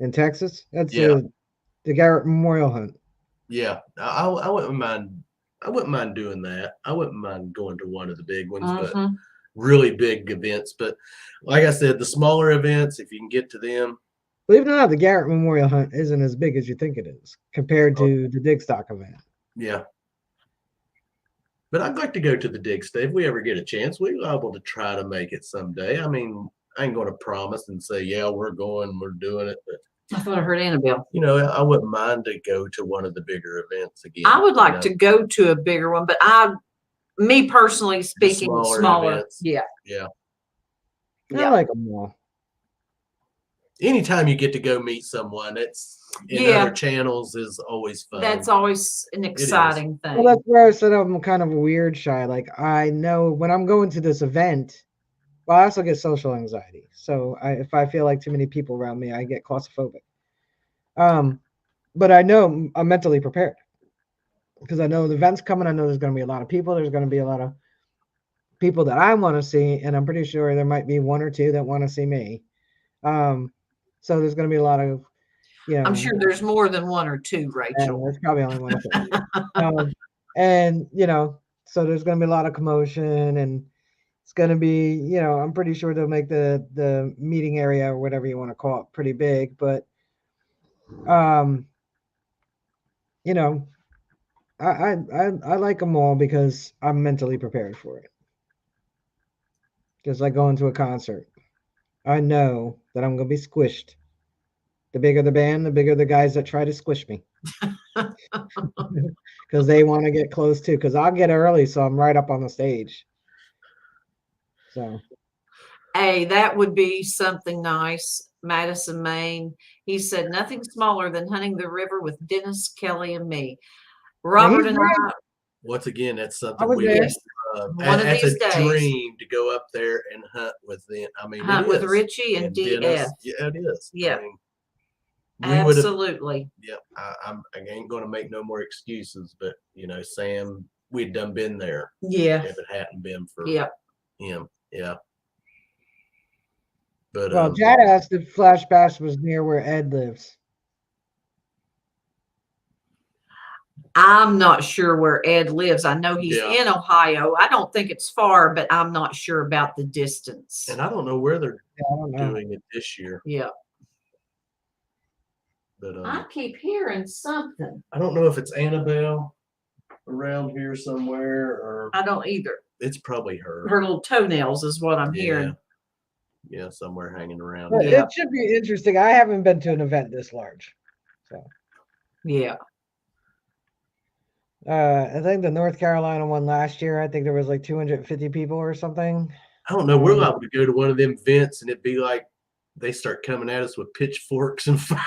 In Texas? That's the Garrett Memorial Hunt. Yeah. I wouldn't mind. I wouldn't mind doing that. I wouldn't mind going to one of the big ones, but really big events. But like I said, the smaller events, if you can get to them. Believe it or not, the Garrett Memorial Hunt isn't as big as you think it is compared to the Dig Stock event. Yeah. But I'd like to go to the Dig Stock. If we ever get a chance, we're liable to try to make it someday. I mean, I ain't going to promise and say, yeah, we're going, we're doing it. But I thought I heard Annabelle. I wouldn't mind to go to one of the bigger events again. I would like to go to a bigger one, but me personally speaking, smaller. Events. Yeah. Yeah. I like them all. Anytime you get to go meet someone, it's in other channels is always fun. That's always an exciting thing. Well, that's where I said I'm kind of weird shy. Like, I know when I'm going to this event, well, I also get social anxiety. So if I feel like too many people around me, I get claustrophobic. But I know I'm mentally prepared because I know the event's coming. I know there's going to be a lot of people. There's going to be a lot of people that I want to see. And I'm pretty sure there might be one or two that want to see me. So there's going to be a lot of, I'm sure there's more than one or two, Rachel. There's probably only one or two. And, so there's going to be a lot of commotion, and it's going to be, I'm pretty sure they'll make the meeting area or whatever you want to call it pretty big. But, I like them all because I'm mentally prepared for it. Just like going to a concert. I know that I'm going to be squished. The bigger the band, the bigger the guys that try to squish me. Because they want to get close too. Because I'll get early, so I'm right up on the stage. So. Hey, that would be something nice. Madison, Maine. He said, nothing smaller than hunting the river with Dennis, Kelly, and me. Robert and I. Once again, that's something we one of these days. Dream to go up there and hunt with them. I mean, hunt with Richie and DF. Dennis. Yeah, it is. Yeah. I mean, absolutely. Yeah, I ain't going to make no more excuses, but Sam, we'd done been there. Yeah. If it hadn't been for him, yeah. But Jad asked if Flash Bash was near where Ed lives. I'm not sure where Ed lives. I know he's in Ohio. I don't think it's far, but I'm not sure about the distance. And I don't know where they're doing it this year. Yeah. But I keep hearing something. I don't know if it's Annabelle around here somewhere, or I don't either. It's probably her. Her little toenails is what I'm hearing. Yeah, somewhere hanging around. It should be interesting. I haven't been to an event this large. So. Yeah. I think the North Carolina one last year, I think there was like 250 people or something. I don't know. We're liable to go to one of them events and it'd be like they start coming at us with pitchforks and fire.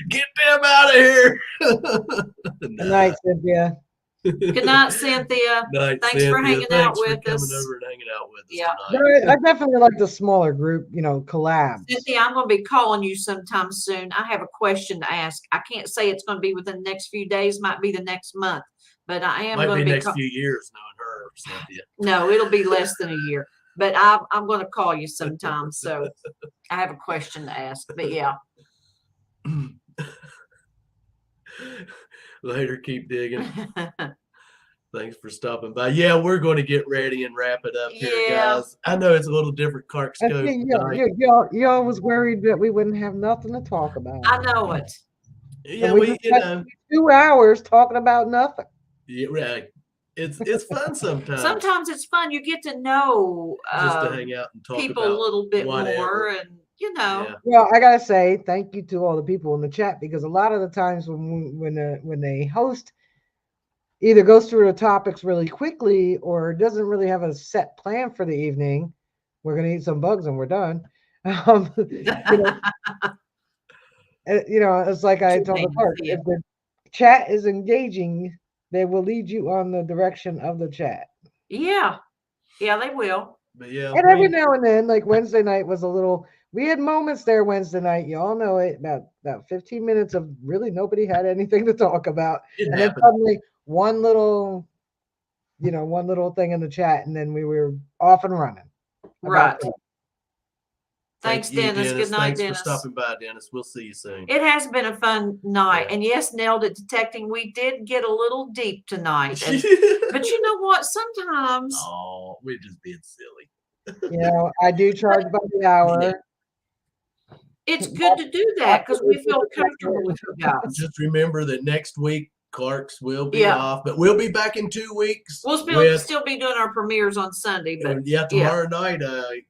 Get them out of here. Good night, Cynthia. Good night, Cynthia. Thanks for hanging out with us. Coming over and hanging out with us. Yeah. Tonight. I definitely like the smaller group, collabs. Cynthia, I'm going to be calling you sometime soon. I have a question to ask. I can't say it's going to be within the next few days, might be the next month. but I am Might going be to be. next few years knowing her, Cynthia. No, it'll be less than a year. But I'm going to call you sometime. So I have a question to ask. But yeah. Later, keep digging. Thanks for stopping by. Yeah, we're going to get ready and wrap it up here, guys. I know it's a little different Clark I scope. think y'all was worried that we wouldn't have nothing to talk about. I know it. Yeah, and we you know, 2 hours talking about nothing. Yeah, right. It's fun sometimes. Sometimes it's fun. You get to know just to hang out and talk people about a little bit whatever. more, and you know. Yeah. Well, I gotta say thank you to all the people in the chat, because a lot of the times when they host either goes through the topics really quickly or doesn't really have a set plan for the evening, we're gonna eat some bugs and we're done. It's like I told the clerk, if the chat is engaging, they will lead you on the direction of the chat. Yeah, they will. But yeah, and every now and then, like Wednesday night was a little. We had moments there Wednesday night. You all know it. About 15 minutes of really nobody had anything to talk about, and then suddenly one little thing in the chat, and then we were off and running. Right. Thanks, Dennis. Good night, Thanks Dennis. for stopping by, Dennis. We'll see you soon. It has been a fun night. And yes, Nailed It Detecting, we did get a little deep tonight. But you know what? Sometimes. Oh, we're just being silly. I do charge by the hour. It's good to do that because we feel comfortable with you guys. Just remember that next week, Clark's will be off, but we'll be back in 2 weeks. We'll still be doing our premieres on Sunday. But tomorrow night,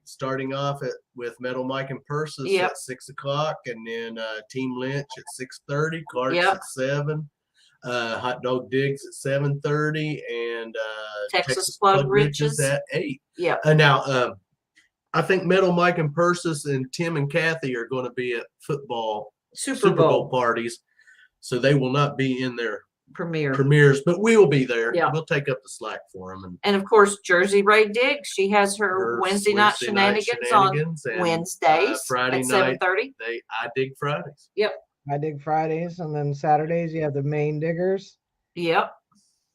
starting off with Metal Mike and Persis at 6 o'clock, and then Team Lynch at 6:30, Clark's at 7, Hot Dog Digs at 7:30, and Texas Plug Riches at 8. Yeah. Now, I think Metal Mike and Persis and Tim and Kathy are going to be at football Super Bowl parties, so they will not be in their premieres, but we will be there. Yeah. We'll take up the slack for them. And of course, Jersey Ray Diggs, she has her Wednesday night shenanigans on Wednesdays, Friday at night 7:30. I Dig Fridays. Yep. I Dig Fridays, and then Saturdays you have the main diggers. Yep.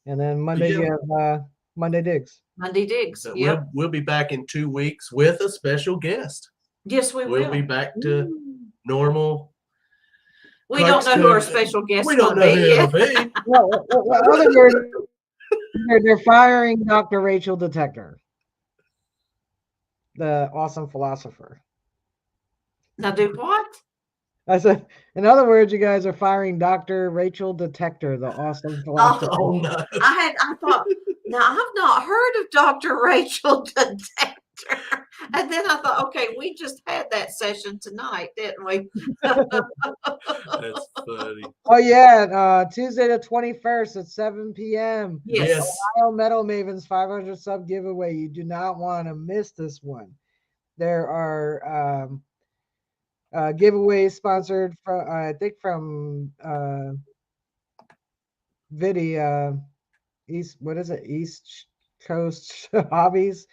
And then Mondays you have Monday Digs. Monday Digs. So yep. We'll be back in 2 weeks with a special guest. Yes, we will. We'll be back to normal. We don't know who our special guest We don't know who it'll be. Well, other words, they're firing Dr. Rachel Detector, the awesome philosopher. Now do what? I said, in other words, you guys are firing Dr. Rachel Detector, the awesome philosopher. Oh no! I thought. Now I've not heard of Dr. Rachel Detector. And then I thought, okay, we just had that session tonight, didn't we? That's funny. Oh yeah, Tuesday the 21st at 7 p.m. Yes. Ohio Metal Mavens 500 sub giveaway. You do not want to miss this one. There are giveaways sponsored from I think from Vidi East. What is it? East Coast Hobbies.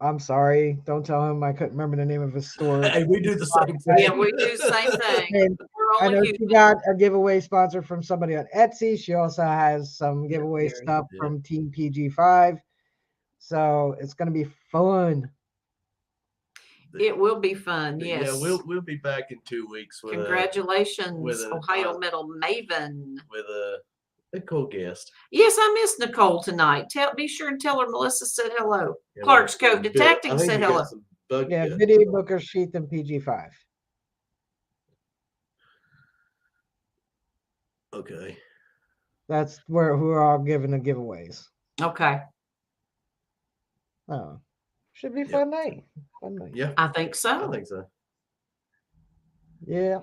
I'm sorry. Don't tell him I couldn't remember the name of his store. Hey, we do the same thing. Yeah, we do the same thing. And I know she got a giveaway sponsor from somebody on Etsy. She also has some giveaway stuff from Team PG5. So it's going to be fun. It will be fun. Yes. Yeah, we'll be back in 2 weeks. Congratulations, Ohio Metal Maven. With a cool guest. Yes, I miss Nicole tonight. Be sure and tell her Melissa said hello. Yeah, Clark's Cove Detecting said hello. Yeah, Video Booker Sheath and PG5. Okay. That's who are all giving the giveaways. Okay. Oh, should be fun night. Fun night. Yeah, I think so. I think so. Yeah.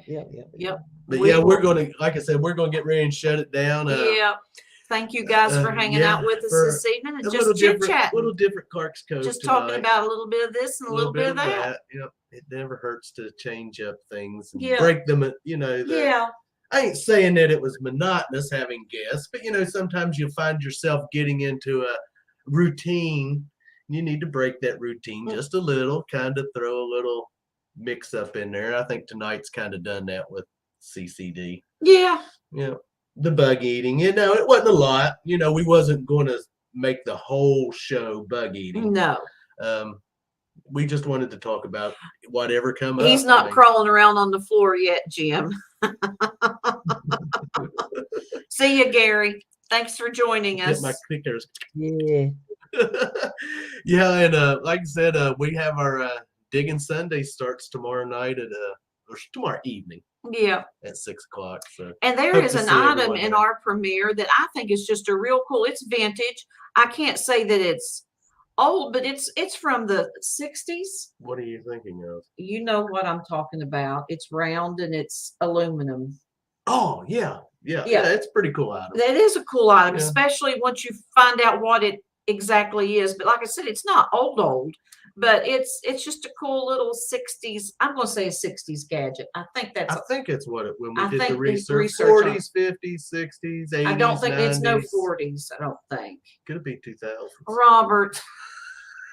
But we're going to, like I said, we're going to get ready and shut it down. Yeah. Thank you guys for hanging out with us this evening and just chit-chatting. A little different Clark's Cove just tonight. Talking about a little bit of this and a little bit of that. Yep. It never hurts to change up things and break them, Yeah. I ain't saying that it was monotonous having guests, but sometimes you find yourself getting into a routine. You need to break that routine just a little, kind of throw a little mix up in there. I think tonight's kind of done that with CCD. Yeah. Yeah. the bug eating. You know, it wasn't a lot. You know, we wasn't going to make the whole show bug eating. No. We just wanted to talk about whatever come up. He's not crawling around on the floor yet, Jim. See you, Gary. Thanks for joining us. Get my clickers. Yeah. Yeah, and like I said, we have our Digging Sunday starts tomorrow night or tomorrow evening. Yeah. At 6 o'clock. So and there is an item in our premiere that I think is just a real cool. It's vintage. I can't say that it's old, but it's from the 60s. What are you thinking of? You know what I'm talking about. It's round and it's aluminum. Oh, yeah. It's a pretty cool item. That is a cool item, especially once you find out what it exactly is. But like I said, it's not old, but it's just a cool little 60s. I'm going to say a 60s gadget. I think it's what it when we did the research 40s, 50s, 60s, 80s. I don't think 90s. It's no 40s. I don't think. Could it be 2000s? Robert.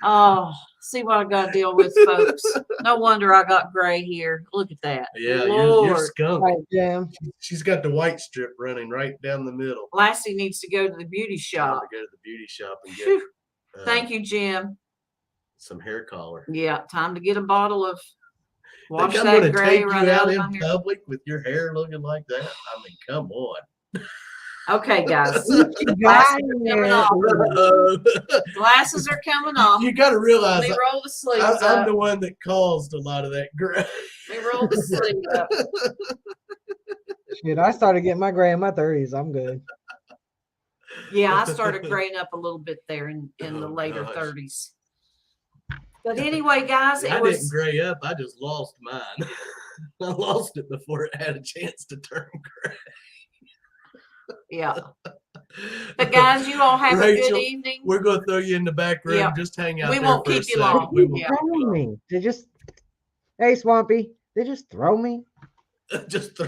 Oh, see what I got to deal with, folks. No wonder I got gray hair. Look at that. Yeah, you're skunk. Right, Jim. She's got the white strip running right down the middle. Lassie needs to go to the beauty shop. Go to the beauty shop and get. Thank you, Jim. Some hair color. Yeah, time to get a bottle of. Wash that gray. I'm going to take you out in public with your hair looking like that. I mean, come on. Okay, guys. Glasses are coming off. You got to realize we roll the sleeves up. I'm the one that caused a lot of that gray. We roll the sleeves up. Shit, I started getting my gray in my 30s. I'm good. Yeah, I started graying up a little bit there in the later 30s. But anyway, guys, didn't gray up. I just lost mine. I lost it before it had a chance to turn gray. Yeah. But guys, you all have Rachel, a good evening. We're going to throw you in the back room. Yeah. Just hang out. We there won't for keep a you second. long. We won't throw me. Hey, Swampy. They just throw me. Just throw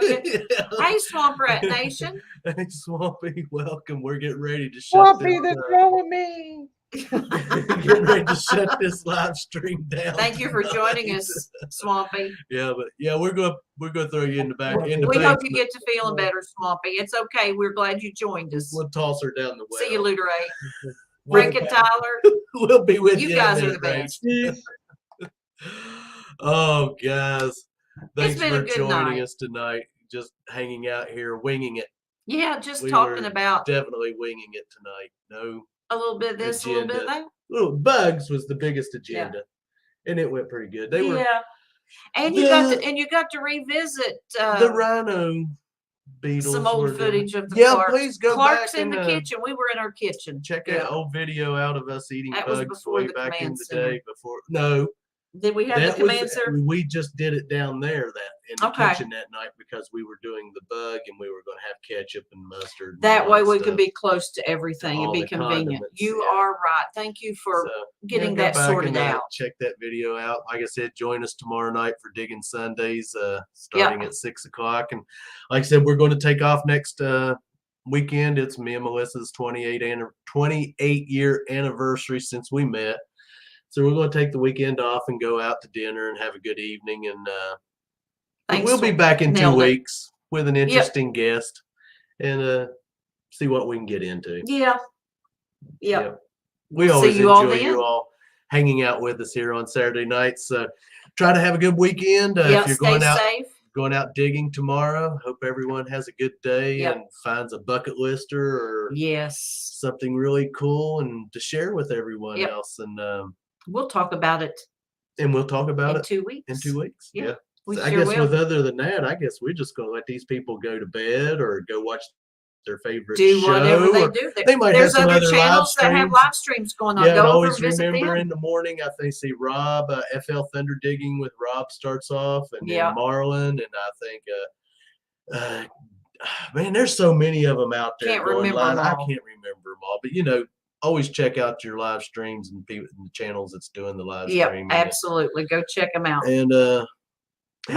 you. Yeah. Hey, Swamp Rat Nation. Hey, Swampy. Welcome. We're getting ready to shut Swampy, they're throwing me. Getting ready to shut this live stream down. Thank you for joining us, Swampy. Yeah, but we're gonna throw you in the back. We hope you get to feeling better, Swampy. It's okay. We're glad you joined us. We'll toss her down the well. See you, Luteray. Rick and Tyler. We'll be with you. You guys are the best. Oh, guys. Thanks for joining us us tonight. Just hanging out here, winging it. Yeah, just talking about. Definitely winging it tonight. No. A little bit of this, agenda. A little bit of that. Little bugs was the biggest agenda, and it went pretty good. They were, and you got to revisit the rhino beetles. Some old footage of the Clarks. Please go Clark's back in the kitchen. We were in our kitchen. Check that old video out of us eating that bugs way back in the day. Did we have the command center? We just did it down there in the kitchen that night because we were doing the bug and we were going to have ketchup and mustard. That way we could be close to everything. It'd be convenient. You are right. Thank you for getting that sorted out. Check that video out. Like I said, join us tomorrow night for Digging Sundays, starting at 6 o'clock. And like I said, we're going to take off next weekend. It's me and Melissa's 28-year anniversary since we met. So we're going to take the weekend off and go out to dinner and have a good evening. And we'll be back in 2 weeks with an interesting guest and see what we can get into. Yeah. We always enjoy you all hanging out with us here on Saturday nights. So try to have a good weekend. If you're going out digging tomorrow, hope everyone has a good day and finds a bucket lister or something really cool and to share with everyone else. And we'll talk about it. And we'll talk about it 2 weeks. In 2 weeks. Yeah. So I guess with other than that, I guess we're just going to let these people go to bed or go watch their favorite show. Do whatever they do. They might have some other channels that have live streams going on. Yeah, go and always visit remember them. in the morning, I think see Rob, FL Thunder Digging with Rob starts off, and then Marlon, and I think, man, there's so many of them out there. Can't remember them all. I can't remember them all, but always check out your live streams and the channels that's doing the live stream. Yeah, absolutely. Go check them out. And we'll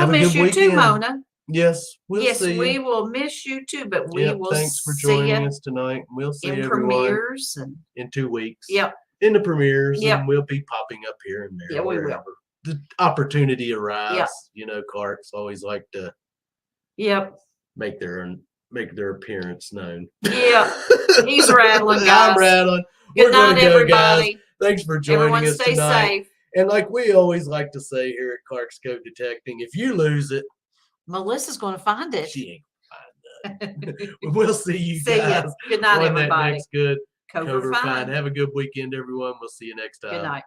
miss you too, Mona. Yes, we'll see we will miss you too, but we will thanks for joining us tonight. We'll see in everyone premieres and in 2 weeks. Yep. In the premieres, and we'll be popping up here and there. Yeah, we will. The opportunity arrives. Clarks always like to make their make their appearance known. Yeah, he's rattling, guys. I'm rattling. Good We're gonna night, go, everybody. guys. Thanks for joining Everyone us stay tonight. safe. And like we always like to say here at Clark's Cove Detecting, if you lose it, Melissa's going to find it. she ain't gonna find it. We'll see you See ya. guys Good night, on that everybody. next good Cobra Cobra Fine. Fine. Have a good weekend, everyone. We'll see you next time. Good night.